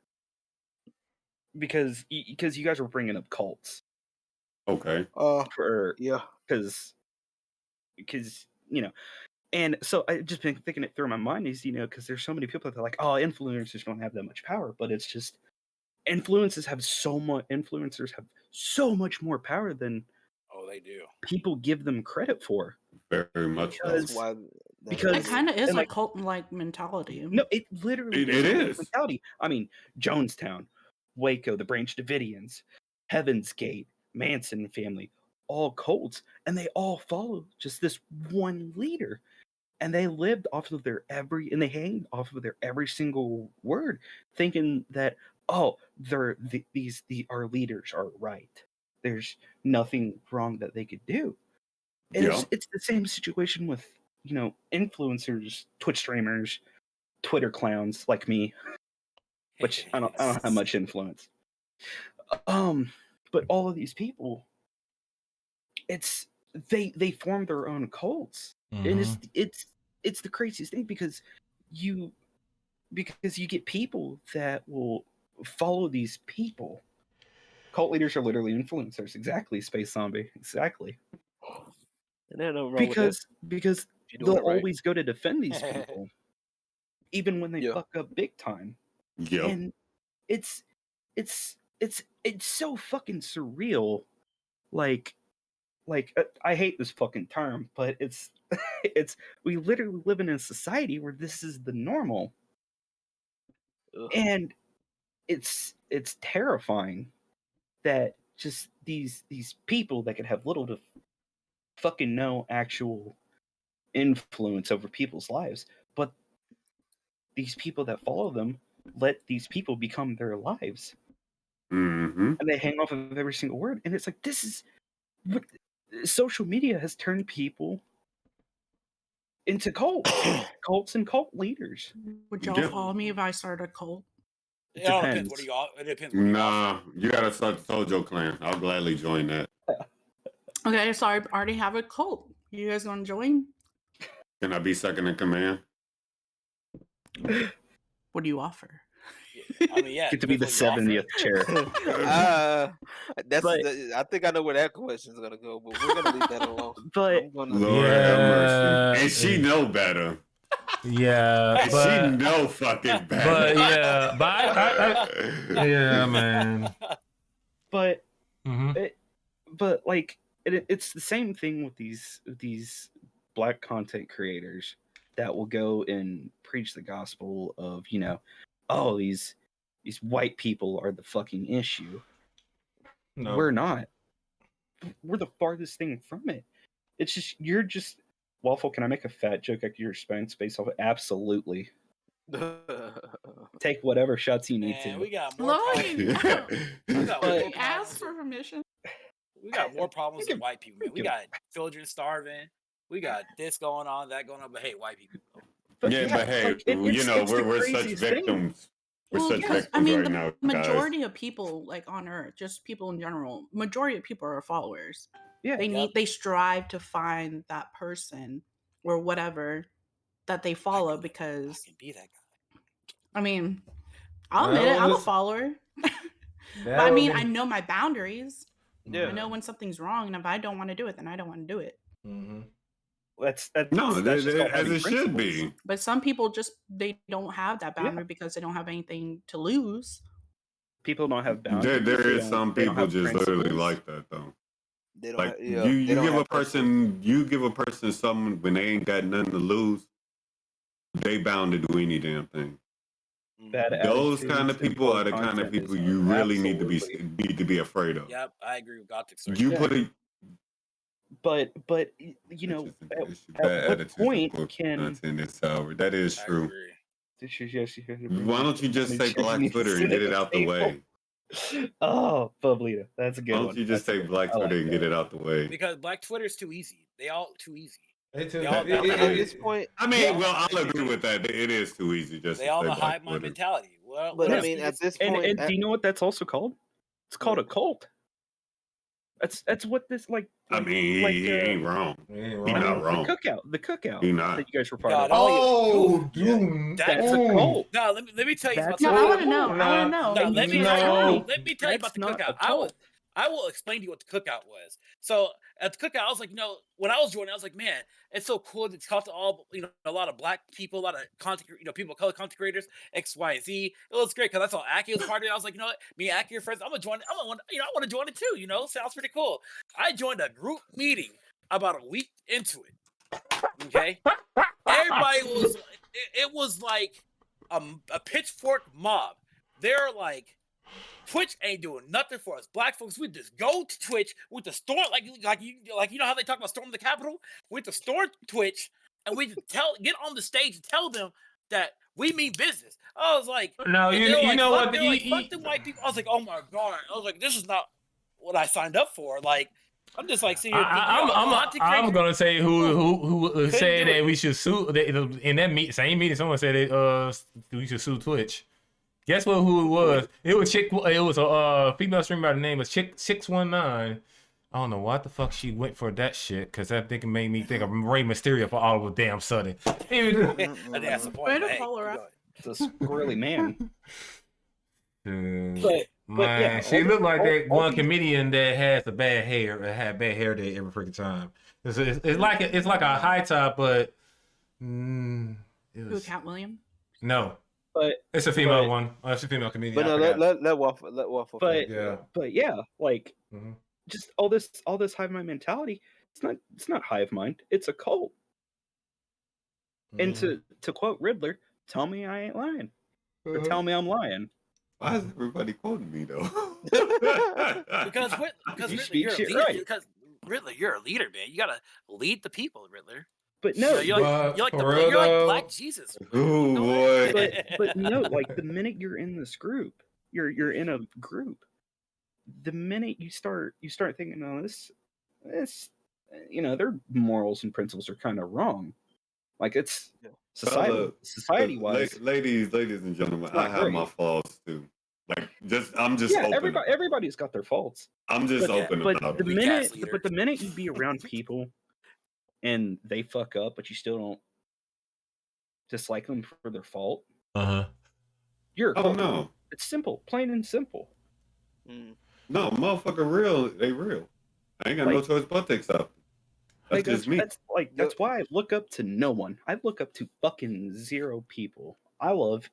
because you guys were bringing up cults. Okay. Because you know. And so I just been thinking it through my mind is, you know, because there's so many people that are like, oh, influencers don't have that much power, but it's just influencers have so much more power than they do. People give them credit for. Very much so. Because it kind of is a cult-like mentality. No, it literally is mentality. I mean, Jonestown, Waco, the Branch Davidians, Heaven's Gate, Manson family, all cults, and they all follow just this one leader. And they lived off of they hanged off of their every single word, thinking that, oh, our leaders are right. There's nothing wrong that they could do. And it's the same situation with, you know, influencers, Twitch streamers, Twitter clowns like me, which I don't have much influence. But all of these people, they form their own cults. And it's the craziest thing, because you get people that will follow these people. Cult leaders are literally influencers. Exactly, Space Zombie. Exactly. Because they'll always go to defend these people, even when they fuck up big time. Yeah. And it's so fucking surreal. Like I hate this fucking term, but it's we literally live in a society where this is the normal. And it's terrifying that just these people that could have little to fucking no actual influence over people's lives, but these people that follow them let these people become their lives. And they hang off of every single word. And it's like, this is what social media has turned people into cults and cult leaders. Would y'all follow me if I started a cult? It depends. It depends. Nah, you gotta start the Tojo clan. I'll gladly join that. Okay, so I already have a cult. You guys gonna join? Can I be second in command? What do you offer? I mean, get to be the 70th chair. I think I know where that question's gonna go, but we're gonna leave that alone. But Lord have mercy. And she know better. Yeah, she know fucking better. Yeah, man. But like it's the same thing with these black content creators that will go and preach the gospel of, oh, these white people are the fucking issue. No. We're not. We're the farthest thing from it. It's just, you're just, Waffle, can I make a fat joke at your expense based off of absolutely? Take whatever shots you need Man, to. we got more Logan, problems. We got more ask problems for permission. We got more problems than can- white people, man. We got children starving. We got this going on, that going on. But hey, white people. But but hey, it's the we're such craziest thing. victims. We're such because victims right the now, majority of people, like on Earth, just people in general, majority of people are followers. Yeah, They strive to find that person or whatever that they follow I because can be that guy. I mean, I'll admit it, I'm a follower. But I mean, I know my boundaries. Yeah. I know when something's wrong, and if I don't want to do it, then I don't want to do it. Mm-hmm. That's as it should be. But some people just they don't have that boundary because they don't have anything to lose. People don't have boundaries. There is some people just literally like that though. They don't Like have, you they don't give a have person something when they ain't got nothing to lose, they bound to do any damn thing. Bad Those attitudes kind of and people poor are the kind of content people is you really need absolutely- to be afraid of. Yep, I agree with Gothic. Sir. You Yeah. put it. But at what point can content is sour. That is I true. agree. Why don't you just say Black Twitter and get it out the way? Oh, Bublita, that's a good Why one. don't you just That's a say good Black one. I Twitter like and get that. it out the way? Because Black Twitter is too easy. They all too easy. At this point, I mean, well, I'll agree with that. It is too easy just They to all say have a Black hive mind Twitter. mentality. Well, but I let's mean, be at this- this point, And do you know what that's also called? It's called a cult. That's what this like. I mean, like, he ain't wrong. He ain't He wrong. not wrong. The cookout He not. that you guys were part God, of. Oh, Yeah. dude. That's a Ooh. cult. No, let me tell you That's about No, not I a want to know. cult. I want to know. No, And let you me can't tell tell you. me. Let me tell you about That's the not cookout. a cult. I will explain to you what the cookout was. So at the cookout, I was like, when I was joining, I was like, man, it's so cool to talk to all, a lot of black people, a lot of content, people of color content creators, X, Y, and Z. It was great because I saw Aki was part of it. I was like, you know what, me and Aki are friends. I'm gonna join. I want to join it too. Sounds pretty cool. I joined a group meeting about a week into it. Okay, everybody was. It was like a pitchfork mob. They're like, Twitch ain't doing nothing for us black folks. We just go to Twitch with the storm, like you know how they talk about storming the Capitol. We just storm Twitch and we just get on the stage and tell them that we mean business. I was like, No, you know what? They're like, fuck them white people. I was like, oh my god. I was like, this is not what I signed up for. Like, I'm just like sitting here. I'm gonna say who said do that it. we should sue in that same meeting. Someone said we should sue Twitch. Guess what? Who it was? It was a female streamer by the name of Chick619. I don't know what the fuck she went for that shit because that thing made me think of Rey Mysterio for all of a damn sudden. I think that's the point. Way to Hey, follow her keep up. going. It's a squirrely man. Man, yeah, she looked like that all one these- comedian that has the bad hair, had bad hair day every freaking time. It's like a high top, but Who, Cat William? no, But it's a female but- one. Oh, it's a female comedian. but I no, forgot. let Waffle. But finish. Yeah. but yeah, like Mhm. just all this hive mind mentality. It's not hive mind. It's a cult. And to quote Riddler, tell me I ain't lying, or tell me I'm lying. Why is everybody quoting me though? Because You Riddler, speak you're a shit leader. right. Because Riddler, you're a leader, man. You gotta lead the people, Riddler. But no, you're like for real, though? Black Jesus. Oh boy. but no, like the minute you're in this group, you're in a group. The minute you start thinking, oh, this, their morals and principles are kind of wrong. Like it's society wise. Ladies and gentlemen, not I have great. my flaws too. Like I'm just Yeah, open. everybody's got their faults. I'm just But, open but about the it. cast minute, leader. but the minute you be around people, and they fuck up, but you still don't dislike them for their fault, you're a Oh cult. no. It's simple, plain and simple. No, motherfucker real, they real. I ain't got no Like- choice but to accept. That's just me. That's why I look up to no one. I look up to fucking zero people. I love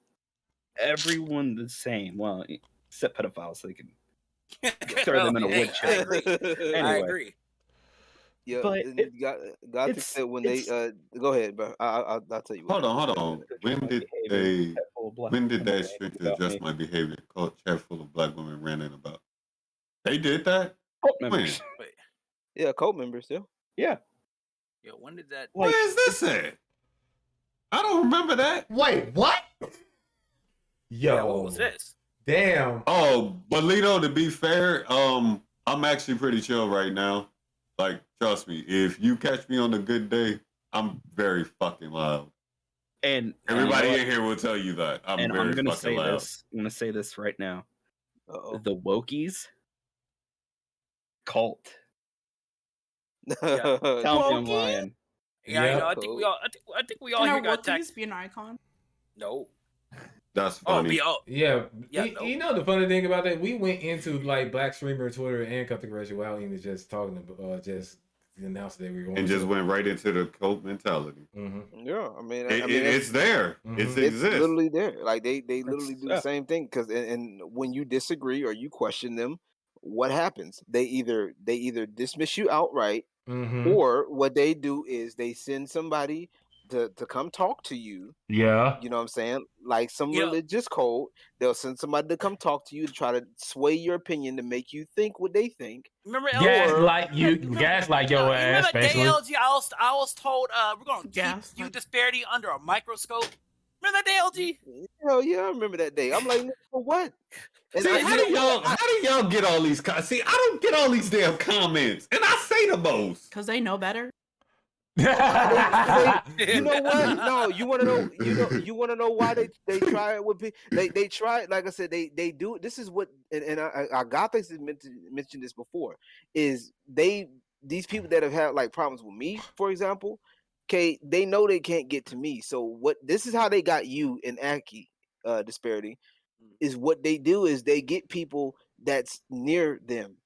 everyone the same. Well, except pedophiles, so they can throw them in a wood I chipper. agree. I Anyway. agree. Yeah, But Gothic said when they go ahead, bro. I'll tell you. Hold on. When did that strictly adjust my behavior? Called chat full of black women ranting about. They did that. cult members. Wait. Yeah, cult members. Yeah. Yeah, when did that? Like, Where is this at? I don't remember that. Wait, what? Yo, Yeah, what was this? Damn. Oh, but Lito, to be fair, I'm actually pretty chill right now. Like, trust me, if you catch me on a good day, I'm very fucking loud. And everybody in here will tell you that. I'm gonna say loud. This. I'm gonna say this right now. Uh-oh. The wokies cult. Yeah. Tell me I'm lying. Yeah, Yep. you know, I think we all Can here our got attacked. wokies be an icon? No. That's Oh, funny. Yeah, no. you know the funny thing about that, we went into like Black Streamer Twitter and Cut the Commercial without even just talking about just announced that we were going and just went right into the cult mentality. Mm-hmm. Yeah, I mean, it's there. Mm-hmm. It it's exists. literally there. Like they literally do the same thing because and when you disagree or you question them, what happens? They either dismiss you outright, or what they do is they send somebody to come talk to you. Yeah. You know what I'm saying? Like some religious code, they'll send somebody to come talk to you to try to sway your opinion to make you think what they think. Remember gaslight your ass, remember that day, basically. LG, I was told we're gonna keep you disparity under a microscope. Remember that day, LG? Hell yeah, I remember that day. I'm like, for what? And See, how do y'all get all these? See, I don't get all these damn comments, and I say the most because they know better. You know what? No, you want to know. You want to know why they try it with people. They try it. Like I said, they do. This is what and I Gothics has mentioned this before. Is these people that have had like problems with me, for example. Okay, they know they can't get to me. So this is how they got you in Aki disparity. Is what they do is they get people that's near them,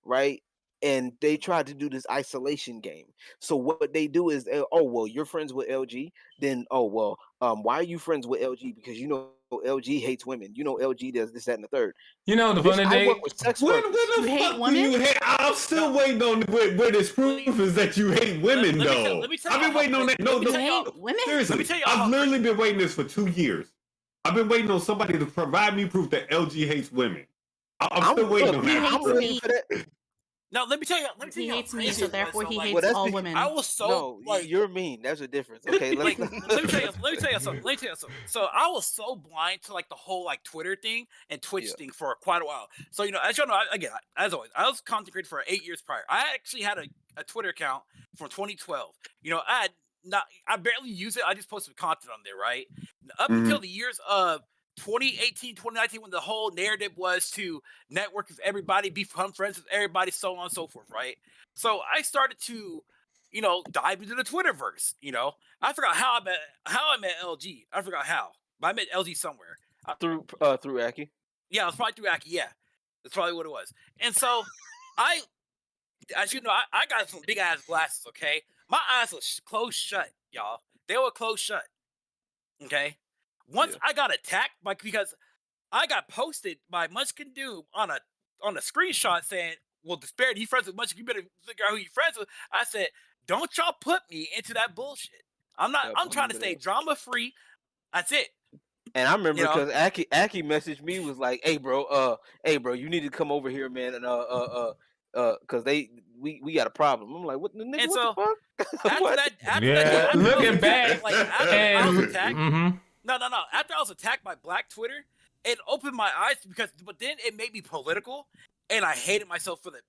right? And they try to do this isolation game. So what they do is, oh well, you're friends with LG. Then why are you friends with LG? Because you know LG hates women. You know LG does this, that, and the third. You know the funny thing. I work with sex workers. You hate women? I'm still waiting on where this proof is that you hate women, though. I've been waiting on that. No, women? Seriously, I've literally been waiting this for 2 years. I've been waiting on somebody to provide me proof that LG hates women. I'm still waiting on that. I'm waiting for that. No, let me tell you. He hates me, so therefore he hates well, all women. I was so you're mean. That's a difference. Okay, let me tell you something. So I was so blind to like the whole like Twitter thing and Twitch thing for quite a while. So as y'all know, as always, I was content creator for 8 years prior. I actually had a Twitter account from 2012. I barely use it. I just posted content on there, right? Up until the years of 2018, 2019, when the whole narrative was to network with everybody, become friends with everybody, so on and so forth, right? So I started to, dive into the Twitterverse. I forgot how I met LG. I forgot how, but I met LG somewhere through Aki. Yeah, it was probably through Aki. Yeah, that's probably what it was. And so as you know, I got some big ass glasses. Okay, my eyes were closed shut, y'all. They were closed shut. Okay. Once I got attacked because I got posted by Misconduct on a screenshot saying, "Well, Disbearity, you friends with Munchkin, you better figure out who you friends with." I said, "Don't y'all put me into that bullshit. I'm trying to stay drama free. That's it." And I remember because Aki messaged me, was like, "Hey bro, you need to come over here, man, and because we got a problem." I'm like, "What the nigga? And what the fuck?" After that, looking back, I was attacked. No. After I was attacked by Black Twitter, it opened my eyes but then it made me political, and I hated myself for the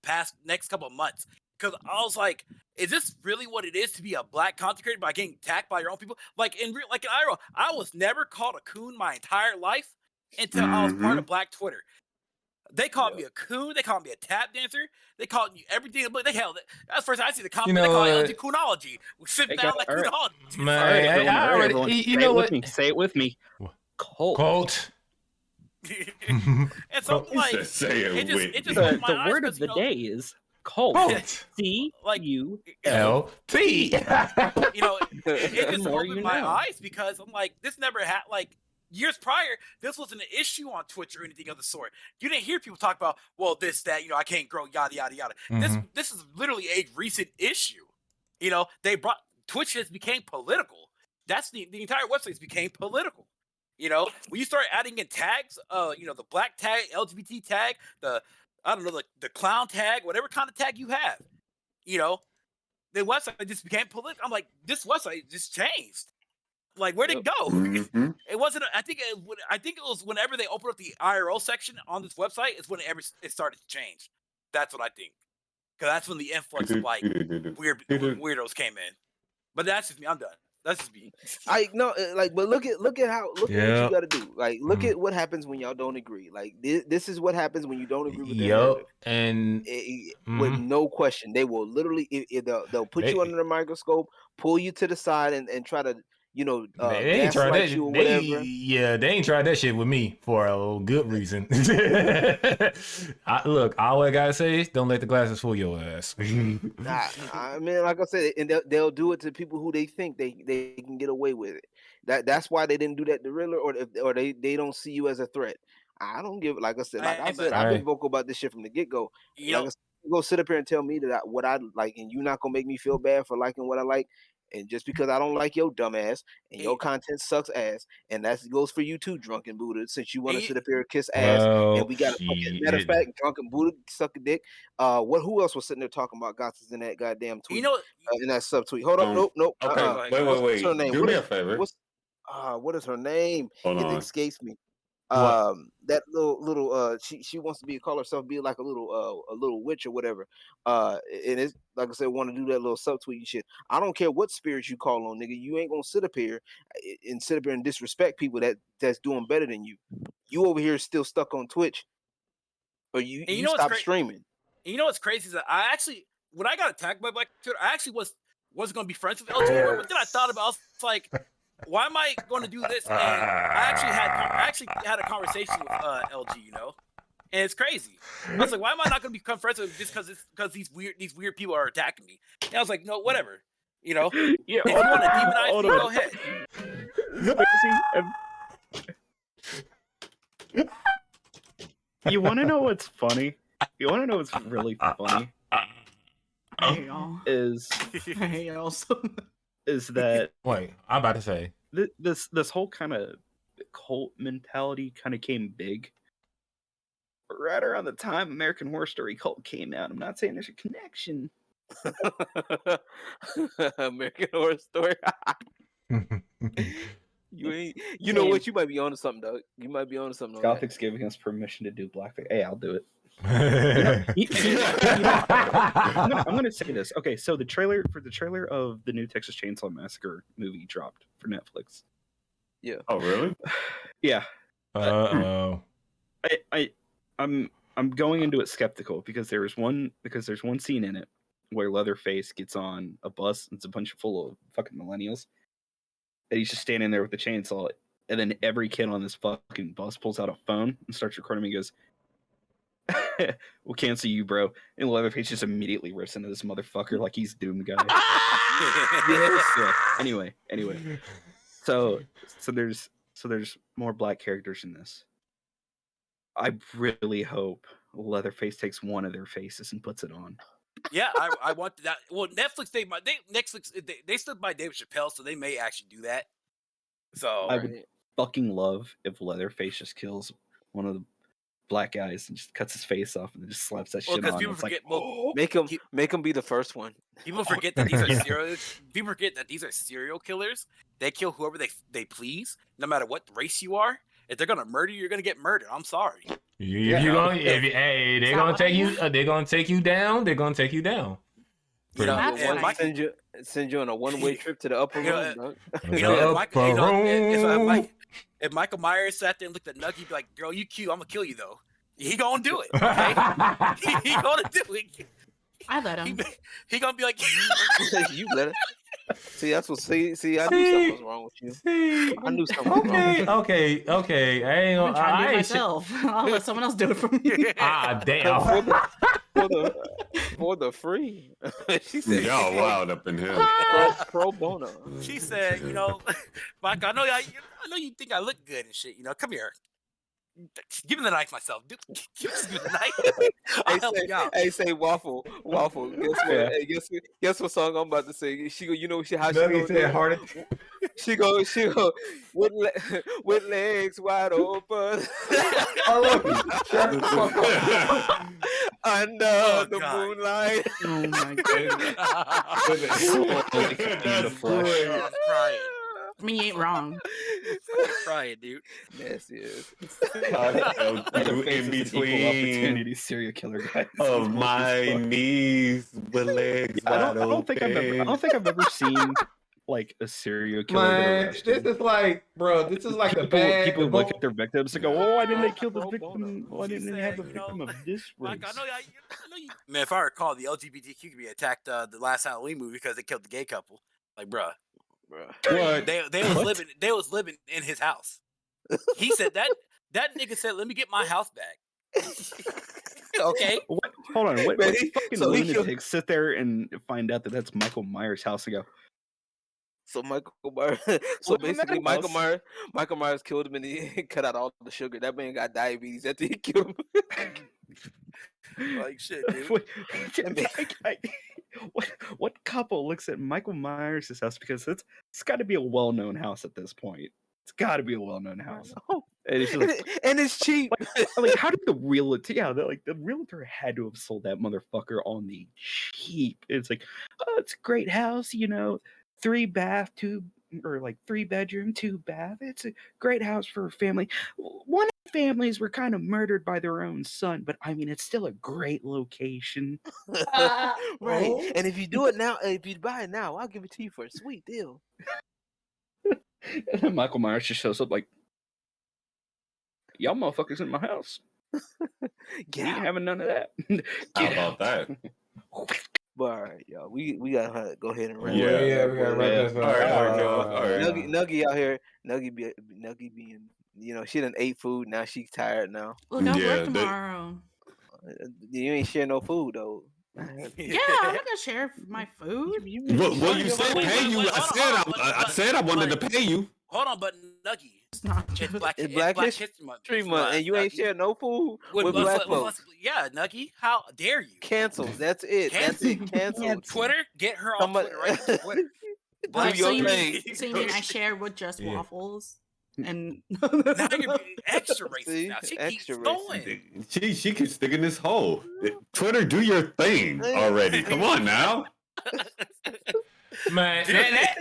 next couple of months because I was like, "Is this really what it is to be a Black content creator by getting attacked by your own people?" Like in IRL, I was never called a coon my entire life until I was part of Black Twitter. They called me a coon. They called me a tap dancer. They called me everything. But that's the first time I see the comment. They call it coonology. We sit down like coonology. Man, I already. You know what? Say it with me. Cult. And so I'm like, it just opened my eyes. The word of the day is cult. CULT. It just opened my eyes because I'm like, this never had years prior, this wasn't an issue on Twitch or anything of the sort. You didn't hear people talk about, well, this, that, I can't grow, yada, yada, yada. This is literally a recent issue. They brought Twitch has became political. That's the entire website became political. When you start adding in tags, the black tag, LGBT tag, the clown tag, whatever kind of tag you have, the website just became political. I'm like, this website just changed. Like, where'd it go? It wasn't. I think it was whenever they opened up the IRL section on this website is when it started to change. That's what I think, because that's when the influx of like weirdos came in. But that's just me. I'm done. That's just me. But look at what you gotta do. Like, look at what happens when y'all don't agree. Like, this is what happens when you don't agree with their narrative. And with no question, they will literally they'll put you under the microscope, pull you to the side, and try to they ain't tried that. They ain't tried that shit with me for a good reason. Look, all I gotta say is don't let the glasses fool your ass. I mean, like I said, and they'll do it to people who they think they can get away with it. That's why they didn't do that to Riddler, or they don't see you as a threat. I don't give. Like I said, I've been vocal about this shit from the get go. Like I said, you go sit up here and tell me that what I like, and you're not gonna make me feel bad for liking what I like. And just because I don't like your dumb ass and your content sucks ass, and that goes for you too, Drunken Buddha, since you want to sit up here and kiss ass, and we got a matter of fact, Drunken Buddha suck a dick. Who else was sitting there talking about gossips in that goddamn tweet? In that subtweet. Hold on, nope. Okay, wait. What's her name? Do me a favor. What is her name? It escapes me. That little she wants to call herself like a little witch or whatever. And it's like I said, want to do that little subtweet and shit. I don't care what spirits you call on, nigga. You ain't gonna sit up here and disrespect people that's doing better than you. You over here still stuck on Twitch, or you stop streaming. And you know what's crazy is that when I got attacked by Black Twitter, I actually wasn't gonna be friends with LGBT, but then I thought about it, I was like, why am I going to do this? And I actually had a conversation with LG, and it's crazy. I was like, why am I not going to become friends with him just because these weird people are attacking me? And I was like, no, whatever. If you want to demonize me, go ahead. You want to know what's funny? You want to know what's really funny? Hey y'all. Is that wait? I'm about to say this whole kind of cult mentality kind of came big right around the time American Horror Story cult came out. I'm not saying there's a connection. American Horror Story. You know what? You might be onto something, Doug. You might be onto something. Gothic's giving us permission to do blackface. Hey, I'll do it. I'm gonna say this. Okay, so the trailer of the new Texas Chainsaw Massacre movie dropped for Netflix. Yeah. Oh, really? Yeah. I'm going into it skeptical because there's one scene in it where Leatherface gets on a bus and it's a bunch full of fucking millennials, and he's just standing there with the chainsaw, and then every kid on this fucking bus pulls out a phone and starts recording him. He goes, we'll cancel you, bro. And Leatherface just immediately rips into this motherfucker like he's Doom Guy. Yeah. Anyway. So there's more black characters in this. I really hope Leatherface takes one of their faces and puts it on. Yeah, I want that. Well, Netflix they stood by Dave Chappelle, so they may actually do that. So I would fucking love if Leatherface just kills one of the black guys and just cuts his face off and then just slaps that shit on. People forget, make him be the first one. People forget that these are serial killers. They kill whoever they please, no matter what race you are. If they're gonna murder you, you're gonna get murdered. I'm sorry. They're gonna take you. They're gonna take you down. They're gonna take you down. Send you on a one-way trip to the upper room. If Michael Myers sat there and looked at Nuggy, he'd be like, "Girl, you cute. I'm gonna kill you though." He gonna do it. Okay? He gonna do it. I let him. He gonna be like, "You let it." See, that's what. See, I knew something was wrong with you. I knew something was wrong. Okay. I ain't gonna try to do it myself. I'll let someone else do it for me. Damn. for the free. She said, Y'all wild up in here. pro bono. She said, Mike, I know you think I look good and shit. Come here. Give me the knife myself. Dude, give me the knife. I'll help you out. Hey, say waffle. Guess what? Yeah. Hey, guess what song I'm about to sing? She go. How she Nuggy go? said hard. She go with legs wide open. Shut the fuck up. Under the moonlight. Oh my god. That's great. I'm crying. I mean, you ain't wrong. I'm crying, dude. Nasty is. In between opportunity serial killer guy. of my knees with legs I wide don't think I've ever seen like a serial killer get Man, arrested. this is like, bro, this is like People look at their victims and go, "Oh, why didn't they kill this Pro victim? bono. Why didn't they have a victim of this race?" Mike, I know you. Man, if I recall, the LGBTQ community attacked the last Halloween movie because they killed the gay couple. Like, bruh. What? They was living in his house. He said that nigga said, "Let me get my house back." Okay. What? Hold on, what Man, fucking so he lunatics sit there and find out that that's Michael Myers' house and go, So Michael Myers. So Look in that basically, house. Michael Myers killed him and he cut out all the sugar. That man got diabetes after he killed him. Like shit, dude. what couple looks at Michael Myers' house, because it's got to be a well-known house at this point. It's got to be a well-known house. And it's, just like, and it's cheap. like, how did the realtor? Yeah, the realtor had to have sold that motherfucker on the cheap. It's like, oh, it's a great house, 3 bath, 2 or like 3 bedroom, 2 bath. It's a great house for a family. One of the families were kind of murdered by their own son, but I mean, it's still a great location. Right. And if you do it now, if you buy it now, I'll give it to you for a sweet deal. And then Michael Myers just shows up like, y'all motherfuckers in my house. Get Ain't out. having none of that. How about that? But all right, y'all. We gotta go ahead and wrap Yeah. it up. We gotta wrap this up. All right. Nuggy out here. Nuggy being, she done ate food. Now she's tired now. Look, I'll Yeah, work they- tomorrow. You ain't share no food though. Yeah, I'm not gonna share my food. Well, you said wait, pay you. wait, I said I wanted to pay you. Hold on, but Nuggy. It's not It's just Black History Month, and you ain't Nuggy. share no food with black folks. Yeah, Nuggy. How dare you? Cancel. That's it. Cancel. Twitter, get her on Somebody- Twitter right now. Twitter. Do so your you thing. mean I share with just Yeah. waffles? And Now you're being extra racist. See? Now she Extra keeps going. She can stick in this hole. Twitter, do your thing already. Come on now. Man,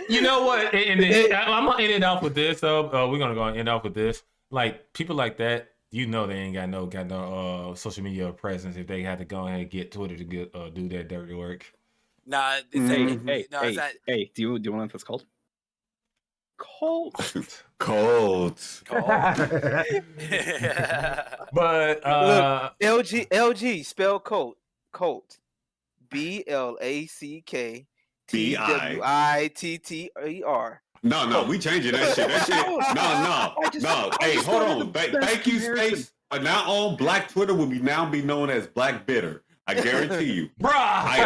you know what? I'm gonna end it off with this. So we're gonna go and end off with this. Like people like that, they ain't got no social media presence if they had to go ahead and get Twitter to do that dirty work. Nah, Hey, it's that. hey, do you know what that's called? Cold. Cold. But LG spell Colt. BLACKTWITTER. No, we changing that shit. That shit. No. Hey, hold on. Thank you, Space. But now on Black Twitter will now be known as Black Bitter. I guarantee you. bruh, I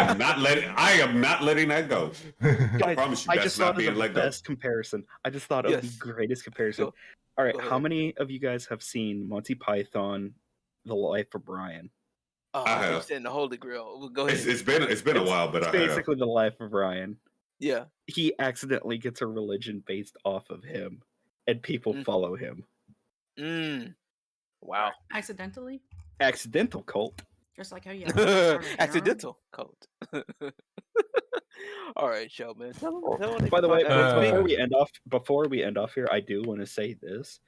am not letting that go. I promise you I that's just not thought of being the let go. best comparison. I just thought of the Yes. greatest comparison. Go. All right, Go how ahead. many of you guys have seen Monty Python, The Life of Brian? Oh, I have. you're saying the Holy Grail. Go ahead. It's been a while, but It's I have. basically The Life of Brian. Yeah. He accidentally gets a religion based off of him, and people follow him. Wow. accidentally, Accidental cult. just like how you Accidental cult. All right, show man. Tell them By the way, Uh, before we end off here, I do want to say this.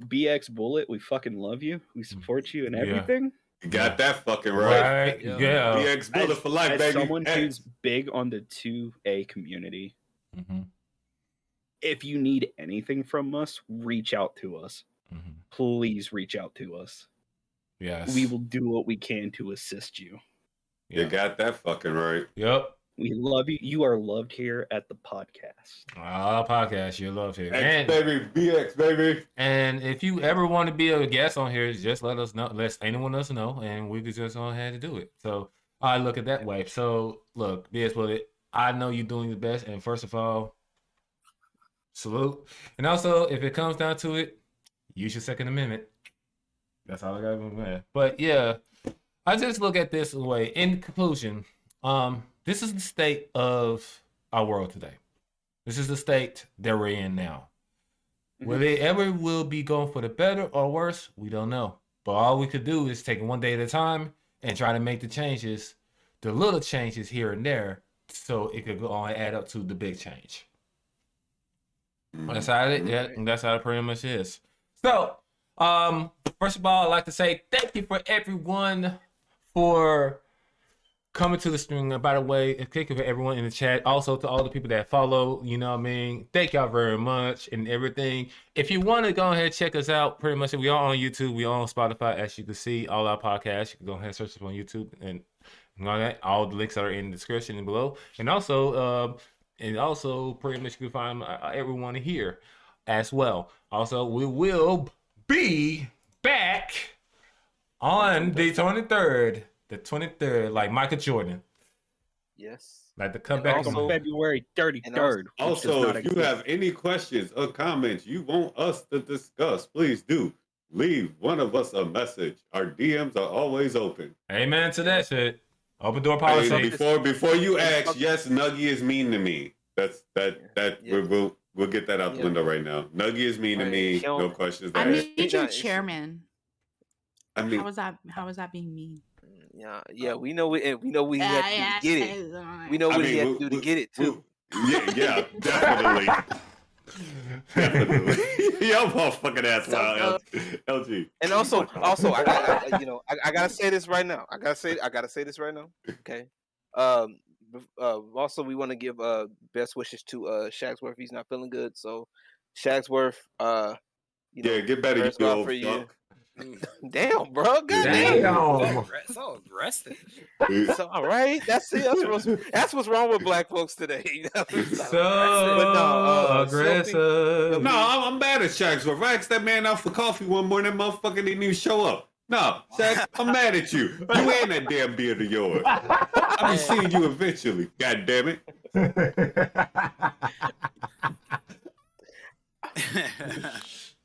BX Bullet, we fucking love you. We support you and Yeah. everything. You got that fucking right. right? Yeah. BX Bullet for life, As baby. someone Hey. who's big on the 2A community, Mm-hmm. if you need anything from us, reach out to us. Mm-hmm. Please reach out to us. Yes. We will do what we can to assist you. You got that fucking right. Yep. We love you. You are loved here at the podcast. Our podcast, you love here. X, baby. BX, baby. And if you ever want to be a guest on here, just let us know. Let anyone else know, and we can just go ahead and do it. So I look at that way. So look, this what it. I know you're doing the best, and first of all, salute. And also, if it comes down to it, use your Second Amendment. That's all I got to say. But yeah, I just look at this way. In conclusion, this is the state of our world today. This is the state that we're in now. Whether it ever will be going for the better or worse, we don't know. But all we could do is take it one day at a time and try to make the changes, the little changes here and there, so it could go on and add up to the big change. That's how it, yeah, that's how it pretty much is. So, first of all, I'd like to say thank you for everyone for coming to the stream. By the way, thank you for everyone in the chat. Also to all the people that follow, you know what I mean? Thank y'all very much and everything. If you want to go ahead and check us out, pretty much we are on YouTube. We are on Spotify, as you can see, all our podcasts. You can go ahead and search us on YouTube and all that. All the links are in the description and below. And also pretty much you can find everyone here as well. Also, we will be back on the 23rd. The 23rd, like Michael Jordan. Yes. Like the comeback Also, February 33rd. Also, if you have any questions or comments you want us to discuss, please do leave one of us a message. Our DMs are always open. Amen to that shit. Open door policy. Hey, before you ask, yes, Nuggy is mean to me. We'll get that out the window right now. Nuggy is mean to me. No questions asked. I made you chairman. I mean, how was that being mean? Yeah, we know we had to do to get it. We know what he had to do to get it too. Yeah, definitely. Yo, motherfucking ass wild, LG. And also, I gotta say this right now. I gotta say this right now. Okay. Also, we want to give best wishes to Shagsworth. He's not feeling good, so Shagsworth, get better, you old fuck. Damn, bro. Damn. So aggressive. So, all right. That's it. That's what's wrong with black folks today. So aggressive. No, I'm mad at Shagsworth. I asked that man out for coffee one morning. That motherfucker didn't even show up. No, Shags, I'm mad at you. You and that damn beard of yours. I'll be seeing you eventually. God damn it.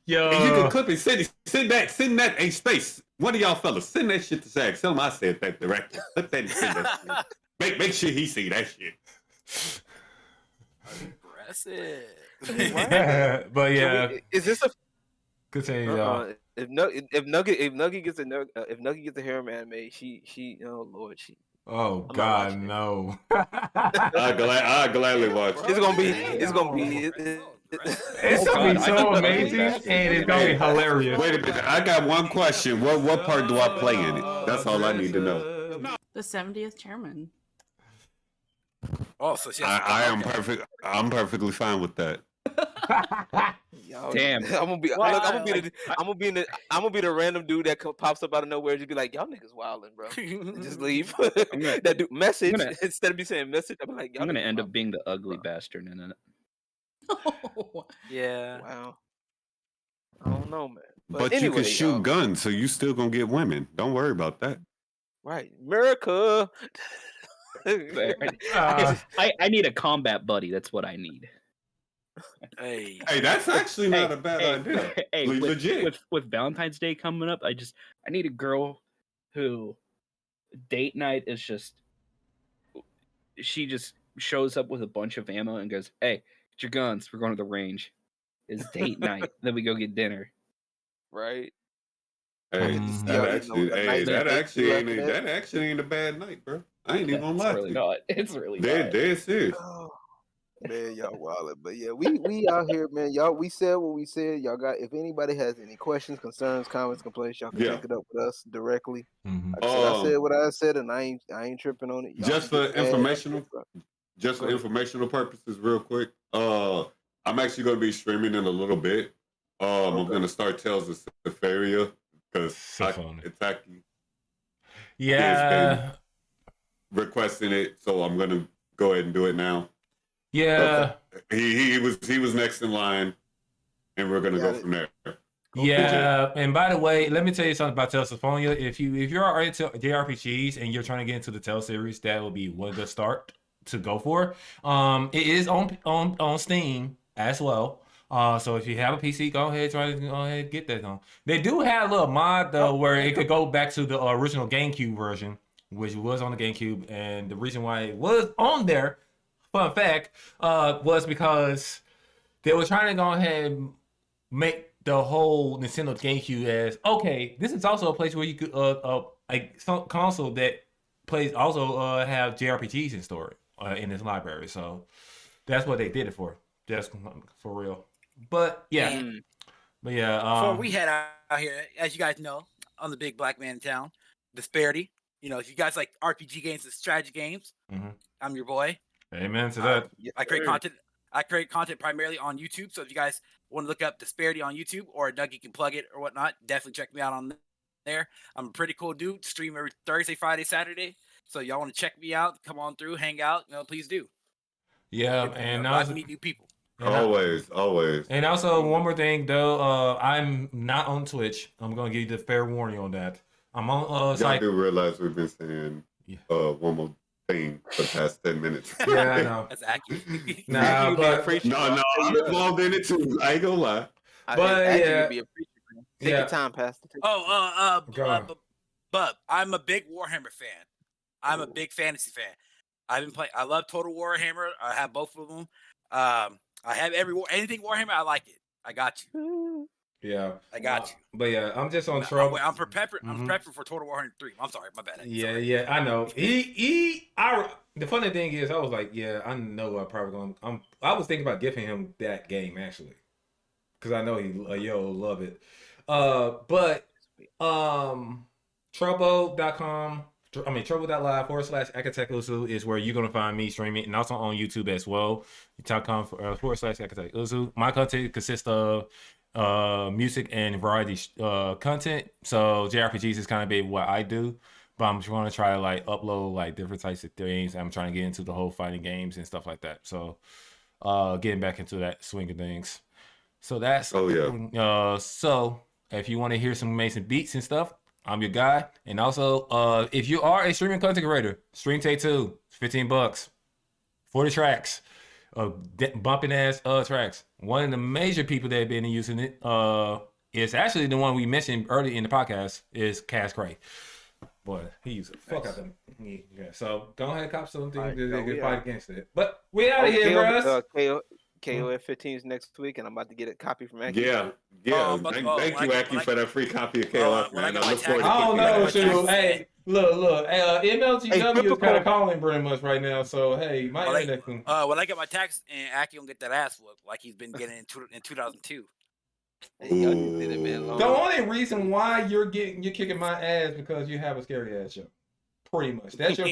Yo, and you can clip it. Send that. Hey, Space. One of y'all fellas, send that shit to Shags. Tell him I said that directly. Let that send that shit. Make sure he see that shit. Aggressive. But yeah, is this a? Continue, y'all. If Nuggy gets a harem anime, she oh Lord, she. Oh God, no. I gladly watch. It's gonna be. It's gonna be so amazing, and it's gonna be hilarious. Wait a minute, I got one question. What part do I play in it? That's all I need to know. The 70th chairman. Oh, so I'm perfectly fine with that. Damn, I'm gonna be the random dude that pops up out of nowhere and just be like, y'all niggas wilding, bro. And just leave. That dude message instead of me saying message, I'm like, I'm gonna end up being the ugly bastard in it. Yeah. Wow. I don't know, man. But anyway, you can shoot guns, so you still gonna get women. Don't worry about that. Right, America. I need a combat buddy. That's what I need. Hey, that's actually not a bad idea. Hey, legit. With Valentine's Day coming up, I need a girl who date night is she just shows up with a bunch of ammo and goes, "Hey, get your guns. We're going to the range." It's date night. Then we go get dinner. Right. Hey, that actually ain't a bad night, bro. I ain't even gonna lie. Really not. It's really not. Dead serious. Oh, man, y'all wildin'. But yeah, we out here, man. Y'all, we said what we said. Y'all got. If anybody has any questions, concerns, comments, complaints, y'all can take it up with us directly. Mm-hmm. Like I said what I said, and I ain't tripping on it. Y'all just for informational purposes, real quick. I'm actually gonna be streaming in a little bit. I'm gonna start Tales of Symphoria because Taki. Yeah. Requesting it, so I'm gonna go ahead and do it now. Yeah. He was next in line, and we're gonna go from there. Yeah, and by the way, let me tell you something about Tales-of-Phonia. If you're into JRPGs and you're trying to get into the Tales series, that will be one good start to go for. It is on Steam as well. So if you have a PC, go ahead and get that on. They do have a little mod though where it could go back to the original GameCube version, which was on the GameCube, and the reason why it was on there, fun fact, was because they were trying to go ahead and make the whole Nintendo GameCube as okay. This is also a place where you could a console that plays also have JRPGs in store in its library. So that's what they did it for. Just for real. But yeah, before we head out here, as you guys know, I'm the big black man in town. Disbearity. You know, if you guys like RPG games and strategy games, I'm your boy. Amen to that. I create content. I create content primarily on YouTube. So if you guys want to look up Disbearity on YouTube or Nuggy can plug it or whatnot, definitely check me out on there. I'm a pretty cool dude. Stream every Thursday, Friday, Saturday. So y'all want to check me out, come on through, hang out, please do. Yeah, and I meet new people. Always. And also one more thing though, I'm not on Twitch. I'm gonna give you the fair warning on that. I'm on Y'all do realize we've been saying one more thing for the past 10 minutes. Yeah, I know. That's accurate. No, I'm involved in it too. I ain't gonna lie. But yeah, be a preacher, man. Take your time, Pastor. Bub, I'm a big Warhammer fan. I'm a big fantasy fan. I've been playing. I love Total Warhammer. I have both of them. I have anything Warhammer. I like it. I got you. Yeah, I got you. But yeah, I'm just on trouble. I'm prepping for Total Warhammer 3. I'm sorry, my bad. Yeah, I know. The funny thing is, I was like, yeah, I know I'm probably going. I was thinking about giving him that game actually, because I know he'll love it. But Trovo.com. Trovo.live/Akitak Uzu is where you're going to find me streaming, and also on YouTube as well. YouTube.com/Akitak Uzu. My content consists of music and variety content. So JRPGs is kind of big what I do, but I'm just going to try to like upload like different types of things. I'm trying to get into the whole fighting games and stuff like that. So getting back into that swing of things. So that's so if you want to hear some amazing beats and stuff, I'm your guy. And also, if you are a streaming content creator, Stream Take 2, $15, 40 tracks, bumping ass tracks. One of the major people that have been using it is actually the one we mentioned early in the podcast is Cass Cray. Boy, he used the fuck out of me. Yeah, so go ahead, cop something to fight against it. But we out of here, bros. KOF 15 is next week, and I'm about to get a copy from Aki. Yeah. Thank you, Aki, for that free copy of KOF, man. I look forward to I don't know, shoot. Hey, look. MLGW is kind of calling pretty much right now, so hey, when I get my tax, and Aki will get that ass whooped like he's been getting in 2002. The only reason why you're kicking my ass because you have a scary ass show. Pretty much. That's your.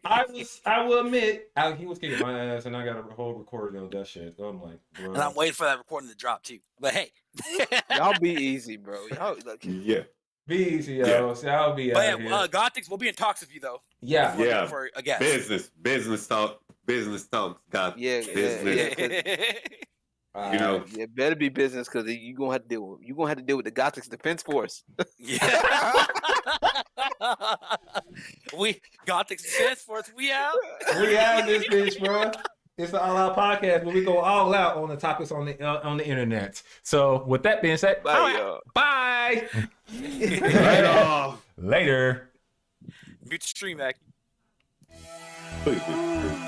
I will admit, he was kicking my ass, and I got a whole recording of that shit. So I'm like, bro. And I'm waiting for that recording to drop too. But hey, y'all be easy, bro. Yeah. Be easy, yo. So I'll be out here. Gothics, we'll be in talks with you though. Yeah. For a guest. Business talk, God. Business. It better be business because you're gonna have to deal with the Gothics Defense Force. Yeah. Gothics Defense Force, we out. We out this bitch, bro. It's the AllOut podcast where we go all out on the topics on the internet. So with that being said, bye. Later. Mute stream, Mac. Please.